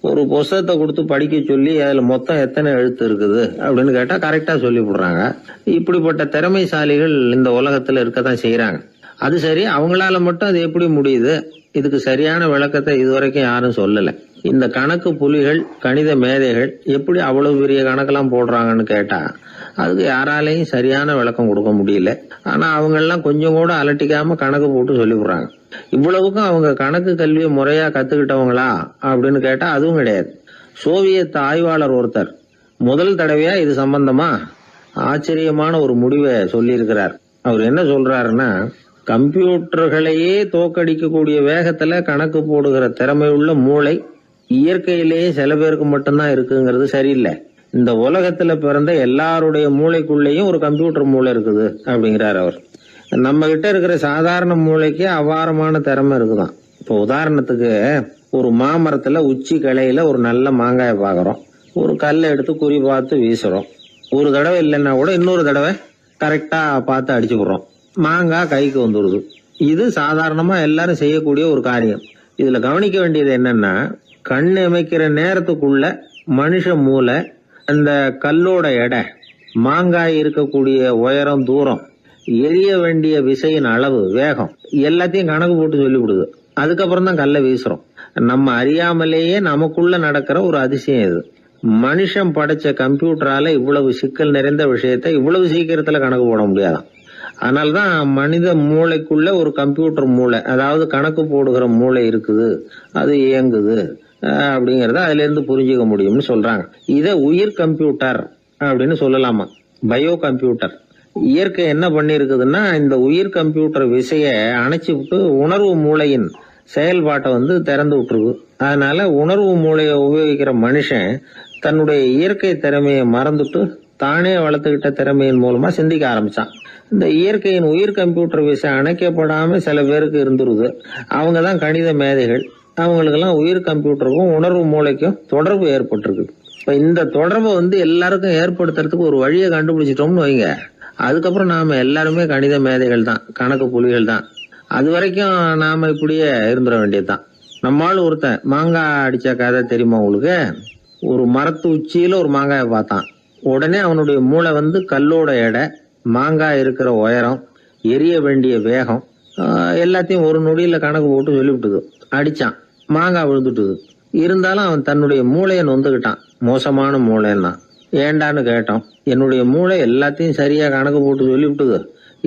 ஒரு புஸ்தகத்தை கொடுத்து படிக்க சொல்லி அதுல மொத்தம் எத்தனை எழுத்து இருக்குது அப்படின்னு கேட்டா கரெக்டா சொல்லி விடுறாங்க. இப்படிப்பட்ட திறமைசாலிகள் இந்த உலகத்துல இருக்கதான் செய்யறாங்க. அது சரி, அவங்களால மட்டும் அது எப்படி முடியுது? இதுக்கு சரியான விளக்கத்தை இதுவரைக்கும் யாரும் சொல்லல. இந்த கணக்கு புலிகள், கணித மேதைகள் எப்படி அவ்வளவு பெரிய கணக்கெல்லாம் போடுறாங்கன்னு கேட்டா அதுக்கு யாராலையும் சரியான விளக்கம் கொடுக்க முடியல. ஆனா அவங்க எல்லாம் கொஞ்சம் கூட அலட்டிக்காம கணக்கு போட்டு சொல்லி விடுறாங்க. இவ்வளவுக்கும் அவங்க கணக்கு கல்வியை முறையா கத்துக்கிட்டவங்களா அப்படின்னு கேட்டா அதுவும் கிடையாது. சோவியத் ஆய்வாளர் ஒருத்தர் முதல் தடவையா இது சம்பந்தமா ஆச்சரியமான ஒரு முடிவை சொல்லி இருக்கிறார். அவர் என்ன சொல்றாருன்னா, கம்ப்யூட்டர்களையே தோக்கடிக்கக்கூடிய வேகத்துல கணக்கு போடுகிற திறமையுள்ள மூளை இயற்கையிலேயே சில பேருக்கு மட்டும்தான் இருக்குங்கிறது சரியில்லை. இந்த உலகத்துல பிறந்த எல்லாருடைய மூளைக்குள்ளேயும் ஒரு கம்ப்யூட்டர் மூளை இருக்குது அப்படிங்கிறார் அவர். நம்ம கிட்ட இருக்கிற சாதாரண மூளைக்கு அபாரமான திறமை இருக்குதான். இப்போ உதாரணத்துக்கு, ஒரு மாமரத்துல உச்சி கிளையில ஒரு நல்ல மாங்காயை பாக்குறோம். ஒரு கல்லை எடுத்து குறி பார்த்து வீசுறோம். ஒரு தடவை இல்லைன்னா கூட இன்னொரு தடவை கரெக்டா பார்த்து அடிச்சு விடுறோம். மாங்காய் கைக்கு வந்துடுது. இது சாதாரணமா எல்லாரும் செய்யக்கூடிய ஒரு காரியம். இதுல கவனிக்க வேண்டியது என்னன்னா, கண் அமைக்கிற நேரத்துக்குள்ள மனுஷ மூளை அந்த கல்லோட எடை, மாங்காய் இருக்கக்கூடிய உயரம், தூரம், எரிய வேண்டிய விசையின் அளவு, வேகம் எல்லாத்தையும் கணக்கு போட்டு சொல்லிவிடுது. அதுக்கப்புறம் தான் கல்லை வீசுறோம். நம்ம அறியாமலேயே நமக்குள்ள நடக்கிற ஒரு அதிசயம் இது. மனுஷன் படைச்ச கம்ப்யூட்டரால இவ்வளவு சிக்கல் நிறைந்த விஷயத்தை இவ்வளவு சீக்கிரத்துல கணக்கு போட முடியாதான். அதனால்தான் மனித மூளைக்குள்ள ஒரு கம்ப்யூட்டர் மூளை, அதாவது கணக்கு போடுகிற மூளை இருக்குது, அது இயங்குது அப்படிங்கறத அதுல இருந்து புரிஞ்சுக்க முடியும்னு சொல்றாங்க. இத உயிர் கம்ப்யூட்டர் அப்படின்னு சொல்லலாமா, பயோ கம்ப்யூட்டர். இயற்கை என்ன பண்ணி இருக்குதுன்னா, இந்த உயிர் கம்ப்யூட்டர் விசைய அணைச்சு விட்டு உணர்வு மூளையின் செயல்பாட்டை திறந்து விட்டுருக்கு. அதனால உணர்வு மூளையை உபயோகிக்கிற மனுஷன் தன்னுடைய இயற்கை திறமையை மறந்துட்டு தானே வளர்த்துக்கிட்ட திறமையின் மூலமா சிந்திக்க ஆரம்பிச்சான். இந்த இயற்கையின் உயிர் கம்ப்யூட்டர் விசை அணைக்கப்படாம சில பேருக்கு இருந்துருது. அவங்கதான் கணித மேதைகள். அவங்களுக்கெல்லாம் உயிர் கம்ப்யூட்டருக்கும் உணர்வு மூளைக்கும் தொடர்பு ஏற்பட்டிருக்கு. இப்ப இந்த தொடர்பை எல்லாருக்கும் ஏற்படுத்துறதுக்கு ஒரு வழியை கண்டுபிடிச்சிட்டோம்னு வைங்க, அதுக்கப்புறம் நாம எல்லாருமே கணித மேதைகள் தான், கணக்கு புலிகள் தான். அது வரைக்கும் நாம இப்படியே இருந்துட வேண்டியதுதான். நம்மால் ஒருத்தன் மாங்காய் அடிச்ச கதை தெரியுமா உங்களுக்கு? ஒரு மரத்து உச்சியில ஒரு மாங்காயை பார்த்தான். உடனே அவனுடைய மூளை கல்லோட எடை, மாங்காய் இருக்கிற உயரம், எரிய வேண்டிய வேகம் எல்லாத்தையும் ஒரு நொடியில கணக்கு போட்டு சொல்லிவிட்டுது. அடிச்சான், மாங்காய் விழுந்துட்டுது. இருந்தாலும் அவன் தன்னுடைய மூளையை நொந்துக்கிட்டான். மோசமான மூளைன்னா ஏண்டான்னு கேட்டோம். என்னுடைய மூளை எல்லாத்தையும் சரியா கணக்கு போட்டு சொல்லிவிட்டுது,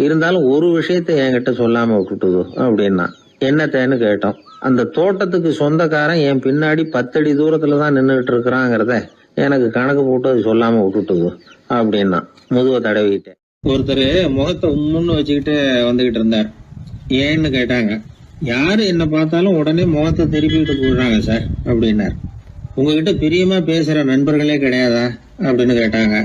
இருந்தாலும் ஒரு விஷயத்த என்கிட்ட சொல்லாம விட்டுட்டுது அப்படின்னா. என்னத்தேன்னு கேட்டோம். அந்த தோட்டத்துக்கு சொந்தக்காரன் என் பின்னாடி 10 அடி தூரத்துலதான் நின்றுகிட்டு இருக்கிறாங்கிறத எனக்கு கணக்கு போட்டு அது சொல்லாம விட்டுட்டுது அப்படின்னா. முதுவை தடவிக்கிட்டேன். ஒருத்தர் முகத்தை உம்முன்னு வச்சுக்கிட்டு வந்துகிட்டு இருந்தார். ஏன்னு கேட்டாங்க. யாரு என்ன பார்த்தாலும் உடனே முகத்தை திருப்பிட்டு போடுறாங்க சார் அப்படின்னார். உங்ககிட்ட பிரியமா பேசுற நண்பர்களே கிடையாதா அப்படின்னு கேட்டாங்க.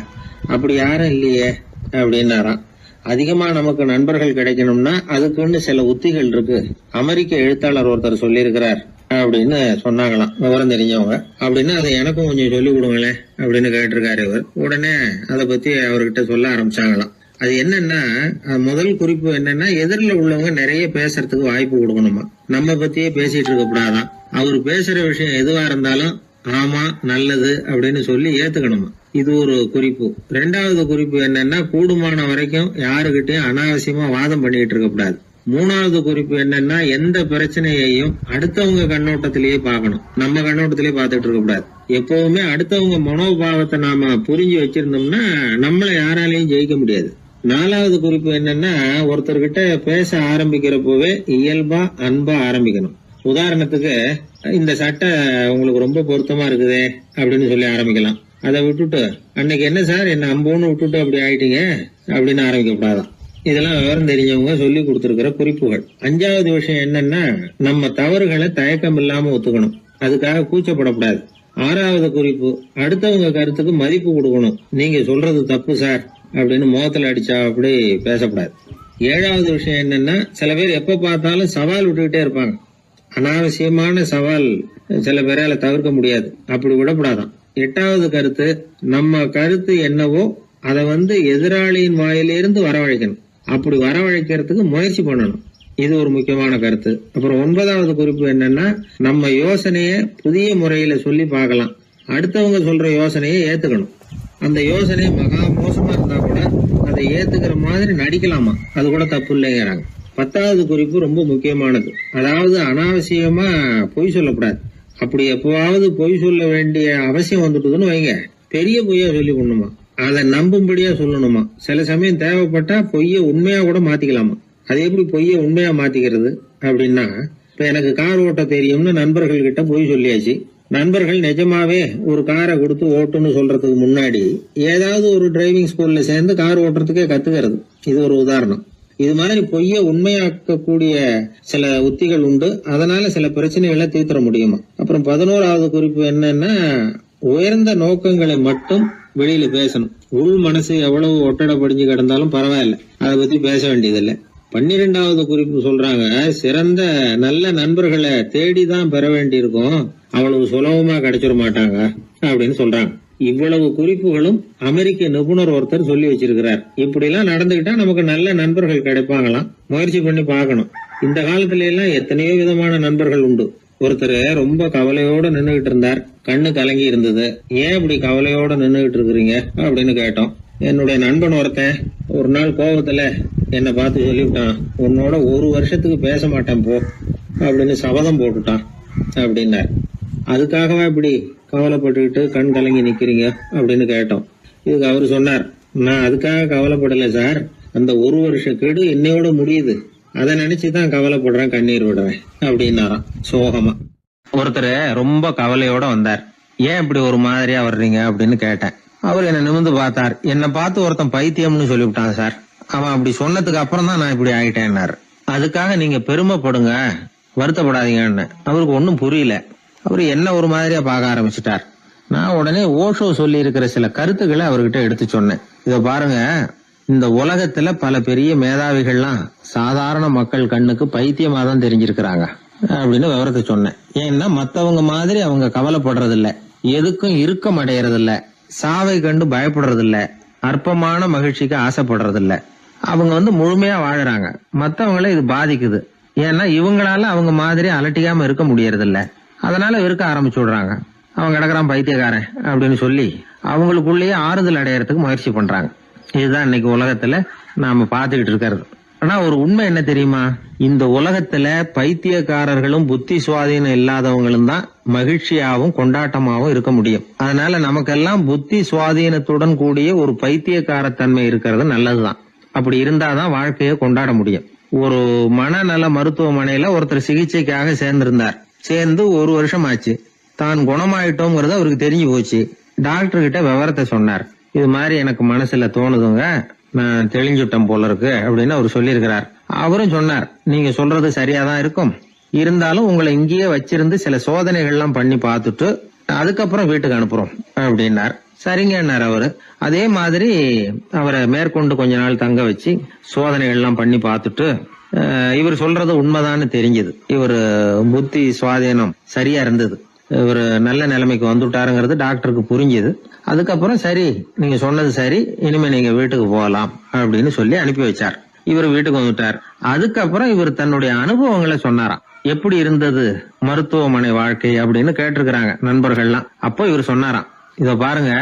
அப்படி யாரும் இல்லையே அப்படின்னாராம். அதிகமா நமக்கு நண்பர்கள் கிடைக்கணும்னா அதுக்குன்னு சில உத்திகள் இருக்கு. அமெரிக்க எழுத்தாளர் ஒருத்தர் சொல்லியிருக்கிறார் அப்படின்னு சொன்னாங்களாம், விவரம் தெரிஞ்சவங்க. அப்படின்னு அதை எனக்கும் கொஞ்சம் சொல்லி கொடுங்களேன் அப்படின்னு கேட்டிருக்காரு இவர். உடனே அதை பத்தி அவர்கிட்ட சொல்ல ஆரம்பிச்சாங்களாம். அது என்னன்னா, முதல் குறிப்பு என்னன்னா, எதிரில் உள்ளவங்க நிறைய பேசுறதுக்கு வாய்ப்பு கொடுக்கணுமா. நம்ம பத்தியே பேசிட்டு இருக்க கூடாதான். அவர் பேசுற விஷயம் எதுவா இருந்தாலும் ஆமா நல்லது அப்படின்னு சொல்லி ஏத்துக்கணுமா. இது ஒரு குறிப்பு. 2வது குறிப்பு என்னன்னா, கூடுமான வரைக்கும் யாருகிட்டயும் அனாவசியமா வாதம் பண்ணிட்டு இருக்க கூடாது. மூணாவது குறிப்பு என்னன்னா, எந்த பிரச்சனையையும் அடுத்தவங்க கண்ணோட்டத்திலேயே பார்க்கணும், நம்ம கண்ணோட்டத்திலேயே பார்த்துட்டு இருக்க கூடாது. எப்பவுமே அடுத்தவங்க மனோபாவத்தை நாம புரிஞ்சு வச்சிருந்தோம்னா நம்மள யாராலையும் ஜெயிக்க முடியாது. நாலாவது குறிப்பு என்னன்னா, ஒருத்தர்கிட்ட பேச ஆரம்பிக்கிறப்பவே இயல்பா அன்பா ஆரம்பிக்கணும். உதாரணத்துக்கு, இந்த சட்டை உங்களுக்கு ரொம்ப பொருத்தமா இருக்குதே அப்படின்னு சொல்லி ஆரம்பிக்கலாம். அதை விட்டுட்டு, அன்னைக்கு என்ன சார் என்ன அம்போன்னு விட்டுட்டு அப்படி ஆயிட்டீங்க அப்படின்னு ஆரம்பிக்க கூடாதான். இதெல்லாம் விவரம் தெரிஞ்சவங்க சொல்லி கொடுத்திருக்கிற குறிப்புகள். அஞ்சாவது விஷயம் என்னன்னா, நம்ம தவறுகளை தயக்கம் இல்லாம ஒத்துக்கணும், அதுக்காக கூச்சப்படக்கூடாது. ஆறாவது குறிப்பு, அடுத்தவங்க கருத்துக்கு மதிப்பு கொடுக்கணும். நீங்க சொல்றது தப்பு சார் அப்படின்னு முகத்துல அடிச்சா அப்படி பேசக்கூடாது. ஏழாவது விஷயம் என்னன்னா, சில பேர் எப்ப பார்த்தாலும் சவால் விட்டுக்கிட்டே இருப்பாங்க. அனாவசியமான சவால் சில பேரால தவிர்க்க முடியாது, அப்படி விடக்கூடாதான். எட்டாவது கருத்து, நம்ம கருத்து என்னவோ அதை எதிராளியின் வாயிலிருந்து வரவழைக்கணும். அப்படி வரவழைக்கிறதுக்கு முயற்சி பண்ணணும். இது ஒரு முக்கியமான கருத்து. அப்புறம் ஒன்பதாவது குறிப்பு என்னன்னா, நம்ம யோசனைய புதிய முறையில சொல்லி பார்க்கலாம். அடுத்தவங்க சொல்ற யோசனையை ஏத்துக்கணும். அந்த யோசனை மகா மோசமா இருந்தா கூட அதை ஏத்துக்கிற மாதிரி நடிக்கலாமா, அது கூட தப்பு இல்லைங்கிறாங்க. 10வது குறிப்பு ரொம்ப முக்கியமானது. அதாவது அனாவசியமா பொய் சொல்லக்கூடாது. அப்படி எப்பவாவது பொய் சொல்ல வேண்டிய அவசியம் வந்துட்டுதுன்னு வைங்க, பெரிய பொய்யா சொல்லி பண்ணுமா, அதை நம்பும்படியா சொல்லணுமா. சில சமயம் தேவைப்பட்டா பொய்ய உண்மையா கூட மாத்திக்கலாமா. அது எப்படி பொய்ய உண்மையா மாத்திக்கிறது அப்படின்னா, இப்ப எனக்கு கார் ஓட்ட தெரியும்னு நண்பர்கள் கிட்ட பொய் சொல்லியாச்சு. நண்பர்கள் நிஜமாவே ஒரு காரை கொடுத்து ஓட்டுன்னு சொல்றதுக்கு முன்னாடி ஏதாவது ஒரு டிரைவிங் ஸ்கூல்ல சேர்ந்து கார் ஓட்டுறதுக்கே கத்துக்கிறது. இது ஒரு உதாரணம். இது மாதிரி பொய்ய உண்மையாக்கக்கூடிய சில உத்திகள் உண்டு. அதனால சில பிரச்சனைகளை தீர்த்தர முடியுமா. அப்புறம் 11வது குறிப்பு என்னன்னா, உயர்ந்த நோக்கங்களை மட்டும் வெளியில பேசணும். உள் மனசு எவ்வளவு ஒட்டடை படிஞ்சு கிடந்தாலும் பரவாயில்ல, அதை பத்தி பேச வேண்டியதில்லை. 12வது குறிப்பு சொல்றாங்க, சிறந்த நல்ல நண்பர்களை தேடிதான் பெற வேண்டியிருக்கும், அவ்வளவு சுலபமா கிடைச்சிட மாட்டாங்க அப்படின்னு சொல்றாங்க. இவ்வளவு குறிப்புகளும் அமெரிக்க நிபுணர் ஒருத்தர் சொல்லி வச்சிருக்கிறார். இப்படி எல்லாம் நடந்துகிட்டா நமக்கு நல்ல நண்பர்கள் கிடைப்பாங்களாம். முயற்சி பண்ணி பார்க்கணும். இந்த காலத்துல எல்லாம் எத்தனையோ விதமான நண்பர்கள் உண்டு. ஒருத்தர் ரொம்ப கவலையோட நின்றுகிட்டு இருந்தார், கண்ணு கலங்கி இருந்தது. ஏன் இப்படி கவலையோட நின்றுகிட்டு இருக்கிறீங்க அப்படின்னு கேட்டோம். என்னுடைய நண்பன் ஒருத்தன் ஒரு நாள் கோபத்துல என்னை பார்த்து சொல்லிவிட்டான், உன்னோட ஒரு வருஷத்துக்கு பேச மாட்டேன் போ அப்படின்னு சபதம் போட்டுட்டான் அப்படின்னார். அதுக்காகவா இப்படி கவலைப்பட்டுக்கிட்டு கண் கலங்கி நிக்கிறீங்க அப்படின்னு கேட்டோம். இதுக்கு அவரு சொன்னார், நான் அதுக்காக கவலைப்படல சார், அந்த ஒரு வருஷ கெடு என்னையோட முடியுது, அதை நினைச்சுதான் கவலைப்படுறேன், கண்ணீர் விடுறேன் அப்படின்னாராம் சோகமா. ஒருத்தர் ரொம்ப கவலையோட வந்தார். ஏன் இப்படி ஒரு மாதிரியா வர்றீங்க அப்படின்னு கேட்டேன். அவர் என்ன நிமிர்ந்து பார்த்தார். என்னை பார்த்து ஒருத்தன் பைத்தியம்னு சொல்லிவிட்டான் சார், அவன் அப்படி சொன்னதுக்கு அப்புறம் தான் நான் இப்படி ஆயிட்டேன்னாரு. அதுக்காக நீங்க பெருமைப்படுங்க, வருத்தப்படாதீங்கன்னு. அவருக்கு ஒன்னும் புரியல. அவரு என்ன ஒரு மாதிரியா பார்க்க ஆரம்பிச்சுட்டார். நான் உடனே ஓஷோ சொல்லி இருக்கிற சில கருத்துக்களை அவர்கிட்ட எடுத்து சொன்னேன். இத பாருங்க, இந்த உலகத்துல பல பெரிய மேதாவிகள்லாம் சாதாரண மக்கள் கண்ணுக்கு பைத்தியமா தான் தெரிஞ்சிருக்கிறாங்க அப்படின்னு விவரத்தை சொன்னேன். ஏன்னா மத்தவங்க மாதிரி அவங்க கவலைப்படுறது இல்ல, எதுக்கும் இறுக்கம் அடையறது இல்ல, சாவை கண்டு பயப்படுறது இல்ல, அற்பமான மகிழ்ச்சிக்கு ஆசைப்படுறது இல்ல. அவங்க முழுமையா வாழறாங்க. மத்தவங்களை இது பாதிக்குது. ஏன்னா இவங்களால அவங்க மாதிரி அலட்டிக்காம இருக்க முடியறது இல்ல, அதனால வெறுக்க ஆரம்பிச்சு விடுறாங்க. அவன் கிடக்குறான் பைத்தியக்காரன் அப்படின்னு சொல்லி அவங்களுக்குள்ளேயே ஆறுதல் அடையறதுக்கு முயற்சி பண்றாங்க. இதுதான் இன்னைக்கு உலகத்துல நாம பாத்துக்கிட்டு இருக்கிறது. ஆனா ஒரு உண்மை என்ன தெரியுமா, இந்த உலகத்துல பைத்தியக்காரர்களும் புத்தி சுவாதீனம் இல்லாதவங்களும் தான் மகிழ்ச்சியாவும் கொண்டாட்டமாவும் இருக்க முடியும். அதனால நமக்கெல்லாம் புத்தி சுவாதீனத்துடன் கூடிய ஒரு பைத்தியக்காரத்தன்மை இருக்கிறது நல்லதுதான். அப்படி இருந்தாதான் வாழ்க்கையை கொண்டாட முடியும். ஒரு மனநல மருத்துவமனையில ஒருத்தர் சிகிச்சைக்காக சேர்ந்திருந்தார். சேர்ந்து ஒரு வருஷம் ஆச்சு. தான் குணமாயிட்டோங்கிறது அவருக்கு தெரிஞ்சு போச்சு. டாக்டர் கிட்ட விவரத்தை சொன்னார். இது மாதிரி எனக்கு மனசுல தோணுதுங்க, நான் தெளிஞ்சுட்டேன் போல இருக்கு அப்படின்னு அவர் சொல்லியிருக்கிறார். அவரும் சொன்னார், நீங்க சொல்றது சரியாதான் இருக்கும், இருந்தாலும் உங்களை இங்கேயே வச்சிருந்து சில சோதனைகள்லாம் பண்ணி பார்த்துட்டு அதுக்கப்புறம் வீட்டுக்கு அனுப்புறோம் அப்படின்னார். சரிங்கன்னார் அவரு. அதே மாதிரி அவரை மேற்கொண்டு கொஞ்ச நாள் தங்க வச்சு சோதனைகள்லாம் பண்ணி பார்த்துட்டு இவர் சொல்றது உண்மைதான்னு தெரிஞ்சது. இவர் புத்தி சுவாதீனம் சரியா இருந்தது, இவர் நல்ல நிலைமைக்கு வந்துட்டாருங்கிறது டாக்டருக்கு புரிஞ்சது. அதுக்கப்புறம் சரி, நீங்க சொன்னது சரி, இனிமே நீங்க வீட்டுக்கு போகலாம் அப்படின்னு சொல்லி அனுப்பி வச்சார். இவர் வீட்டுக்கு வந்துட்டார். அதுக்கப்புறம் இவர் தன்னுடைய அனுபவங்களை சொன்னாராம். எப்படி இருந்தது மருத்துவமனை வாழ்க்கை அப்படின்னு கேட்டிருக்கிறாங்க நண்பர்கள்லாம். அப்போ இவர் சொன்னாராம், இத பாருங்க,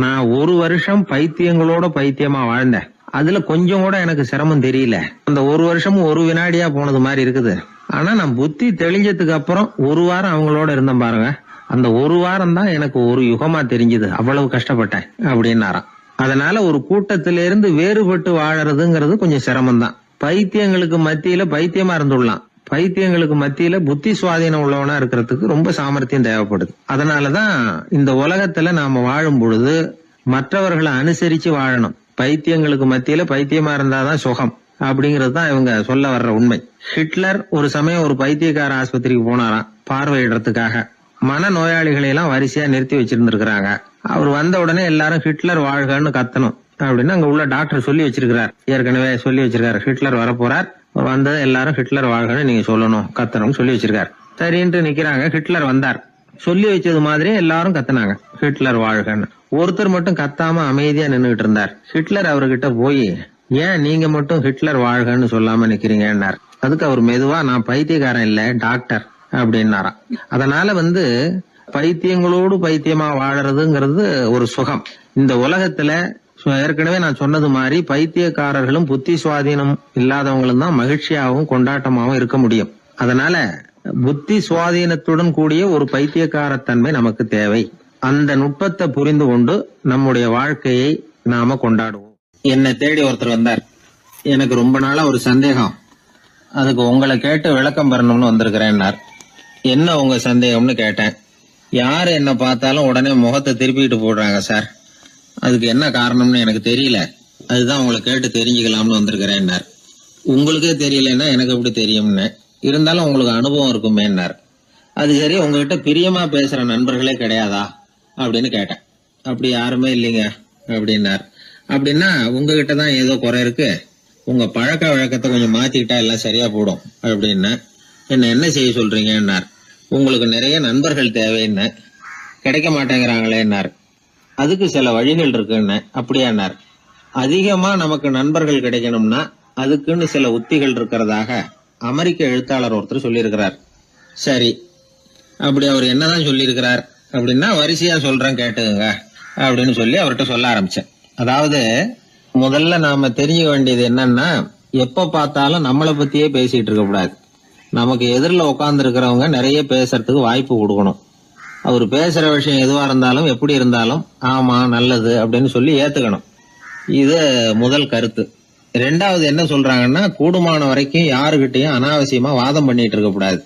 நான் ஒரு வருஷம் பைத்தியங்களோட பைத்தியமா வாழ்ந்தேன். அதுல கொஞ்சம் கூட எனக்கு சிரமம் தெரியல. அந்த ஒரு வருஷமும் ஒரு வினாடியா போனது மாதிரி இருக்குது. ஆனா நான் புத்தி தெளிஞ்சதுக்கு அப்புறம் ஒரு வாரம் அவங்களோட இருந்தேன் பாருங்க. அந்த ஒரு வாரம் தான் எனக்கு ஒரு யுகமா தெரிஞ்சது. அவ்வளவு கஷ்டப்பட்டேன் அப்படின்னாராம். அதனால ஒரு கூட்டத்திலிருந்து வேறுபட்டு வாழறதுங்கிறது கொஞ்சம் சிரமம் தான். பைத்தியங்களுக்கு மத்தியில பைத்தியமா இருந்துடலாம். பைத்தியங்களுக்கு மத்தியில புத்தி சுவாதீனம் உள்ளவனா இருக்கிறதுக்கு ரொம்ப சாமர்த்தியம் தேவைப்படுது. அதனாலதான் இந்த உலகத்துல நாம வாழும் பொழுது மற்றவர்களை அனுசரிச்சு வாழணும். பைத்தியங்களுக்கு மத்தியில பைத்தியமா இருந்தாதான் சுகம் அப்படிங்கிறது தான் இவங்க சொல்ல வர்ற உண்மை. ஹிட்லர் ஒரு சமயம் ஒரு பைத்தியக்கார ஆஸ்பத்திரிக்கு போனாராம் பார்வையிடறதுக்காக. மன நோயாளிகளை எல்லாம் வரிசையா நிறுத்தி வச்சிருந்திருக்கிறாங்க. அவர் வந்த உடனே எல்லாரும் ஹிட்லர் வாழ்கன்னு கத்தணும் அப்படின்னு அங்க உள்ள டாக்டர் சொல்லி வச்சிருக்கிறார். ஏற்கனவே சொல்லி வச்சிருக்காரு, ஹிட்லர் வரப்போறார், வந்தது எல்லாரும் ஹிட்லர் வாழ்கன்னு நீங்க சொல்லணும் கத்தணும்னு சொல்லி வச்சிருக்காரு. சரின்ட்டு நிக்கிறாங்க. ஹிட்லர் வந்தார். சொல்லி வச்சது மாதிரியே எல்லாரும் கத்துனாங்க ஹிட்லர் வாழ்கன்னு. ஒருத்தர் மட்டும் கத்தாம அமைதியா நின்னுகிட்டு இருந்தார். ஹிட்லர் அவர்கிட்ட போய், ஏன் நீங்க மட்டும் ஹிட்லர் வாழ்கன்னு சொல்லாம நிக்கிறீங்கன்னார். அதுக்கு அவர் மெதுவா, நான் பைத்தியக்காரன் இல்ல டாக்டர் அப்படின்னாராம். அதனால பைத்தியங்களோடு பைத்தியமா வாழறதுங்கிறது ஒரு சுகம். இந்த உலகத்துல ஏற்கனவே நான் சொன்னது மாதிரி பைத்தியக்காரர்களும் புத்தி சுவாதீனம் இல்லாதவங்களும் தான் மகிழ்ச்சியாகவும் கொண்டாட்டமாகவும் இருக்க முடியும். அதனால புத்தி சுவாதீனத்துடன் கூடிய ஒரு பைத்தியக்காரத்தன்மை நமக்கு தேவை. அந்த நுட்பத்தை புரிந்து கொண்டு நம்முடைய வாழ்க்கையை நாம கொண்டாடுவோம். என்னை தேடி ஒருத்தர் வந்தார். எனக்கு ரொம்ப நாளா ஒரு சந்தேகம், அதுக்கு உங்களை கேட்டு விளக்கம் பெறணும்னு வந்திருக்கிறேன்னார். என்ன உங்க சந்தேகம்னு கேட்டேன். யாரு என்ன பார்த்தாலும் உடனே முகத்தை திருப்பிட்டு போடுறாங்க சார், அதுக்கு என்ன காரணம்னு எனக்கு தெரியல, அதுதான் உங்களை கேட்டு தெரிஞ்சுக்கலாம்னு வந்திருக்கிறேன்னார். உங்களுக்கே தெரியலன்னா எனக்கு எப்படி தெரியும்னு, இருந்தாலும் உங்களுக்கு அனுபவம் இருக்குமேன்னார். அது சரி, உங்ககிட்ட பிரியமா பேசுற நண்பர்களே கிடையாதா அப்படின்னு கேட்டேன். அப்படி யாருமே இல்லைங்க அப்படின்னார். அப்படின்னா உங்ககிட்ட தான் ஏதோ குறை இருக்கு, உங்க பழக்க வழக்கத்தை கொஞ்சம் மாத்திக்கிட்டா எல்லாம் சரியா போடும் அப்படின்னு. என்ன செய்ய சொல்றீங்கன்னார். உங்களுக்கு நிறைய நண்பர்கள் தேவைன்னு. கிடைக்க மாட்டேங்கிறாங்களேன்னார். அதுக்கு சில வழிகள் இருக்குன்னு. அப்படியானார். அதிகமா நமக்கு நண்பர்கள் கிடைக்கணும்னா அதுக்குன்னு சில உத்திகள் இருக்கிறதாக அமெரிக்க எழுத்தாளர் ஒருத்தர் சொல்லியிருக்கிறார். சரி, அப்படி அவர் என்னதான் சொல்லியிருக்கிறார் அப்படின்னா வரிசையா சொல்றேன் கேட்டுங்க அப்படின்னு சொல்லி அவர்கிட்ட சொல்ல ஆரம்பிச்சேன். அதாவது முதல்ல நாம தெரிஞ்சுக்க வேண்டியது என்னன்னா, எப்ப பார்த்தாலும் நம்மளை பத்தியே பேசிட்டு இருக்க கூடாது. நமக்கு எதிரில் உட்கார்ந்து இருக்கிறவங்க நிறைய பேசுறதுக்கு வாய்ப்பு கொடுக்கணும். அவர் பேசுற விஷயம் எதுவா இருந்தாலும் எப்படி இருந்தாலும் ஆமா நல்லது அப்படின்னு சொல்லி ஏத்துக்கணும். இது முதல் கருத்து. ரெண்டாவது என்ன சொல்றாங்கன்னா, கூடுமான வரைக்கும் யாருகிட்டையும் அனாவசியமா வாதம் பண்ணிட்டு இருக்க கூடாது.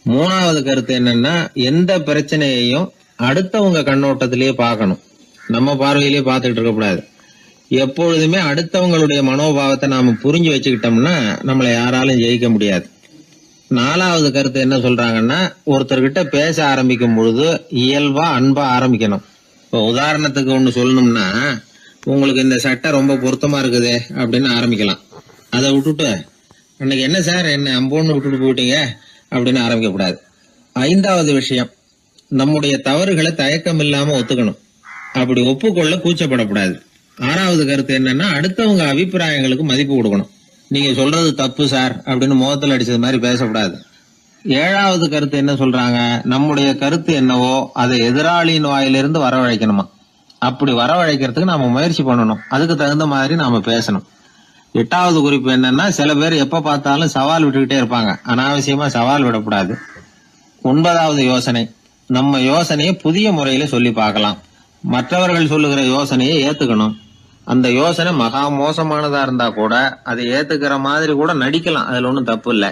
மூணாவது கருத்து என்னன்னா, எந்த பிரச்சனையையும் அடுத்தவங்க கண்ணோட்டத்திலேயே பார்க்கணும், நம்ம பார்வையிலேயே பார்த்துட்டு இருக்க கூடாது. எப்பொழுதுமே அடுத்தவங்களுடைய மனோபாவத்தை நாம புரிஞ்சு வச்சுக்கிட்டோம்னா நம்மளை யாராலும் ஜெயிக்க முடியாது. நாலாவது கருத்து என்ன சொல்றாங்கன்னா, ஒருத்தர்கிட்ட பேச ஆரம்பிக்கும் பொழுது இயல்பா அன்பா ஆரம்பிக்கணும். இப்போ உதாரணத்துக்கு ஒண்ணு சொல்லணும்னா, உங்களுக்கு இந்த சட்டை ரொம்ப பொருத்தமா இருக்குதே அப்படின்னு ஆரம்பிக்கலாம். அதை விட்டுட்டு அன்னைக்கு என்ன சார் என்ன அம்போன்னு விட்டுட்டு போயிட்டீங்க அப்படின்னு ஆரம்பிக்க கூடாது. ஐந்தாவது விஷயம், நம்முடைய தவறுகளை தயக்கம் இல்லாம ஒத்துக்கணும். அப்படி ஒப்புக்கொள்ள கூச்சப்படக்கூடாது. ஆறாவது கருத்து என்னன்னா, அடுத்தவங்க அபிப்பிராயங்களுக்கு மதிப்பு கொடுக்கணும். நீங்க சொல்றது தப்பு சார் அப்படின்னு முகத்தில் அடிச்சது மாதிரி பேசக்கூடாது. ஏழாவது கருத்து என்ன சொல்றாங்க, நம்முடைய கருத்து என்னவோ அதை எதிராளியின் வாயிலிருந்து வரவழைக்கணுமா. அப்படி வரவழைக்கிறதுக்கு நாம முயற்சி பண்ணணும், அதுக்கு தகுந்த மாதிரி நாம பேசணும். எட்டாவது குறிப்பு என்னன்னா, சில பேர் எப்ப பார்த்தாலும் சவால் விட்டுக்கிட்டே இருப்பாங்க, அனாவசியமா சவால் விடக்கூடாது. ஒன்பதாவது யோசனை, நம்ம யோசனையை புதிய முறையில சொல்லி பார்க்கலாம். மற்றவர்கள் சொல்லுகிற யோசனையை ஏத்துக்கணும். அந்த யோசனை மகா மோசமானதா இருந்தா கூட அதை ஏத்துக்கிற மாதிரி கூட நடிக்கலாம், அதுல ஒன்றும் தப்பு இல்லை.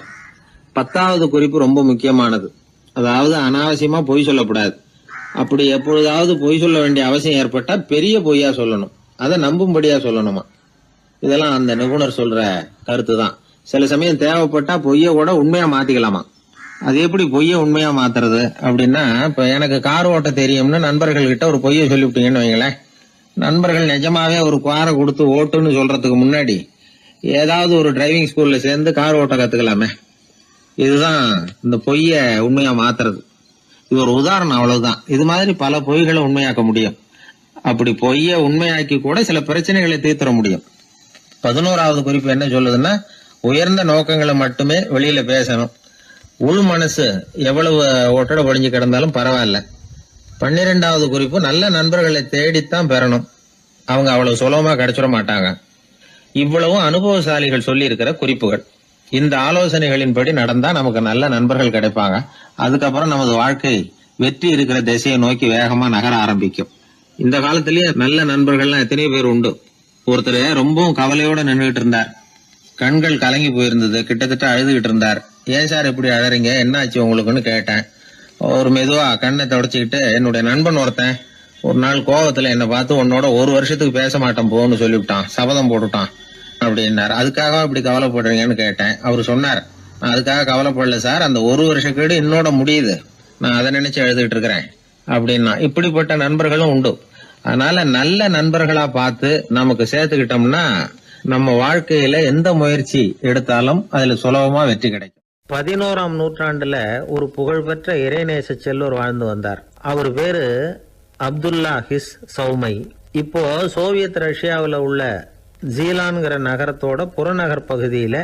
பத்தாவது குறிப்பு ரொம்ப முக்கியமானது, அதாவது அனாவசியமா பொய் சொல்லக்கூடாது. அப்படி எப்பொழுதாவது பொய் சொல்ல வேண்டிய அவசியம் ஏற்பட்டா பெரிய பொய்யா சொல்லணும், அதை நம்பும்படியா சொல்லணுமா. இதெல்லாம் அந்த நிபுணர் சொல்ற கருத்து தான். சில சமயம் தேவைப்பட்டா பொய்ய கூட உண்மையா மாத்திக்கலாமா. அது எப்படி பொய்ய உண்மையா மாத்துறது அப்படின்னா, இப்ப எனக்கு கார் ஓட்ட தெரியும்னு நண்பர்கள் கிட்ட ஒரு பொய்ய சொல்லிவிட்டீங்கன்னு வைங்களேன். நண்பர்கள் நிஜமாவே ஒரு காரை கொடுத்து ஓட்டுன்னு சொல்றதுக்கு முன்னாடி ஏதாவது ஒரு டிரைவிங் ஸ்கூல்ல சேர்ந்து கார் ஓட்ட கத்துக்கலாமே. இதுதான் இந்த பொய்ய உண்மையா மாத்துறது. இது ஒரு உதாரணம், அவ்வளவுதான். இது மாதிரி பல பொய்களை உண்மையாக்க முடியும். அப்படி பொய்ய உண்மையாக்கி கூட சில பிரச்சனைகளை தீர்த்திட முடியும். 11வது குறிப்பு என்ன சொல்லுதுன்னா, உயர்ந்த நோக்கங்களை மட்டுமே வெளியில பேசணும். உள் மனசு எவ்வளவு ஒட்டடை படிஞ்சு கிடந்தாலும் பரவாயில்ல. 12வது குறிப்பு, நல்ல நண்பர்களை தேடித்தான் பெறணும், அவங்க அவ்வளவு சுலபமா கிடைச்சிட மாட்டாங்க. இவ்வளவும் அனுபவசாலிகள் சொல்லி இருக்கிற குறிப்புகள். இந்த ஆலோசனைகளின்படி நடந்தா நமக்கு நல்ல நண்பர்கள் கிடைப்பாங்க. அதுக்கப்புறம் நமது வாழ்க்கை வெற்றி இருக்கிற திசையை நோக்கி வேகமா நகர ஆரம்பிக்கும். இந்த காலத்திலேயே நல்ல நண்பர்கள்லாம் எத்தனையோ பேர் உண்டு. ஒருத்தர் ரொம்பவும் கவலையோட நின்றுகிட்டு இருந்தார். கண்கள் கலங்கி போயிருந்தது. கிட்டத்தட்ட அழுதுகிட்டு இருந்தார். ஏன் சார் இப்படி அழறீங்க, என்ன ஆச்சு உங்களுக்குன்னு கேட்டேன். ஒரு மெதுவா கண்ணை தொடச்சிக்கிட்டு, என்னுடைய நண்பன் ஒருத்தன் ஒரு நாள் கோவத்துல என்னை பார்த்து உன்னோட ஒரு வருஷத்துக்கு பேச மாட்டேன் போன்னு சொல்லிவிட்டான், சபதம் போட்டுட்டான் அப்படின்னாரு. அதுக்காக இப்படி கவலைப்படுறீங்கன்னு கேட்டேன். அவரு சொன்னார், நான் அதுக்காக கவலைப்படல சார், அந்த ஒரு வருஷ கேடு என்னோட முடியுது, நான் அதை நினைச்சு எழுதிட்டு இருக்கிறேன் அப்படின்னா. இப்படிப்பட்ட நண்பர்களும் உண்டு. அதனால நல்ல நண்பர்களா பார்த்து நமக்கு சேர்த்துக்கிட்டோம்னா நம்ம வாழ்க்கையில எந்த முயற்சி எடுத்தாலும் அதுல சுலபமா வெற்றி கிடைக்கும். 11ஆம் நூற்றாண்டுல ஒரு புகழ்பெற்ற இறைநேச செல்வர் வாழ்ந்து வந்தார். அவர் பேரு அப்துல்லா ஹிஸ் சௌமை. இப்போ சோவியத் ரஷ்யாவில் உள்ள ஜீலான்கிற நகரத்தோட புறநகர் பகுதியில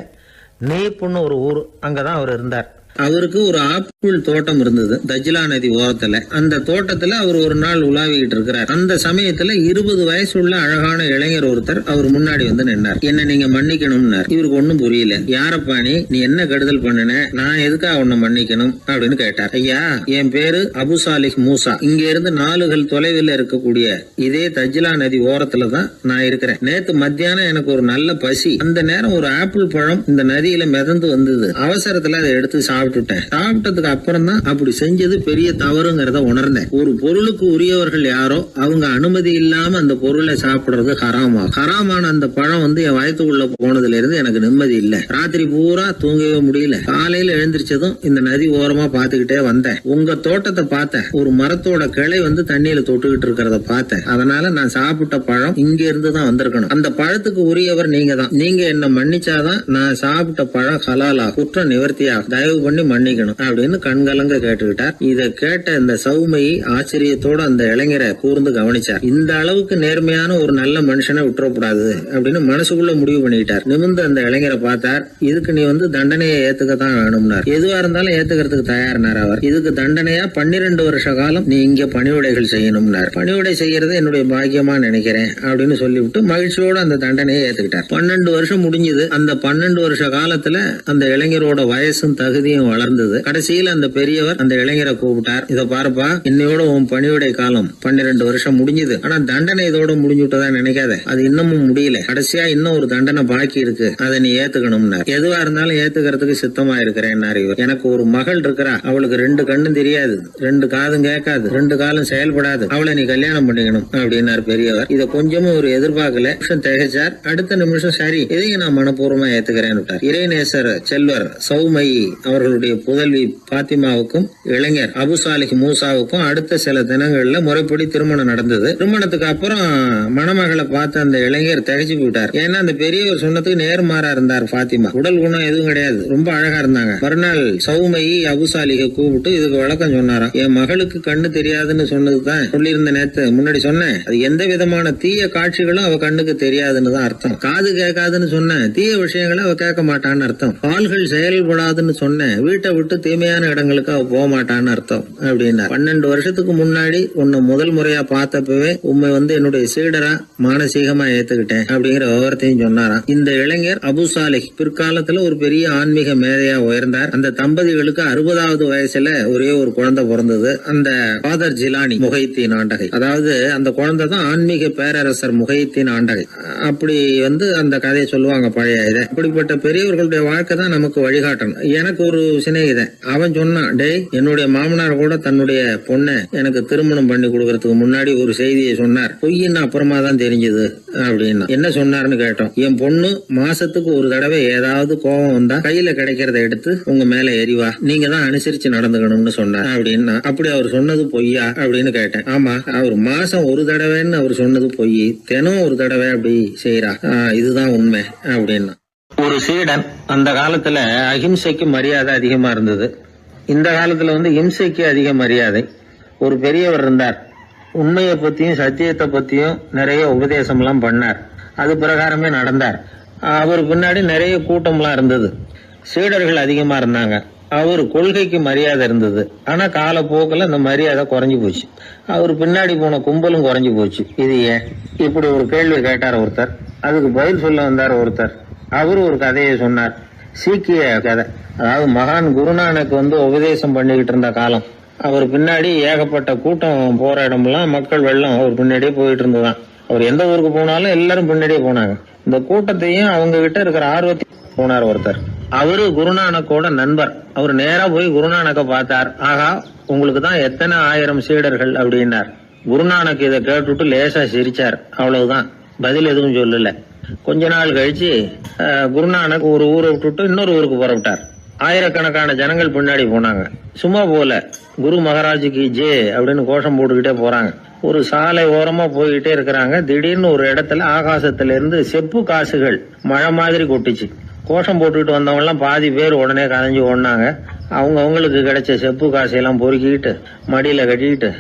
நீப்புன்னு ஒரு ஊர், அங்கதான் அவர் இருந்தார். அவருக்கு ஒரு ஆப்பிள் தோட்டம் இருந்தது தஜ்லா நதி ஓரத்துல. அந்த தோட்டத்துல அவர் ஒரு நாள் உலாவிக்கிட்டு இருக்கிறார். அந்த சமயத்துல 20 வயசு உள்ள அழகான இளைஞர் ஒருத்தர் அவர் முன்னாடி வந்து நின்னார். என்ன நீங்க மன்னிக்கணும்னார். இவருக்கு ஒன்னும் புரியல. யாரப்பா நீ என்ன கெடுதல் பண்ணுன, நான் எதுக்காக உன்னை மன்னிக்கணும் அப்படின்னு கேட்டார். ஐயா, என் பேரு அபு சாலிஹ் மூசா. இங்க இருந்து 4 கல் தொலைவில் இருக்கக்கூடிய இதே தஜ்லா நதி ஓரத்துல தான் நான் இருக்கிறேன். நேத்து மத்தியானம் எனக்கு ஒரு நல்ல பசி. அந்த நேரம் ஒரு ஆப்பிள் பழம் இந்த நதியில மிதந்து வந்தது. அவசரத்துல அதை எடுத்து சாப்பிட்டதுக்கு அப்புறம் தான் அப்படி செஞ்சது பெரிய தவறுங்கிறத உணர்ந்தேன். ஒரு பொருளுக்கு உரியவர்கள் யாரோ அவங்க அனுமதி இல்லாம அந்த பொருளை சாப்பிடுறது ஹராமான அந்த பழம் என் வயத்துக்குள்ள போனதுல இருந்து எனக்கு நிம்மதி இல்ல. ராத்திரி பூரா தூங்கவே முடியல. காலையில எழுந்திரிச்சதும் இந்த நதி ஓரமா பாத்துக்கிட்டே வந்தேன். உங்க தோட்டத்தை பார்த்தேன். ஒரு மரத்தோட கிளை தண்ணியில தொட்டுக்கிட்டு இருக்கிறத பார்த்தேன். அதனால நான் சாப்பிட்ட பழம் இங்க இருந்து தான் வந்திருக்கணும். அந்த பழத்துக்கு உரியவர் நீங்க தான். நீங்க என்ன மன்னிச்சாதான் நான் சாப்பிட்ட பழம் ஹலாலா, குற்றம் நிவர்த்தியா, தயவு பண்ணி மன்னிக்கணும் அப்படின்னு கண்கலங்க கேட்டுக்கிட்டார். இத கேட்ட இந்த சௌமையை ஆச்சரியத்தோட அந்த இளைஞரை கூர்ந்து கவனிச்சார். இந்த அளவுக்கு நேர்மையான ஒரு நல்ல மனுஷனை விட்டுறக்கூடாது அப்படின்னு மனசுக்குள்ள முடிவு பண்ணிக்கிட்டார். நிமிர்ந்து அந்த இளைஞரை பார்த்தார். இதுக்கு நீ தண்டனையை ஏத்துக்கத்தான் வேணும்னார். எதுவா இருந்தாலும் ஏத்துக்கிறதுக்கு தயார்னார் அவர். இதுக்கு தண்டனையா 12 வருஷ காலம் நீ இங்க பணிவிடைகள் செய்யணும்னார். பணிவிடை செய்யறது என்னுடைய பாக்கியமா நினைக்கிறேன் அப்படின்னு சொல்லிவிட்டு மகிழ்ச்சியோட அந்த தண்டனையை ஏத்துக்கிட்டார். 12 வருஷம் முடிஞ்சது. அந்த 12 வருஷ காலத்துல அந்த இளைஞரோட வயசும் தகுதியும் வளர்ந்தது. கடைசியில அந்த பெரியவர் அந்த இளைஞரை கூப்பிட்டார். இத பாருப்பா, இன்னையோட உன் பணிவிடை காலம் 12 வருஷம் முடிஞ்சது. ஆனா தண்டனை இதோட முடிஞ்சுட்டதா நினைக்காத. அது இன்னமும் முடியல. கடைசியா இன்னும் ஒரு தண்டனை பாக்கி இருக்கு. அதை நீ ஏத்துக்கணும்னார். எதுவா இருந்தாலும் ஏத்துக்கிறதுக்கு சித்தமா இருக்கிறேன் இவர். எனக்கு ஒரு மகள் இருக்கிறா. அவளுக்கு 2 கண்ணும் தெரியாது, 2 காதும் கேட்காது, 2 காலும் செயல்படாது. அவளை நீ கல்யாணம் பண்ணிக்கணும் அப்படின்னார் பெரியவர். இத கொஞ்சமும் ஒரு எதிர்பார்க்கல. திகைச்சார். அடுத்த நிமிஷம் சரி, இதையும் நான் மனப்பூர்வமா ஏத்துக்கிறேன் விட்டார். இறைநேசர் செல்வர் சௌமை அவர்களுடைய புதல்வி பாத்திமாவுக்கும் இளைஞர் அபு சாலிஹ் மூசாவுக்கும் அடுத்த சில தினங்கள்ல முறைப்படி திருமணம் நடந்தது. திருமணத்துக்கு அப்புறம் மணமகளை பார்த்த அந்த இளைஞர் திகைச்சு போயிட்டார். ஏன்னா அந்த பெரியவர் சொன்னதுக்கு நேர்மாறா இருந்தார். பாத்திமா உடல் குணம் எதுவும் கிடையாது, ரொம்ப அழகா இருந்தாங்க. மறுநாள் சௌமை அபு சாலிஹை கூப்பிட்டு இதுக்கு விளக்கம் சொன்னாராம். என் மகளுக்கு கண்ணு தெரியாதுன்னு சொன்னதுதான் சொல்லியிருந்த நேத்து முன்னாடி சொன்னேன். அது எந்த விதமான தீய காட்சிகளும் அவ கண்ணுக்கு தெரியாதுன்னு தான் அர்த்தம். காது கேட்காதுன்னு சொன்னேன், தீய விஷயங்களை அவ கேட்க மாட்டான்னு அர்த்தம். கால்கள் செயல்படாதுன்னு சொன்னேன், வீட்டை விட்டு தீமையான இடங்களுக்கு அவ போக மாட்டான்னு அர்த்தம் அப்படின்னா. 12 வருஷத்துக்கு முன்னாடி உன்னை முதல் முறையா பார்த்தப்பவே உண்மை என்னுடைய சீடரா மானசீகமா ஏத்துக்கிட்டேன் அப்படிங்கிற விவரத்தையும் சொன்னாராம். இந்த இளைஞர் அபு சாலிஹ் பிற்காலத்துல ஒரு பெரிய ஆன்மீக மேதையா உயர்ந்தார். அந்த தம்பதிகளுக்கு 60வது வயசுல ஒரே ஒரு குழந்தை பிறந்தது. அந்த ஃபாதர் ஜிலானி முஹைத்தீன் ஆண்டகை, அதாவது அந்த குழந்தை தான் ஆன்மீக பேரரசர் முஹைத்தீன் ஆண்டகை. அப்படி அந்த கதையை சொல்லுவாங்க பழைய இதை. அப்படிப்பட்ட பெரியவர்களுடைய வாழ்க்கை தான் நமக்கு வழிகாட்டணும். எனக்கு ஒரு சிநேகிதன் அவன் சொன்னான், டேய் என்னுடைய மாமனார் கூட தன்னுடைய பொண்ணை எனக்கு திருமணம் பண்ணி கொடுக்கறதுக்கு முன்னாடி ஒரு செய்தியை சொன்னார். பொய்ன்னு அப்புறமா தான் தெரிஞ்சது அப்படின்னா. என்ன சொன்னார்னு கேட்டோம். என் பொண்ணு மாசத்துக்கு ஒரு தடவை ஏதாவது கோபம் வந்தா கையில கிடைக்கிறத எடுத்து உங்க மேல எரிவா, நீங்க தான் அனுசரிச்சு நடந்துக்கணும்னு சொன்னார் அப்படின்னா. அப்படி அவர் சொன்னது பொய்யா அப்படின்னு கேட்டேன். ஆமா, அவர் மாசம் ஒரு தடவைன்னு அவர் சொன்னது பொய், தினம் ஒரு தடவை அப்படி செய்யறா, இதுதான் உண்மை அப்படின்னா. ஒரு சீடன் அந்த காலத்துல அஹிம்சைக்கு மரியாதை அதிகமா இருந்தது. இந்த காலத்துல இம்சைக்கு அதிக மரியாதை. ஒரு பெரியவர் இருந்தார். உண்மையை பத்தியும் சத்தியத்தை பத்தியும் நிறைய உபதேசம் எல்லாம் பண்ணார். அது பிரகாரமே நடந்தார். அவர் பின்னாடி நிறைய கூட்டம்லாம் இருந்தது. சீடர்கள் அதிகமா இருந்தாங்க. அவர் கொள்கைக்கு மரியாதை இருந்தது. ஆனா காலப்போக்கில் அந்த மரியாதை குறைஞ்சு போச்சு. அவர் பின்னாடி போன கும்பலும் குறைஞ்சு போச்சு. இது ஏன்? இப்படி ஒரு கேள்வி கேட்டார் ஒருத்தர். அதுக்கு பதில் சொல்ல வந்தார் ஒருத்தர். அவரு ஒரு கதையை சொன்னார், சீக்கிய கதை. அதாவது மகான் குருநானக் உபதேசம் பண்ணிக்கிட்டு இருந்த காலம். அவர் பின்னாடி ஏகப்பட்ட கூட்டம் போற இடமெல்லாம் மக்கள் வெள்ளம் அவர் பின்னாடியே போயிட்டு இருந்ததுதான். அவர் எந்த ஊருக்கு போனாலும் எல்லாரும் பின்னாடியே போனாங்க. இந்த கூட்டத்தையும் அவங்க கிட்ட இருக்கிற ஆர்வத்தை போனார் ஒருத்தர். அவரு குருநானக்கோட நண்பர். அவர் நேரா போய் குருநானக்க பார்த்தார். ஆகா, உங்களுக்கு தான் எத்தனை ஆயிரம் சீடர்கள் அப்படின்னார். குருநானக் இதை கேட்டுட்டு லேசா சிரிச்சார், அவ்வளவுதான், பதில் எதுவும் சொல்லல. கொஞ்ச நாள் கழிச்சு குருநானக் ஒரு ஊரை விட்டுட்டு இன்னொரு ஊருக்கு புறப்பட்டார். ஆயிரக்கணக்கான ஜனங்கள் பின்னாடி போனாங்க. சும்மா போல, குரு மகாராஜுக்கு ஜே அப்படின்னு கோஷம் போட்டுக்கிட்டே போறாங்க. ஒரு சாலை ஓரமா போய்கிட்டே இருக்கிறாங்க. திடீர்னு ஒரு இடத்துல ஆகாசத்துல இருந்து செப்பு காசுகள் மழை மாதிரி கொட்டுச்சு. கோஷம் போட்டுக்கிட்டு வந்தவங்க எல்லாம் பாதி பேர் உடனே கலைஞ்சு ஓடினாங்க. அவங்களுக்கு கிடைச்ச செப்பு காசையெல்லாம் பொறுக்கிட்டு மடியில கட்டிக்கிட்டு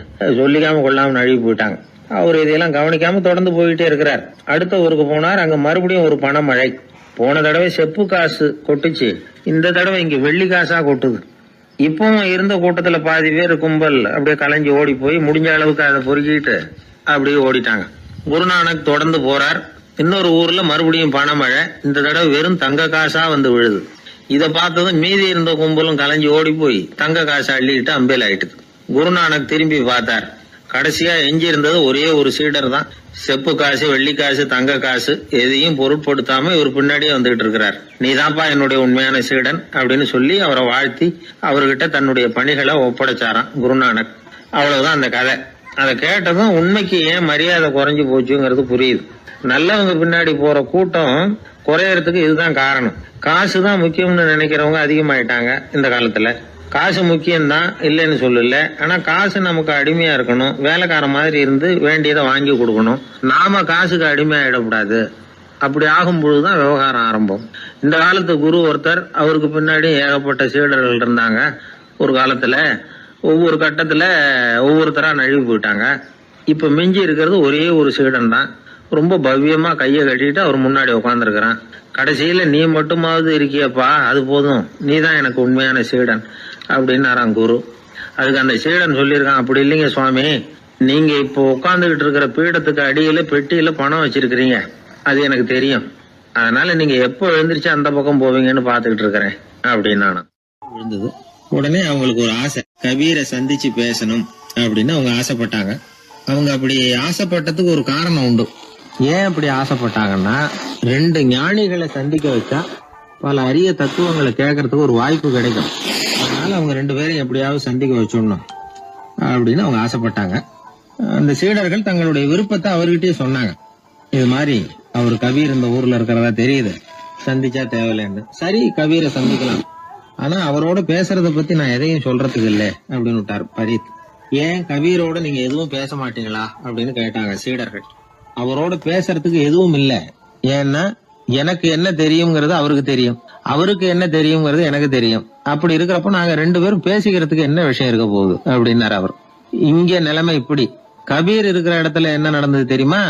சொல்லிக்காம கொள்ளாம நழுவி போயிட்டாங்க. அவர் இதையெல்லாம் கவனிக்காம தொடர்ந்து போயிட்டே இருக்கிறார். அடுத்த ஊருக்கு போனார். அங்க மறுபடியும் ஒரு பணமழை. போன தடவை செப்பு காசு கொட்டுச்சு, இந்த தடவை இங்க வெள்ளி காசா கொட்டுது. இப்பவும் இருந்த கூட்டத்துல பாதி பேர் கும்பல் அப்படியே கலைஞ்சு ஓடி போய் முடிஞ்ச அளவுக்கு அதை பொறுக்கிட்டு அப்படியே ஓடிட்டாங்க. குருநானக் தொடர்ந்து போறார். இன்னொரு ஊர்ல மறுபடியும் பணமழை. இந்த தடவை வெறும் தங்க காசா விழுது. இதை பார்த்ததும் மீதி இருந்த கும்பலும் கலைஞ்சு ஓடி போய் தங்க காசை அள்ளிட்டு அம்பேல் ஆயிட்டுது. குருநானக் திரும்பி பார்த்தார். கடைசியா எஞ்சி இருந்தது ஒரே ஒரு சீடர் தான். செப்பு காசு, வெள்ளி காசு, தங்க காசு எதையும் பொருட்படுத்தாம இவர் பின்னாடியே வந்துகிட்டு இருக்கிறார். நீதான்ப்பா என்னுடைய உண்மையான சீடன் அப்படின்னு சொல்லி அவரை வாழ்த்தி அவர்கிட்ட தன்னுடைய பணிகளை ஒப்படைச்சாராம் குருநானக். அவ்வளவுதான் அந்த கதை. அதை கேட்டதும் உண்மைக்கு ஏன் மரியாதை குறைஞ்சு போச்சுங்கிறது புரியுது. நல்லவங்க பின்னாடி போற கூட்டம் குறையறதுக்கு இதுதான் காரணம். காசு தான் முக்கியம்னு நினைக்கிறவங்க அதிகமாயிட்டாங்க இந்த காலத்துல. காசு முக்கியம்தான், இல்லைன்னு சொல்லல. ஆனா காசு நமக்கு அடிமையா இருக்கணும். வேலைக்கார மாதிரி இருந்து வேண்டியதை வாங்கி கொடுக்கணும். நாம காசுக்கு அடிமையாயிடக்கூடாது. அப்படி ஆகும் பொழுதுதான் விவகாரம் ஆரம்பம். இந்த காலத்து குரு ஒருத்தர், அவருக்கு பின்னாடி ஏகப்பட்ட சீடர்கள் இருந்தாங்க. ஒரு காலத்துல ஒவ்வொரு கட்டத்துல ஒவ்வொருத்தரா நழுவி போயிட்டாங்க. இப்ப மிஞ்சி இருக்கிறது ஒரே ஒரு சீடன் தான். ரொம்ப பவ்யமா கையை கட்டிட்டு அவர் முன்னாடி உட்காந்துருக்கிறான். கடைசியில நீ மட்டுமாவது இருக்கியப்பா, அது போதும், நீ தான் எனக்கு உண்மையான சீடன் அப்படின்னாராம் குரு. அதுக்கு அந்த சீடன் சொல்லியிருக்கான், அப்படி இல்லைங்க சுவாமி, நீங்க இப்போ உட்காந்துக்கிட்டு இருக்கிற பீடத்துக்கு அடியில பெட்டியில பணம் வச்சிருக்கிறீங்க, அது எனக்கு தெரியும். அதனால நீங்க எப்போ எழுந்திரிச்சு அந்த பக்கம் போவீங்கன்னு பாத்துக்கிட்டு இருக்கிறேன் அப்படின்னு விழுந்தது. உடனே அவங்களுக்கு ஒரு ஆசை, கபீரை சந்திச்சு பேசணும் அப்படின்னு அவங்க ஆசைப்பட்டாங்க. அவங்க அப்படி ஆசைப்பட்டதுக்கு ஒரு காரணம் உண்டு. ஏன் அப்படி ஆசைப்பட்டாங்கன்னா, ரெண்டு ஞானிகளை சந்திக்க வச்சா பல அரிய தத்துவங்களை கேட்கறதுக்கு ஒரு வாய்ப்பு கிடைக்கும். அதனால அவங்க ரெண்டு பேரும் எப்படியாவது சந்திக்க வச்சிடணும் அப்படின்னு அவங்க ஆசைப்பட்டாங்க. அந்த சீடர்கள் தங்களுடைய விருப்பத்தை அவர்கிட்டயே சொன்னாங்க. இது மாதிரி அவர் கபீர் இந்த ஊர்ல இருக்கிறதா தெரியுது, சந்திச்சா தேவையில்லைன்னு. சரி, கபீரை சந்திக்கலாம், ஆனா அவரோட பேசுறத பத்தி நான் எதையும் சொல்றதுக்கு இல்லை அப்படின்னு விட்டார் பரீத். ஏன் கபீரோட நீங்க எதுவும் பேச மாட்டீங்களா அப்படின்னு கேட்டாங்க சீடர்கள். அவரோட பேசுறதுக்கு எதுவும் இல்ல. ஏன்னா எனக்கு என்ன தெரியுங்கிறது அவருக்கு தெரியும், அவருக்கு என்ன தெரியுங்கிறது எனக்கு தெரியும். அப்படி இருக்கிறப்ப நாங்க ரெண்டு பேரும் பேசிக்கிறதுக்கு என்ன விஷயம் இருக்க போகுது அப்படின்னாரு அவர். இங்க நிலைமை இப்படி. கபீர் இருக்கிற இடத்துல என்ன நடந்தது தெரியுமா?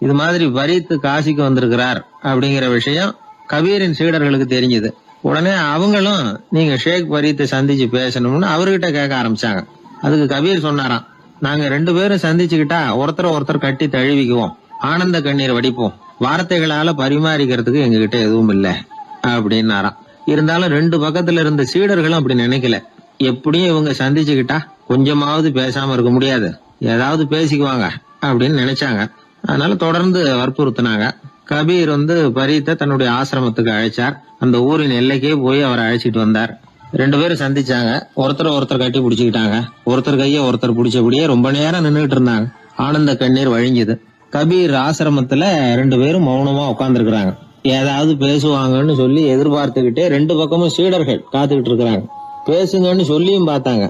இது மாதிரி பரீத் காசிக்கு வந்திருக்கிறார் அப்படிங்கிற விஷயம் கபீரின் சீடர்களுக்கு தெரிஞ்சது. உடனே அவங்களும் நீங்க ஷேக் பரீத்தை சந்திச்சு பேசணும்னு அவர்கிட்ட கேட்க ஆரம்பிச்சாங்க. அதுக்கு கபீர் சொன்னாராம், நாங்க ரெண்டு பேரும் சந்திச்சுக்கிட்டா ஒருத்தர் கட்டி தழுவிக்குவோம், ஆனந்த கண்ணீர் வடிப்போம், வார்த்தைகளால பரிமாறிக்கிறதுக்கு எங்ககிட்ட எதுவும் இல்ல அப்படின்னாராம். இருந்தாலும் ரெண்டு பக்கத்துல இருந்த சீடர்களும் அப்படி நினைக்கல. எப்படியும் இவங்க சந்திச்சுக்கிட்டா கொஞ்சமாவது பேசாம இருக்க முடியாது, ஏதாவது பேசிக்குவாங்க அப்படின்னு நினைச்சாங்க. அதனால தொடர்ந்து வற்புறுத்தினாங்க. கபீர் பரீத்தை தன்னுடைய ஆசிரமத்துக்கு அழைச்சார். அந்த ஊரின் எல்லைக்கே போய் அவரை அழைச்சிட்டு வந்தார். ரெண்டு பேரும் சந்திச்சாங்க. ஒருத்தர் கட்டி பிடிச்சுக்கிட்டாங்க. ஒருத்தர் கைய ஒருத்தர் பிடிச்சபடியே ரொம்ப நேரம் நின்றுட்டு இருந்தாங்க. ஆனந்த கண்ணீர் வழிஞ்சுது. கபீர் ஆசிரமத்துல ரெண்டு பேரும் மௌனமா உட்கார்ந்துருக்காங்க. ஏதாவது பேசுவாங்கன்னு சொல்லி எதிர்பார்த்துக்கிட்டே ரெண்டு பக்கமும் சீடர்கள் காத்துக்கிட்டு இருக்கிறாங்க. பேசுங்கன்னு சொல்லியும் பார்த்தாங்க.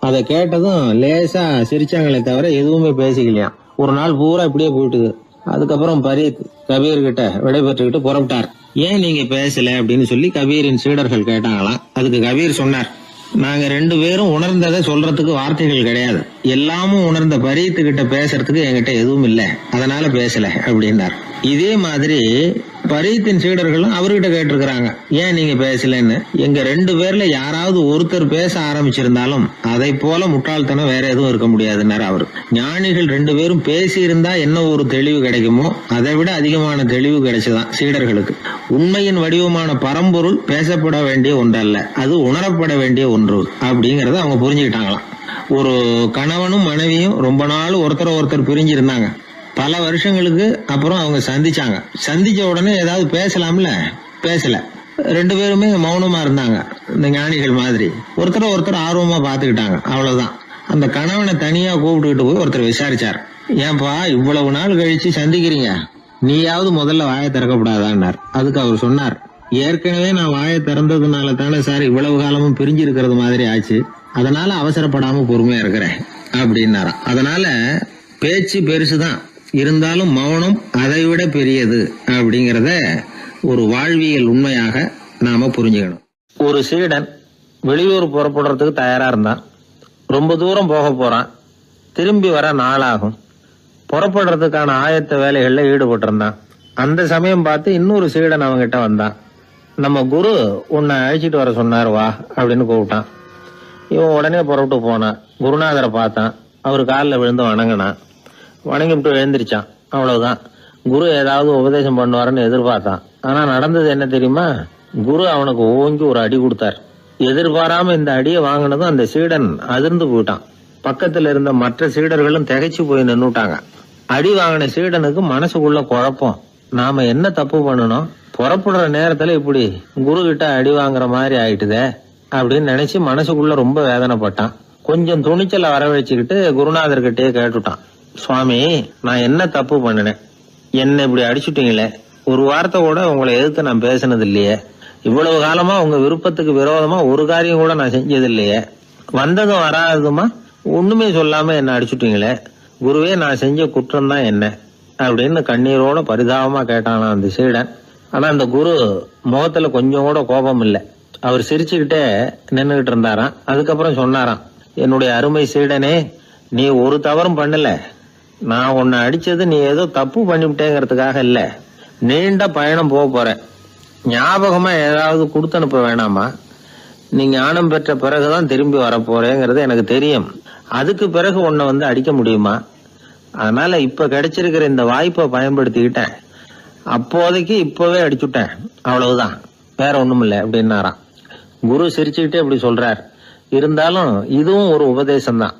அதை கேட்டதும் லேசா சிரிச்சாங்களே தவிர எதுவுமே பேசிக்கலையாம். ஒரு நாள் பூரா இப்படியே போயிட்டுது. அதுக்கப்புறம் பரீத் கபீர் கிட்ட விடைபெற்றுக்கிட்டு புறப்பட்டார். ஏன் நீங்க பேசல அப்படின்னு சொல்லி கபீரின் சீடர்கள் கேட்டாங்களாம். அதுக்கு கபீர் சொன்னார், நாங்க ரெண்டு பேரும் உணர்ந்ததை சொல்றதுக்கு வார்த்தைகள் கிடையாது. எல்லாமும் உணர்ந்த பரீத்து கிட்ட பேசுறதுக்கு என்கிட்ட எதுவும் இல்லை, அதனால பேசல அப்படின்னார். இதே மாதிரி பரீத்தின் சீடர்களும் அவர்கிட்ட கேட்டிருக்கிறாங்க, ஏன் நீங்க பேசலன்னு. எங்க 2 பேர்ல யாராவது ஒருத்தர் பேச ஆரம்பிச்சிருந்தாலும் அதை போல முட்டாள்தனம் வேற எதுவும் இருக்க முடியாதுன்னாரு அவரு. ஞானிகள் 2 பேரும் பேசி இருந்தா என்ன ஒரு தெளிவு கிடைக்குமோ அதை விட அதிகமான தெளிவு கிடைச்சதான் சீடர்களுக்கு. உண்மையின் வடிவமான பரம்பொருள் பேசப்பட வேண்டிய ஒன்றல்ல, அது உணரப்பட வேண்டிய ஒன்று அப்படிங்கறத அவங்க புரிஞ்சுக்கிட்டாங்களாம். ஒரு கணவனும் மனைவியும் ரொம்ப நாள் ஒருத்தர் பிரிஞ்சிருந்தாங்க. பல வருஷங்களுக்கு அப்புறம் அவங்க சந்திச்ச உடனே ஏதாவது பேசலாம்ல, பேசல. 2 பேருமே மௌனமா இருந்தாங்க. இந்த ஞானிகள் மாதிரி ஒருத்தர் ஆர்வமா பாத்துக்கிட்டாங்க, அவ்வளவுதான். அந்த கணவனை தனியா கூப்பிட்டுக்கிட்டு போய் ஒருத்தர் விசாரிச்சார். ஏன்பா இவ்வளவு நாள் கழிச்சு சந்திக்கிறீங்க, நீயாவது முதல்ல வாயை திறக்கப்படாதான்னார். அதுக்கு அவர் சொன்னார், ஏற்கனவே நான் வாயை திறந்ததுனால தானே சார் இவ்வளவு காலமும் பிரிஞ்சு இருக்கிறது மாதிரி ஆச்சு, அதனால அவசரப்படாம பொறுமையா இருக்கிறேன் அப்படின்னாராம். அதனால பேச்சு பெருசுதான், இருந்தாலும் மௌனம் அதை விட பெரியது அப்படிங்கறத ஒரு வாழ்வியல் உண்மையாக நாம புரிஞ்சுக்கணும். ஒரு சீடன் வெளியூர் புறப்படுறதுக்கு தயாரா இருந்தான். ரொம்ப தூரம் போக போறான், திரும்பி வர நாளாகும். புறப்படுறதுக்கான ஆயத்த வேலைகள்ல ஈடுபட்டிருந்தான். அந்த சமயம் பார்த்து இன்னொரு சீடன் அவங்கிட்ட வந்தான். நம்ம குரு உன்னை அழைச்சிட்டு வர சொன்னார், வா அப்படின்னு கூப்பிட்டான். இவன் உடனே புறப்பட்டு போனான். குருநாதரை பார்த்தான், அவர் காலில் விழுந்து வணங்கினான். வணங்கிவிட்டு எழுந்திரிச்சான், அவ்வளவுதான். குரு ஏதாவது உபதேசம் பண்ணுவாருன்னு எதிர்பார்த்தான். ஆனா நடந்தது என்ன தெரியுமா? குரு அவனுக்கு ஓங்கி ஒரு அடி கொடுத்தார். எதிர்பாராம இந்த அடியை வாங்கினதும் அந்த சீடன் அதிர்ந்து போயிட்டான். பக்கத்துல இருந்த மற்ற சீடர்களும் திகைச்சு போய் நின்னுட்டாங்க. அடி வாங்கின சீடனுக்கு மனசுக்குள்ள குழப்பம். நாம என்ன தப்பு பண்ணணும், புறப்படுற நேரத்துல இப்படி குரு கிட்ட அடி வாங்குற மாதிரி ஆயிட்டுதே அப்படின்னு நினைச்சு மனசுக்குள்ள ரொம்ப வேதனைப்பட்டான். கொஞ்சம் துணிச்சலை வரவழைச்சுக்கிட்டு குருநாதர்கிட்டயே கேட்டுட்டான், சுவாமி நான் என்ன தப்பு பண்ணினேன், என்ன இப்படி அடிச்சுட்டீங்களே, ஒரு வார்த்தை கூட உங்களை எதிர்த்து நான் பேசினது இல்லையே, இவ்வளவு காலமா உங்க விருப்பத்துக்கு விரோதமா ஒரு காரியம் கூட நான் செஞ்சது இல்லையே, வந்ததும் வராததுமா ஒண்ணுமே சொல்லாம என்ன அடிச்சுட்டீங்களே, குருவே நான் செஞ்ச குற்றம் தான் என்ன அப்படின்னு கண்ணீரோட பரிதாபமா கேட்டானா அந்த சீடன். ஆனா அந்த குரு முகத்துல கொஞ்சம் கூட கோபம் இல்லை. அவர் சிரிச்சுக்கிட்டே நின்னுகிட்டு இருந்தாராம். அதுக்கப்புறம் சொன்னாராம், என்னுடைய அருமை சீடனே, நீ ஒரு தவறும் பண்ணல, நான் உன்னை அடிச்சது நீ ஏதோ தப்பு பண்ணிவிட்டேங்கிறதுக்காக இல்ல, நீண்ட பயணம் போக போறேன், ஞாபகமா ஏதாவது கொடுத்து அனுப்ப வேணாமா, நீ ஞானம் பெற்ற பிறகுதான் திரும்பி வரப்போறேங்கிறது எனக்கு தெரியும், அதுக்கு பிறகு உன்னை அடிக்க முடியுமா, அதனால இப்ப கிடைச்சிருக்கிற இந்த வாய்ப்பை பயன்படுத்திக்கிட்டேன், அப்போதைக்கு இப்பவே அடிச்சுட்டேன், அவ்வளவுதான், வேற ஒண்ணும் இல்லை அப்படின்னாராம். குரு சிரிச்சுக்கிட்டே இப்படி சொல்றார். இருந்தாலும் இதுவும் ஒரு உபதேசம் தான்.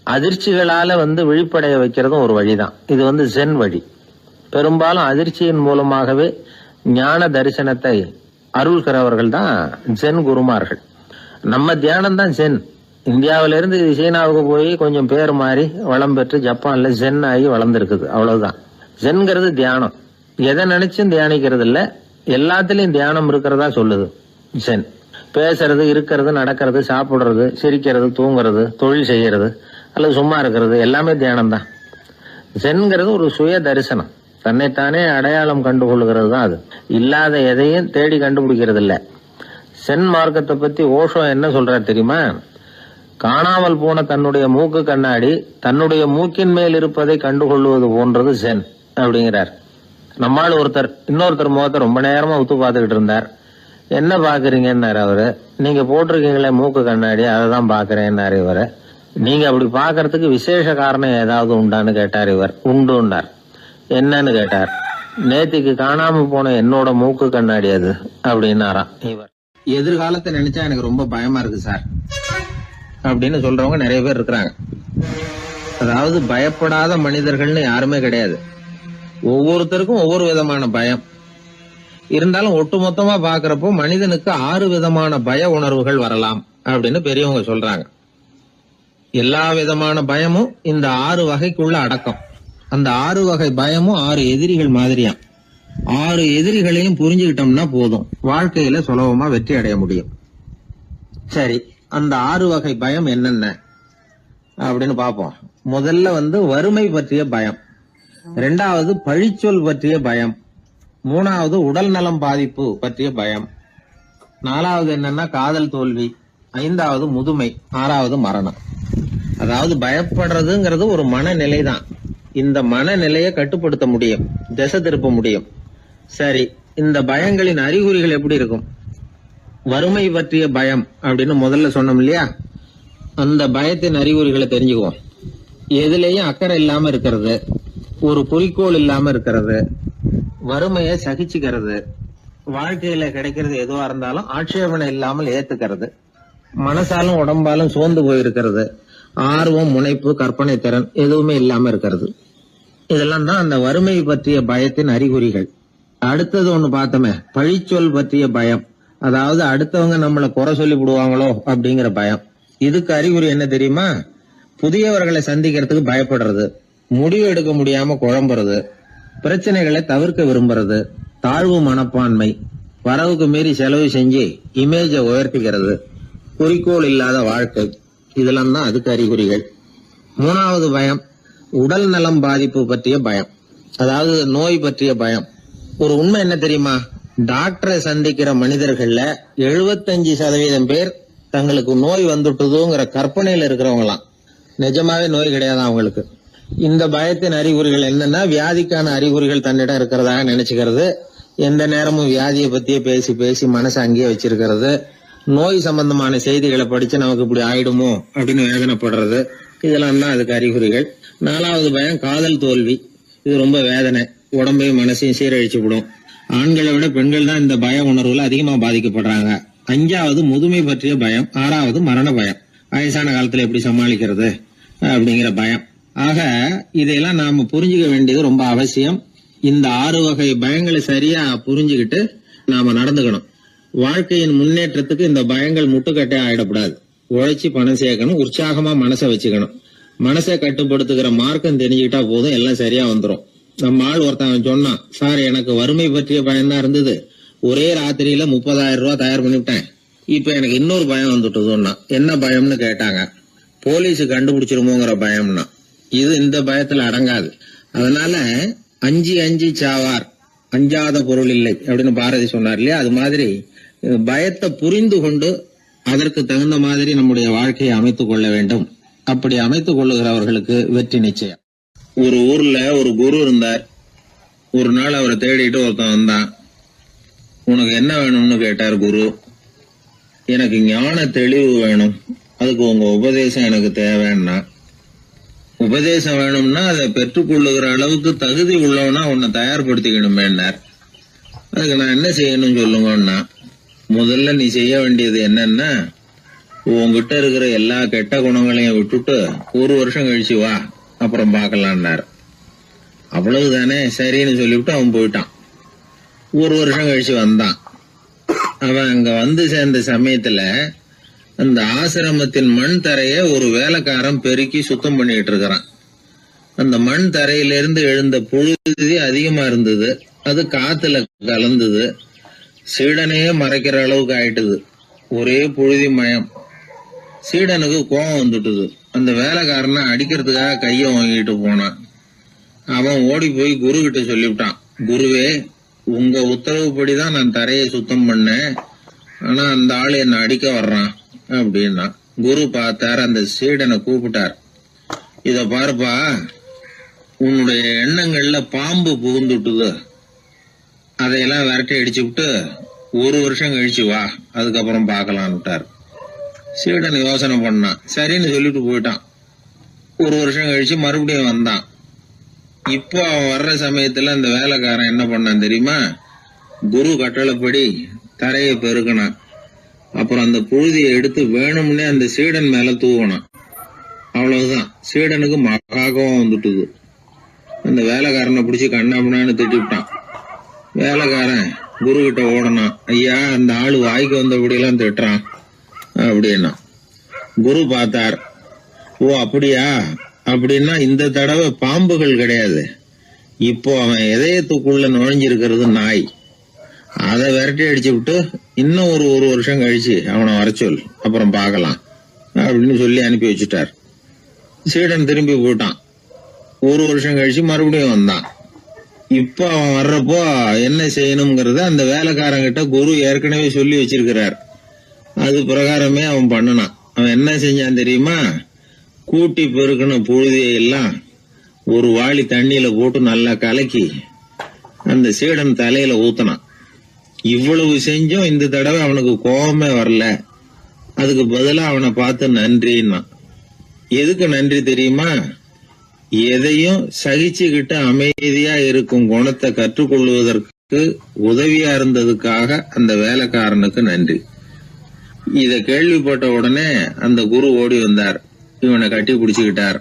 அதிர்ச்சிகளால விழிப்படைய வைக்கிறதும் ஒரு வழிதான். இது ஜென் வழி. பெரும்பாலும் அதிர்ச்சியின் மூலமாகவே ஞான தரிசனத்தை அருள்கிறவர்கள் தான் ஜென் குருமார்கள். நம்ம தியானம் தான் ஜென். இந்தியாவிலிருந்து சீனாவுக்கு போய் கொஞ்சம் பேர் மாறி வளம் பெற்று ஜப்பான்ல ஜென் ஆகி வளர்ந்துருக்குது, அவ்வளவுதான். ஜென்கிறது தியானம். எதை நினைச்சும் தியானிக்கிறது இல்ல, எல்லாத்திலையும் தியானம் இருக்கிறதா சொல்லுது ஜென். பேசுறது, இருக்கிறது, நடக்கிறது, சாப்பிடுறது, சிரிக்கிறது, தூங்குறது, தொழில் செய்யறது அல்லது சும்மா இருக்கிறது எல்லாமே தியானம் தான். ஜென்கிறது ஒரு சுய தரிசனம், தன்னைத்தானே அடையாளம் கண்டுகொள்கிறது தான் அது. இல்லாத எதையும் தேடி கண்டுபிடிக்கிறது இல்ல. சென் மார்க்கத்தை பத்தி ஓஷோ என்ன சொல்றார் தெரியுமா? காணாமல் போன தன்னுடைய மூக்கு கண்ணாடி தன்னுடைய மூக்கின் மேல் இருப்பதை கண்டுகொள்வது போன்றது சென் அப்படிங்கிறார். நம்மால் ஒருத்தர் இன்னொருத்தர் முகத்தை ரொம்ப நேரமா உத்து பார்த்துக்கிட்டு இருந்தார். என்ன பாக்குறீங்கன்னாரு அவரு. நீங்க போட்டிருக்கீங்களே மூக்கு கண்ணாடி, அதை தான் பாக்குறேன்னாரு இவரு. நீங்க அப்படி பாக்குறதுக்கு விசேஷ காரணம் ஏதாவது உண்டான்னு கேட்டார் இவர். உண்டுன்னார். என்னன்னு கேட்டார். நேத்திக்கு காணாம போன என்னோட மூக்கு கண்ணாடி அது அப்படின்னாராம் இவர். எதிர்காலத்தை நினைச்சா எனக்கு ரொம்ப பயமா இருக்கு சார் அப்படின்னு சொல்றவங்க நிறைய பேர் இருக்கிறாங்க. அதாவது பயப்படாத மனிதர்கள்னு யாருமே கிடையாது. ஒவ்வொருத்தருக்கும் ஒவ்வொரு விதமான பயம் இருந்தாலும் ஒட்டுமொத்தமா பாக்குறப்போ மனிதனுக்கு 6 விதமான பய உணர்வுகள் வரலாம் அப்படின்னு பெரியவங்க சொல்றாங்க. எல்லா விதமான பயமும் இந்த 6 வகைக்குள்ள அடக்கம். அந்த 6 வகை பயமும் 6 எதிரிகள் மாதிரியாம். 6 எதிரிகளையும் புரிஞ்சுக்கிட்டோம்னா போதும், வாழ்க்கையில சுலபமா வெற்றி அடைய முடியும். சரி, அந்த 6 வகை பயம் என்னென்ன அப்படின்னு பாப்போம். முதல்ல வறுமை பற்றிய பயம், 2வது பழிச்சொல் பற்றிய பயம், 3வது உடல் நலம் பாதிப்பு பற்றிய பயம், 4வது என்னன்னா காதல் தோல்வி, 5வது முதுமை, 6வது மரணம். அதாவது பயப்படுறதுங்கிறது ஒரு மனநிலை தான். இந்த மனநிலையை கட்டுப்படுத்த முடியும், திசை திருப்ப முடியும். சரி, இந்த பயங்களின் அறிகுறிகள் எப்படி இருக்கும்? வறுமை பற்றிய பயம் அப்படின்னு முதல்ல சொன்னோம் இல்லையா, அந்த பயத்தின் அறிகுறிகளை தெரிஞ்சுக்குவோம். எதுலேயும் அக்கறை இல்லாம இருக்கிறது, ஒரு குறிக்கோள் இல்லாம இருக்கிறது, வறுமையை சகிச்சுக்கிறது, வாழ்க்கையில கிடைக்கிறது எதுவா இருந்தாலும் ஆட்சேபனை இல்லாமல் ஏத்துக்கிறது, மனசாலும் உடம்பாலும் சோர்ந்து போயிருக்கிறது, ஆர்வம், முனைப்பு, கற்பனை திறன் எதுவுமே இல்லாம இருக்கிறது. இதெல்லாம் தான் அந்த வறுமை பற்றிய பயத்தின் அறிகுறிகள். அடுத்தது ஒண்ணு பார்த்தோமே, பழிச்சொல் பற்றிய பயம். அதாவது அடுத்தவங்க நம்மளை குறை சொல்லி விடுவாங்களோ அப்படிங்கிற பயம். இதுக்கு அறிகுறி என்ன தெரியுமா? புதியவர்களை சந்திக்கிறதுக்கு பயப்படுறது, முடிவு எடுக்க முடியாம குழம்புறது, பிரச்சனைகளை தவிர்க்க விரும்புறது, தாழ்வு மனப்பான்மை, வரவுக்கு மீறி செலவு செஞ்சு இமேஜை உயர்த்திக்கிறது, குறிக்கோள் இல்லாத வாழ்க்கை. இதெல்லாம் தான் அதுக்கு அறிகுறிகள். மூணாவது பயம் உடல் நலம் பாதிப்பு பற்றிய பயம், அதாவது நோய் பற்றிய பயம். ஒரு உண்மை என்ன தெரியுமா? டாக்டரை சந்திக்கிற மனிதர்கள்ல 75% பேர் தங்களுக்கு நோய் வந்துட்டுதுங்கிற கற்பனையில இருக்கிறவங்களாம். நிஜமாவே நோய் கிடையாது அவங்களுக்கு. இந்த பயத்தின் அறிகுறிகள் என்னன்னா, வியாதிக்கான அறிகுறிகள் தன்னிடம் இருக்கிறதாக நினைச்சுக்கிறது, எந்த நேரமும் வியாதியை பத்தியே பேசி பேசி மனசை அங்கேயே வச்சிருக்கிறது, நோய் சம்பந்தமான செய்திகளை படிச்சு நமக்கு இப்படி ஆயிடுமோ அப்படின்னு வேதனைப்படுறது. இதெல்லாம் தான் அதுக்கு அறிகுறிகள். நாலாவது பயம் காதல் தோல்வி. இது ரொம்ப வேதனை, உடம்பையும் மனசையும் சீரழிச்சு விடும். ஆண்களை விட பெண்கள் தான் இந்த பய உணர்வுல அதிகமா பாதிக்கப்படுறாங்க. அஞ்சாவது முதுமை பற்றிய பயம். ஆறாவது மரண பயம், வயசான காலத்துல எப்படி சமாளிக்கிறது அப்படிங்கிற பயம். ஆக இதையெல்லாம் நாம புரிஞ்சுக்க வேண்டியது ரொம்ப அவசியம். இந்த 6 வகை பயங்களை சரியா புரிஞ்சுக்கிட்டு நாம நடந்துக்கணும். வாழ்க்கையின் முன்னேற்றத்துக்கு இந்த பயங்கள் முட்டுக்கட்டே ஆயிடக்கூடாது. உழைச்சி பணம் சேர்க்கணும், உற்சாகமா மனசை வச்சுக்கணும். மனசை கட்டுப்படுத்துகிற மார்க்கம் தெரிஞ்சுக்கிட்டா போதும், எல்லாம் சரியா வந்துடும். நம்ம ஆள் ஒருத்தன் சொன்னான், சார் எனக்கு வறுமை பற்றிய பயம் தான் இருந்தது, ஒரே ராத்திரியில 30,000 ரூபாய் தயார் பண்ணிவிட்டேன், இப்ப எனக்கு இன்னொரு பயம் வந்துட்டுதுன்னா. என்ன பயம்னு கேட்டாங்க. போலீஸ் கண்டுபிடிச்சிருமோங்கிற பயம்னா. இது இந்த பயத்துல அடங்காது. அதனால அஞ்சி சாவார், அஞ்சாத பொருள் இல்லை அப்படின்னு பாரதி சொன்னார் இல்லையா, அது மாதிரி பயத்தை புரிந்து கொண்டு அதற்கு தகுந்த மாதிரி நம்முடைய வாழ்க்கையை அமைத்துக் கொள்ள வேண்டும். அப்படி அமைத்துக் கொள்ளுகிறவர்களுக்கு வெற்றி நிச்சயம். ஒரு ஊர்ல ஒரு குரு இருந்தார். ஒரு நாள் அவரை தேடிட்டு ஒருத்தன் வந்தான். உனக்கு என்ன வேணும்னு கேட்டார் குரு. எனக்கு ஞான தெளிவு வேணும், அதுக்கு உங்க உபதேசம் எனக்கு தேவைன்னா. உபதேசம் வேணும்னா அதை பெற்றுக்கொள்ளுகிற அளவுக்கு தகுதி உள்ளவனா உன்னை தயார்படுத்திக்கணுமேன்னார். அதுக்கு நான் என்ன செய்யணும் சொல்லுங்கன்னா, முதல்ல நீ செய்ய வேண்டியது என்னன்னா, உங்ககிட்ட இருக்கிற எல்லா கெட்ட குணங்களையும் விட்டுட்டு 1 வருஷம் கழிச்சு வா, அப்புறம் பார்க்கலான்னார். அவ்வளவுதானே, சரின்னு சொல்லிவிட்டு அவன் போயிட்டான். 1 வருஷம் கழிச்சு வந்தான். அவன் அங்க வந்து சேர்ந்த சமயத்துல அந்த ஆசிரமத்தின் மண் தரைய ஒரு வேலைக்காரன் பெருக்கி சுத்தம் பண்ணிட்டு இருக்கிறான். அந்த மண் தரையிலிருந்து எழுந்த புழுதி அதிகமா இருந்தது. அது காத்துல கலந்தது, சீடனையே மறைக்கிற அளவுக்கு ஆயிட்டுது. ஒரே புழுதி மயம். சீடனுக்கு கோபம் வந்துட்டுது. அந்த வேலைக்காரனை அடிக்கிறதுக்காக கைய வாங்கிட்டு போனான். அவன் ஓடி போய் குரு கிட்ட சொல்லிவிட்டான், குருவே, உங்க உத்தரவுப்படிதான் நான் தரையை சுத்தம் பண்ணேன், ஆனா அந்த ஆளு என்ன அடிக்க வர்றான் அப்படின்னா. குரு பார்த்தார், அந்த சீடனை கூப்பிட்டார். இத பாருப்பா, உன்னுடைய எண்ணங்கள்ல பாம்பு புகுந்துட்டுது, அதையெல்லாம் விரட்டி அடிச்சு விட்டு 1 வருஷம் கழிச்சு வா, அதுக்கப்புறம் பார்க்கலான்னுட்டார். சீடன் யோசனை பண்ணான், சரின்னு சொல்லிட்டு போயிட்டான். 1 வருஷம் கழிச்சு மறுபடியும் வந்தான். இப்போ அவன் வர்ற சமயத்துல அந்த வேலைக்காரன் என்ன பண்ணான் தெரியுமா? குரு கட்டளைப்படி தரையை பெருக்கினான். அப்புறம் அந்த புழுதியை எடுத்து வேணும்னே அந்த சீடன் மேல தூவனான். அவ்வளவுதான், சீடனுக்கு மகாகோவம் வந்துட்டுது. அந்த வேலைக்காரனை பிடிச்சி கண்ணாமண்ணான்னு திட்டிவிட்டான். வேலைக்காரன் குரு கிட்ட ஓடனான், ஐயா, அந்த ஆளு வாய்க்கு வந்தபடியெல்லாம் திட்டுறான் அப்படின்னா. குரு பார்த்தார், ஓ அப்படியா, அப்படின்னா இந்த தடவை பாம்புகள் கிடையாது, இப்போ அவன் இதயத்துக்குள்ள நுழைஞ்சிருக்கிறது நாய். அதை விரட்டி அடிச்சு விட்டு இன்னும் ஒரு வருஷம் கழிச்சு அவனை வர சொல், அப்புறம் பார்க்கலாம் அப்படின்னு சொல்லி அனுப்பி வச்சுட்டார். சீடன் திரும்பி போயிட்டான். 1 வருஷம் கழிச்சு மறுபடியும் வந்தான். இப்போ அவன் வர்றப்போ என்ன செய்யணுங்கிறத அந்த வேலைக்காரங்கிட்ட குரு ஏற்கனவே சொல்லி வச்சிருக்கிறார். அது பிரகாரமே அவன் பண்ணனான். அவன் என்ன செஞ்சான் தெரியுமா? கூட்டி பெருக்கின புழுதியை எல்லாம் ஒரு வாளி தண்ணியில போட்டு நல்லா கலக்கி அந்த சீடன் தலையில ஊத்தினான். இவ்வளவு செஞ்சும் இந்த தடவை அவனுக்கு கோபமே வரல. அதுக்கு பதிலா அவனை பார்த்து நன்றின்னா. எதுக்கு நன்றி தெரியுமா? எதையும் சகிச்சுக்கிட்டு அமைதியா இருக்கும் குணத்தை கற்றுக்கொள்வதற்கு உதவியா இருந்ததுக்காக அந்த வேலைக்காரனுக்கு நன்றி. இத கேள்விப்பட்ட உடனே அந்த குரு ஓடி வந்தார். இவனை கட்டி பிடிச்சுக்கிட்டார்.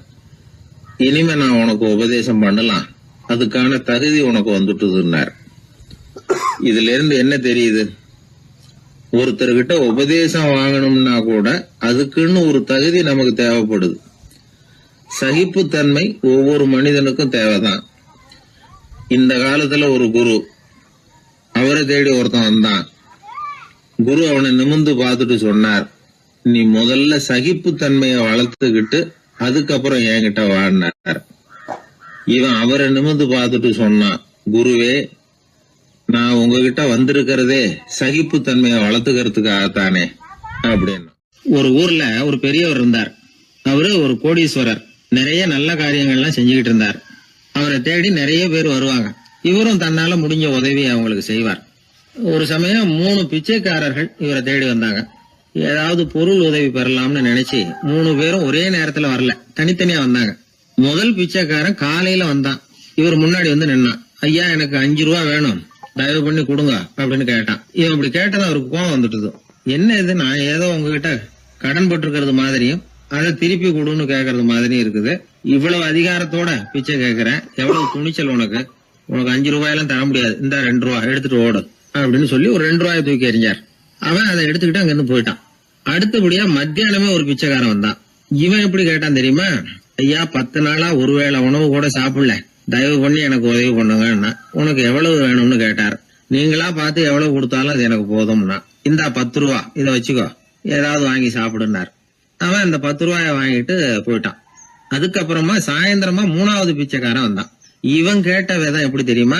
இனிமே நான் உனக்கு உபதேசம் பண்ணலாம், அதுக்கான தகுதி உனக்கு வந்துட்டுதுன்னார். இதுல இருந்து என்ன தெரியுது? ஒருத்தர்கிட்ட உபதேசம் வாங்கணும்னா கூட அதுக்குன்னு ஒரு தகுதி நமக்கு தேவைப்படுது. சகிப்புத்தன்மை ஒவ்வொரு மனிதனுக்கும் தேவைதான். இந்த காலத்துல ஒரு குரு, அவரை தேடி ஒருத்தன் வந்தான். குரு அவனை நிமிர்ந்து பார்த்துட்டு சொன்னார், நீ முதல்ல சகிப்புத்தன்மையை வளர்த்துக்கிட்டு அதுக்கப்புறம் என்கிட்ட வாடினார். இவன் அவரை நிமிர்ந்து பார்த்துட்டு சொன்னான், குருவே, நான் உங்ககிட்ட வந்திருக்கிறதே சகிப்புத்தன்மையை வளர்த்துக்கிறதுக்காகத்தானே அப்படின்னு. ஒரு ஊர்ல ஒரு பெரியவர் இருந்தார். அவரு ஒரு கோடீஸ்வரர். நிறைய நல்ல காரியங்கள்லாம் செஞ்சுக்கிட்டு இருந்தார். அவரை தேடி நிறைய பேர் வருவாங்க. இவரும் தன்னால முடிஞ்ச உதவியை அவங்களுக்கு செய்வார். ஒரு சமயம் 3 பிச்சைக்காரர்கள் இவரை தேடி வந்தாங்க. ஏதாவது பொருள் உதவி பெறலாம்னு நினைச்சு 3 பேரும் ஒரே நேரத்துல வரல, தனித்தனியா வந்தாங்க. முதல் பிச்சைக்காரன் காலையில வந்தான். இவர் முன்னாடி வந்து நின்னான். ஐயா, எனக்கு 5 ரூபா வேணும், தயவு பண்ணி கொடுங்க அப்படின்னு கேட்டான். இவன் இப்படி கேட்டதான் அவருக்கு கோவம் வந்துட்டுது. என்ன இது, நான் ஏதோ உங்ககிட்ட கடன் பட்டிருக்கிறது மாதிரியும் அதை திருப்பி கொடுன்னு கேட்கறது மாதிரியும் இருக்குது. இவ்வளவு அதிகாரத்தோட பிச்சை கேட்கிறேன், எவ்வளவு துணிச்சல் உனக்கு? உனக்கு 5 ரூபாயெல்லாம் தர முடியாது, இந்த 2 ரூபா எடுத்துட்டு ஓடு அப்படின்னு சொல்லி ஒரு 2 ரூபாயை தூக்கி எறிஞ்சார். அவன் அதை எடுத்துக்கிட்டு அங்கிருந்து போயிட்டான். அடுத்தபடியா மத்தியானமே ஒரு பிச்சைக்காரன் வந்தான். இவன் எப்படி கேட்டான் தெரியுமா? ஐயா, 10 நாளா ஒருவேளை உணவு கூட சாப்பிடல, தயவு பண்ணி எனக்கு உதவி பண்ணுங்கன்னா. உனக்கு எவ்வளவு வேணும்னு கேட்டார். நீங்களா பார்த்து எவ்வளவு கொடுத்தாலும் அது எனக்கு போதும்னா. இந்தா 10 ரூபா, இதை வச்சுக்கோ, ஏதாவது வாங்கி சாப்பிடுனார். அவன் அந்த 10 ரூபாய வாங்கிட்டு போயிட்டான். அதுக்கப்புறமா சாயந்தரமா 3வது பிச்சைக்காரன் வந்தான். இவன் கேட்ட விதம் எப்படி தெரியுமா?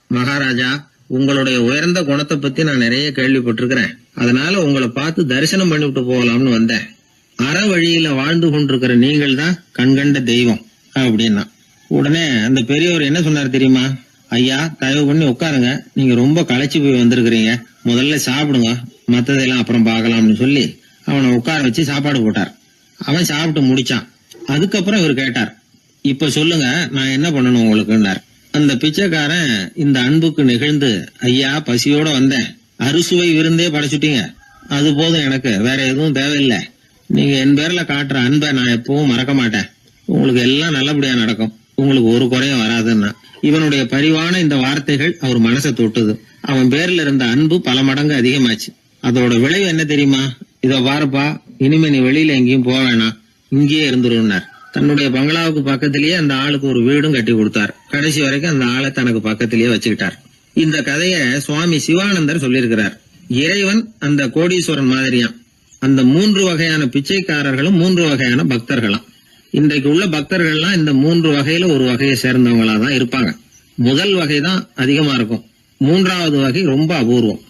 மகாராஜா, உங்களுடைய உயர்ந்த குணத்தை பத்தி நான் நிறைய கேள்விப்பட்டிருக்கிறேன், அதனால உங்களை பார்த்து தரிசனம் பண்ணிவிட்டு போகலாம்னு வந்தேன். அற வழியில வாழ்ந்து கொண்டிருக்கிற நீங்கள் தான் கண்கண்ட தெய்வம் அப்படின்னா. உடனே அந்த பெரியவர் என்ன சொன்னார் தெரியுமா? ஐயா, தயவு பண்ணி உட்காருங்க, நீங்க ரொம்ப களைச்சு போய் வந்திருக்கிறீங்க, முதல்ல சாப்பிடுங்க, மத்ததெல்லாம் அப்புறம் பார்க்கலாம்னு சொல்லி அவனை உட்கார வச்சு சாப்பாடு போட்டார். அவன் சாப்பிட்டு முடிச்சான். அதுக்கப்புறம் இவர் கேட்டார், இப்ப சொல்லுங்க, நான் என்ன பண்ணணும் உங்களுக்குன்னார். அந்த பிச்சைக்காரன் இந்த அன்புக்கு நிகழ்ந்து, ஐயா, பசியோட வந்தேன், அறுசுவை விருந்தே படைச்சுட்டீங்க, அது போதும், எனக்கு வேற எதுவும் தேவையில்லை, நீங்க என் பேர்ல காட்டுற அன்பை நான் எப்பவும் மறக்க மாட்டேன், உங்களுக்கு எல்லாம் நல்லபடியா நடக்கும், உங்களுக்கு ஒரு குறையும் வராதுன்னா. இவனுடைய பரிவான இந்த வார்த்தைகள் அவர் மனசை தொட்டுது. அவன் பேர்ல இருந்த அன்பு பல மடங்கு அதிகமாச்சு. அதோட விளைவு என்ன தெரியுமா? இத பாருப்பா, இனிமே நீ வெளியில எங்கேயும் போக வேணாம், இங்கேயே இருந்துருன்னார். தன்னுடைய பங்களாவுக்கு பக்கத்திலேயே அந்த ஆளுக்கு ஒரு வீடும் கட்டி கொடுத்தார். கடைசி வரைக்கும் அந்த ஆளை தனக்கு பக்கத்திலேயே வச்சுக்கிட்டார். இந்த கதைய சுவாமி சிவானந்தர் சொல்லியிருக்கிறார். இறைவன் அந்த கோடீஸ்வரன் மாதிரியாம். அந்த 3 வகையான பிச்சைக்காரர்களும் 3 வகையான பக்தர்களும். இன்றைக்கு உள்ள பக்தர்கள்லாம் இந்த 3 வகையில ஒரு வகையை சேர்ந்தவங்களா தான் இருப்பாங்க. முதல் வகை தான் அதிகமா இருக்கும், 3வது வகை ரொம்ப அபூர்வம்.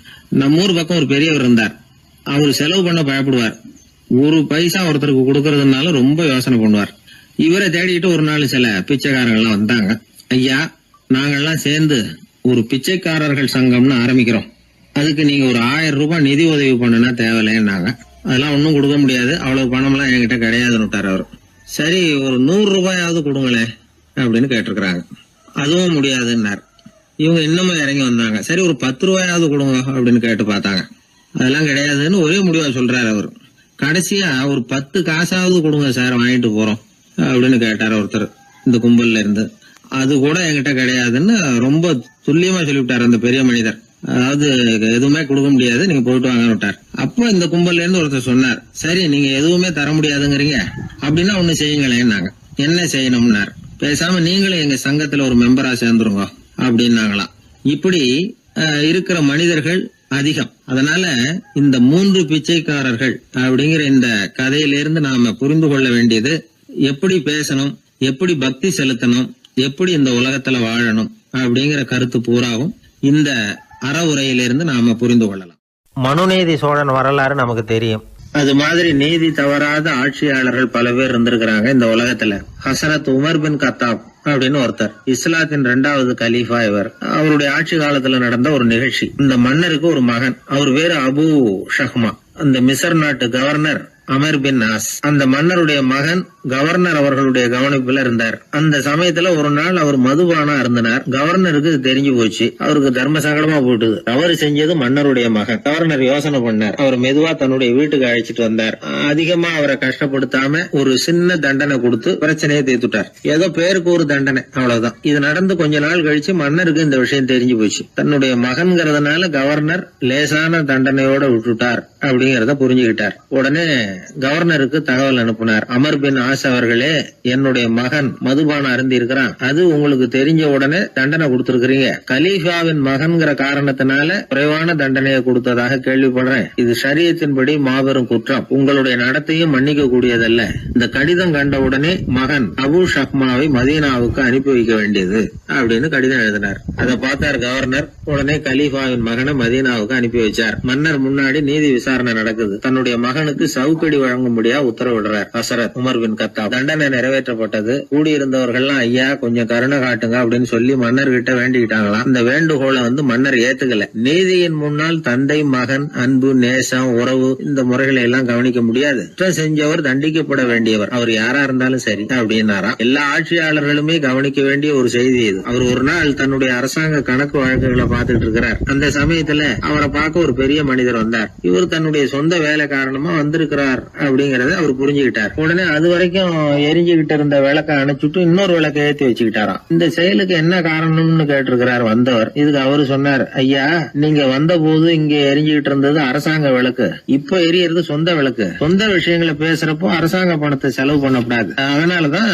நம்ம ஊர் பக்கம் ஒரு பெரியவர் இருந்தார். அவர் செலவு பண்ண பயப்படுவார். 1 பைசா ஒருத்தருக்கு கொடுக்கறதுனால ரொம்ப யோசனை பண்ணுவார். இவரை தேடிட்டு ஒரு நாள் சில பிச்சைக்காரர்கள்லாம் வந்தாங்க. ஐயா, நாங்கெல்லாம் சேர்ந்து ஒரு பிச்சைக்காரர்கள் சங்கம்னு ஆரம்பிக்கிறோம், அதுக்கு நீங்க ஒரு 1000 ரூபாய் நிதி உதவி பண்ணுனா தேவையில்லைன்னாங்க. அதெல்லாம் ஒன்னும் கொடுக்க முடியாது, அவ்வளவு பணம்லாம் என்கிட்ட கிடையாதுன்னு விட்டார் அவர். சரி, ஒரு 100 ரூபாயாவது கொடுங்களே அப்படின்னு கேட்டிருக்கிறாங்க. அதுவும் முடியாதுன்னார். இவங்க இன்னமும் இறங்கி வந்தாங்க. சரி, ஒரு 10 ரூபாயாவது கொடுங்க அப்படின்னு கேட்டு பார்த்தாங்க. அதெல்லாம் கிடையாதுன்னு ஒரே முடிவா சொல்றாரு அவர். கடைசியா ஒரு 10 காசாவது கொடுங்க சார், வாங்கிட்டு போறோம் அப்படின்னு கேட்டார் ஒருத்தர் இந்த கும்பல்ல இருந்து. அது கூட என்கிட்ட கிடையாதுன்னு ரொம்ப துல்லியமா சொல்லிவிட்டார் அந்த பெரிய மனிதர். அதாவது எதுவுமே கொடுக்க முடியாது, நீங்க போயிட்டு வாங்கன்னு விட்டார். அப்ப இந்த கும்பல்ல இருந்து ஒருத்தர் சொன்னார், சரி, நீங்க எதுவுமே தர முடியாதுங்கிறீங்க, அப்படின்னா ஒண்ணு செய்யுங்களேன்னாங்க. என்ன செய்யணும்னார். பேசாம நீங்களும் எங்க சங்கத்துல ஒரு மெம்பரா சேர்ந்துருங்க அப்படின்னாங்களாம். இப்படி இருக்கிற மனிதர்கள் அதிகம். அதனால இந்த 3 பிச்சைக்காரர்கள் அப்படிங்கிற இந்த கதையிலிருந்து நாம புரிந்து கொள்ள வேண்டியது, எப்படி பேசணும், எப்படி பக்தி செலுத்தணும், எப்படி இந்த உலகத்துல வாழணும் அப்படிங்கிற கருத்து பூராவும் இந்த அறவுரையிலிருந்து நாம புரிந்து கொள்ளலாம். மனுநீதி சோழன் வரலாறு நமக்கு தெரியும். அது மாதிரி நீதி தவறாத ஆட்சியாளர்கள் பல பேர் இருந்திருக்கிறாங்க இந்த உலகத்துல. ஹசரத் உமர் பின் கத்தாப் அப்படின்னு ஒருத்தர், இஸ்லாத்தின் 2வது கலீஃபா இவர். அவருடைய ஆட்சி காலத்துல நடந்த ஒரு நிகழ்ச்சி. இந்த மன்னருக்கு ஒரு மகன், அவர் பேரு அபு ஷஹ்மா. அந்த மிசர் நாட்டு கவர்னர் அமர் பின் நாஸ், அந்த மன்னருடைய மகன் கவர்னர் அவர்களுடைய கவனிப்புல இருந்தார். அந்த சமயத்துல ஒரு நாள் அவர் மதுபானம் அருந்தினார். கவர்னருக்கு தெரிஞ்சு போச்சு. அவருக்கு தர்ம சங்கடமா போட்டுது. தவறு செஞ்சது மன்னருடைய மகன். கவர்னர் யோசனை பண்ணார். அவர் மெதுவா தன்னுடைய வீட்டுக்கு அழைச்சிட்டு வந்தார். அதிகமா அவரை கஷ்டப்படுத்தாம ஒரு சின்ன தண்டனை கொடுத்து பிரச்சனையை தீர்த்துட்டார். ஏதோ பேருக்கு ஒரு தண்டனை, அவ்வளவுதான். இது நடந்து கொஞ்ச நாள் கழிச்சு மன்னருக்கு இந்த விஷயம் தெரிஞ்சு போச்சு. தன்னுடைய மகன்கிறதுனால கவர்னர் லேசான தண்டனையோட விட்டுட்டார் அப்படிங்கறத புரிஞ்சுக்கிட்டார். உடனே கவர்னருக்கு தகவல் அனுப்பினார். அமர் பின் ஆஸ் அவர்களே, என்னுடைய மகன் மதுபானம் அருந்தி இருக்கிறான். அது உங்களுக்கு தெரிஞ்ச உடனே தண்டனை கொடுத்திருக்கிறீங்க. கலீஃபாவின் மகன்கிற காரணத்தினால குறைவான தண்டனையை கொடுத்ததாக கேள்விப்படுறேன். இது ஷரியத்தின்படி மாபெரும் குற்றம். உங்களுடைய நடத்தையும் மன்னிக்க கூடியதல்ல. இந்த கடிதம் கண்ட உடனே மகன் அபு ஷஹ்மாவை மதீனாவுக்கு அனுப்பி வைக்க வேண்டியது அப்படின்னு கடிதம் எழுதினார். அதை பார்த்தார் கவர்னர். உடனே கலீஃபாவின் மகனை மதீனாவுக்கு அனுப்பி வச்சார். மன்னர் முன்னாடி நீதி விசாரணை நடக்குது. தன்னுடைய மகனுக்கு சவுக்கடி வழங்கும்படியா உத்தரவிடுறார் ஹசரத் உமர் பின் கத்தாப். தண்டனை நிறைவேற்றப்பட்டது. கூடியிருந்தவர்கள்லாம் ஐயா கொஞ்சம் கருணை காட்டுங்க அப்படின்னு சொல்லி மன்னர்கிட்ட வேண்டிக்கிட்டாங்களாம். இந்த வேண்டுகோளை மன்னர் ஏத்துக்கல. நீதியின் முன்னால் தந்தை மகன் அன்பு நேசம் உறவு இந்த முறைகளை எல்லாம் கவனிக்க முடியாது. குற்றம் செஞ்சவர் தண்டிக்கப்பட வேண்டியவர், அவர் யாரா இருந்தாலும் சரி அப்படின்னாராம். எல்லா ஆட்சியாளர்களுமே கவனிக்க வேண்டிய ஒரு செய்தி இது. அவர் ஒரு நாள் தன்னுடைய அரசாங்க கணக்கு வழக்குகளை பார்த்துட்டு இருக்கிறார். அந்த சமயத்துல அவரை பார்க்க ஒரு பெரிய மனிதர் வந்தார். இவர் தன்னுடைய சொந்த வேலை காரணமா வந்திருக்கிறார் அப்படிங்கறத அவர் புரிஞ்சுக்கிட்டார். உடனே அது வரைக்கும் எரிஞ்சுகிட்டு இருந்த விளக்க அணைச்சுட்டு இன்னொரு விளக்க ஏற்றி வச்சுக்கிட்டாராம். இந்த செயலுக்கு என்ன காரணம்னு கேட்டிருக்கிறார் வந்தவர். இதுக்கு அவரு சொன்னார், ஐயா நீங்க வந்த போது இங்க எரிஞ்சுகிட்டு இருந்தது அரசாங்க விளக்கு, இப்ப எரியறது சொந்த விளக்கு. சொந்த விஷயங்களை பேசுறப்போ அரசாங்க பணத்தை செலவு பண்ணக்கூடாது, அதனாலதான்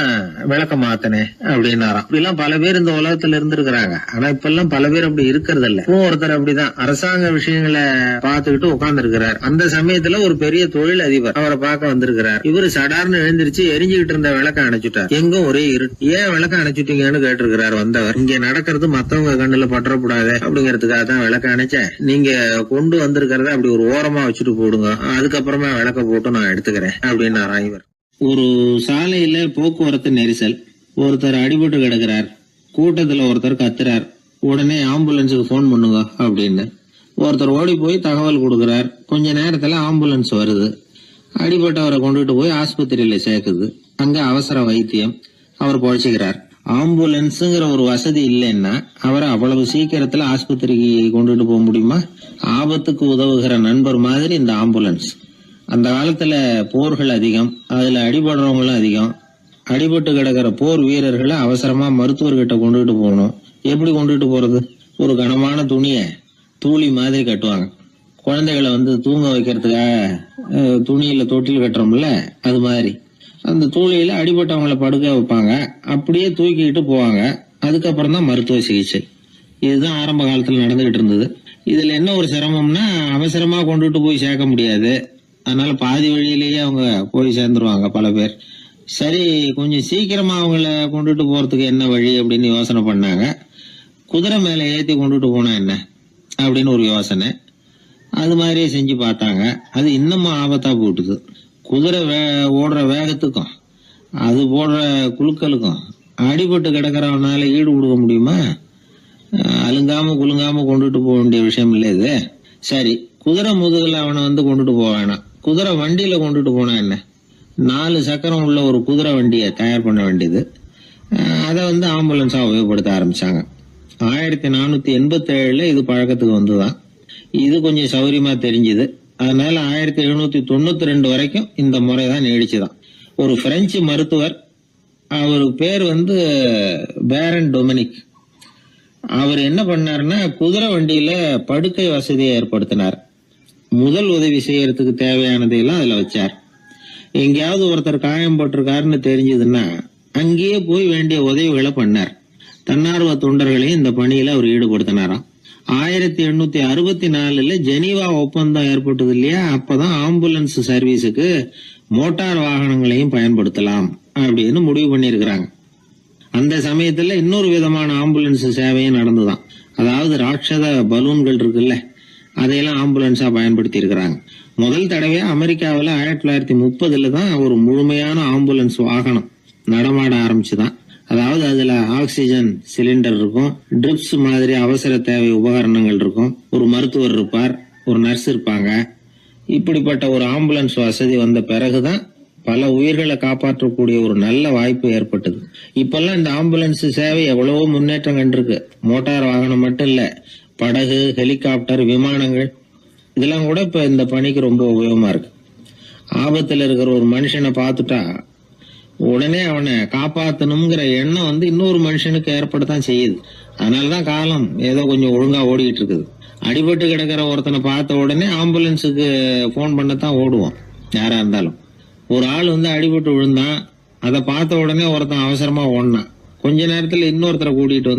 விளக்க மாத்தினேன் அப்படின்னாராம். இப்படி எல்லாம் பல பேர் இந்த உலகத்துல இருந்திருக்கிறாங்க. ஆனா இப்ப எல்லாம் பல பேர் அப்படி இருக்கிறது இல்ல. ஒருத்தர் அப்படிதான் அரசாங்க விஷயங்களை பார்த்துக்கிட்டு உட்கார்ந்து இருக்கிறார். அந்த சமயத்துல ஒரு பெரிய தொழில் அதிபர் அவரை பார்க்க வந்திருக்கிறார். இவரு சடார்னு எழுந்திருச்சு எரிஞ்சுகிட்டு இருந்த விளக்க அணைச்சுட்டார். எங்கும் ஒரே இருட்டு. ஏன் விளக்க அணைச்சுட்டீங்கன்னு கேட்டிருக்கிறார் வந்தவர். இங்க நடக்கிறது மத்தவங்க கண்ணுல பற்றக்கூடாது அப்படிங்கறதுக்காக தான் விளக்க அணைச்சேன். நீங்க கொண்டு வந்திருக்கிறத அப்படி ஒரு ஓரமா வச்சுட்டு போடுங்க, அதுக்கப்புறமா விளக்க போட்டு நான் எடுத்துக்கிறேன் அப்படின்னாராம் இவர். ஒரு சாலையில போக்குவரத்து நெரிசல். ஒருத்தர் அடிபட்டு கிடக்கிறார். கூட்டத்துல ஒருத்தர் கத்துறார். உடனே ஆம்புலன்ஸுக்கு போன் பண்ணுங்க அப்படின்னு ஒருத்தர் ஓடி போய் தகவல் கொடுக்கிறார். கொஞ்ச நேரத்துல ஆம்புலன்ஸ் வருது. அடிபட்டவரை கொண்டுட்டு போய் ஆஸ்பத்திரியில சேர்க்குது. அங்க அவசர வைத்தியம். அவர் பொழைச்சுக்கிறார். ஆம்புலன்ஸுங்கிற ஒரு வசதி இல்லைன்னா அவரை அவ்வளவு சீக்கிரத்துல ஆஸ்பத்திரிக்கு கொண்டுட்டு போக முடியுமா? ஆபத்துக்கு உதவுகிற நண்பர் மாதிரி இந்த ஆம்புலன்ஸ். அந்த காலத்துல போர்கள் அதிகம், அதுல அடிபடுறவங்களும் அதிகம். அடிபட்டு கிடக்கிற போர் வீரர்களை அவசரமா மருத்துவர்கிட்ட கொண்டுட்டு போகணும். எப்படி கொண்டுட்டு போறது? ஒரு கனமான துணியை தூளி மாதிரி கட்டுவாங்க. குழந்தைகளை தூங்க வைக்கிறதுக்காக துணியில தொட்டில் கட்டுறோம்ல, அது மாதிரி அந்த தூளியில அடிபட்டவங்களை படுக்க வைப்பாங்க. அப்படியே தூக்கிட்டு போவாங்க. அதுக்கப்புறம் தான் மருத்துவ சிகிச்சை. இதுதான் ஆரம்ப காலத்துல நடந்துகிட்டு இருந்தது. இதுல என்ன ஒரு சிரமம்னா, அவசரமா கொண்டுட்டு போய் சேர்க்க முடியாது. அதனால பாதி வழியிலேயே அவங்க போய் சேர்ந்துருவாங்க பல பேர். சரி, கொஞ்சம் சீக்கிரமா அவங்கள கொண்டுட்டு போறதுக்கு என்ன வழி அப்படின்னு யோசனை பண்ணாங்க. குதிரை மேல ஏத்தி கொண்டுட்டு போனா என்ன அப்படின்னு ஒரு யோசனை. அது மாதிரியே செஞ்சு பார்த்தாங்க. அது இன்னமும் ஆபத்தா போட்டுது. குதிரை ஓடுற வேகத்துக்கும் அது போடுற குலுக்கலுக்கும் அடிபட்டு கிடக்கிறவனால ஈடு கொடுக்க முடியுமா? அலுங்காம குலுங்காம கொண்டுட்டு போக வேண்டிய விஷயம் இல்லை இது. சரி, குதிரை முதுகுல அவனை கொண்டுட்டு போக வேணாம். குதிரை வண்டியில கொண்டுட்டு போனா என்ன? 4 சக்கரம் உள்ள ஒரு குதிரை வண்டியை தயார் பண்ண வேண்டியது. அதை ஆம்புலன்ஸா உபயோகப்படுத்த ஆரம்பிச்சாங்க. 1487 இது பழக்கத்துக்கு வந்துதான். இது கொஞ்சம் சௌரியமா தெரிஞ்சுது. அதனால 1792 வரைக்கும் இந்த முறைதான் நீடிச்சுதான். ஒரு பிரெஞ்சு மருத்துவர், அவர் பேர் பேரன் டொமினிக். அவர் என்ன பண்ணாருன்னா, குதிரை வண்டியில படுக்கை வசதியை ஏற்படுத்தினார். முதல் உதவி செய்யறதுக்கு தேவையானதையெல்லாம் அதுல வச்சார். எங்கேயாவது ஒருத்தர் காயம் போட்டிருக்காருன்னு தெரிஞ்சதுன்னா அங்கேயே போய் வேண்டிய உதவிகளை பண்ணார். தன்னார்வ தொண்டர்களையும் இந்த பணியில அவர் ஈடுபடுத்தினாராம். 1864 ஜெனீவா ஒப்பந்தம் ஏற்பட்டது இல்லையா, அப்பதான் ஆம்புலன்ஸ் சர்வீஸுக்கு மோட்டார் வாகனங்களையும் பயன்படுத்தலாம் அப்படின்னு முடிவு பண்ணிருக்கிறாங்க. அந்த சமயத்துல இன்னொரு விதமான ஆம்புலன்ஸ் சேவையும் நடந்துதான். அதாவது ராட்சத பலூன்கள் இருக்குல்ல, அதையெல்லாம் ஆம்புலன்ஸா பயன்படுத்தி இருக்கிறாங்க. முதல் தடவையா அமெரிக்காவில் 1930 தான் ஒரு முழுமையான ஆம்புலன்ஸ் வாகனம் நடமாட ஆரம்பிச்சுதான். அதாவது அதுல ஆக்சிஜன் சிலிண்டர் இருக்கும், ட்ரிப்ஸ் மாதிரி அவசர தேவை உபகரணங்கள் இருக்கும், ஒரு மருத்துவர் இருப்பார், ஒரு நர்ஸ் இருப்பாங்க. இப்படிப்பட்ட ஒரு ஆம்புலன்ஸ் வசதி வந்த பிறகுதான் பல உயிர்களை காப்பாற்றக்கூடிய ஒரு நல்ல வாய்ப்பு ஏற்பட்டது. இப்பெல்லாம் இந்த ஆம்புலன்ஸ் சேவை எவ்வளவோ முன்னேற்றம் கண்டிருக்கு. மோட்டார் வாகனம் மட்டும் இல்ல, படகு, ஹெலிகாப்டர், விமானங்கள் இதெல்லாம் கூட இப்ப இந்த பணிக்கு ரொம்ப உபயோகமா இருக்கு. ஆபத்துல இருக்கிற ஒரு மனுஷனை பார்த்துட்டா உடனே அவனை காப்பாத்தணுங்கிற எண்ணம் இன்னொரு மனுஷனுக்கு ஏற்படத்தான் செய்யுது. அதனாலதான் காலம் ஏதோ கொஞ்சம் ஒழுங்கா ஓடிட்டு இருக்குது. அடிபட்டு கிடக்கிற ஒருத்தனை பார்த்த உடனே ஆம்புலன்ஸுக்கு போன் பண்ணத்தான் ஓடுவோம் யாரா இருந்தாலும். ஒரு ஆள் அடிபட்டு விழுந்தான், அதை பார்த்த உடனே ஒருத்தன் அவசரமா ஓடினான். கொஞ்ச நேரத்துல இன்னொருத்தரை கூட்டிட்டு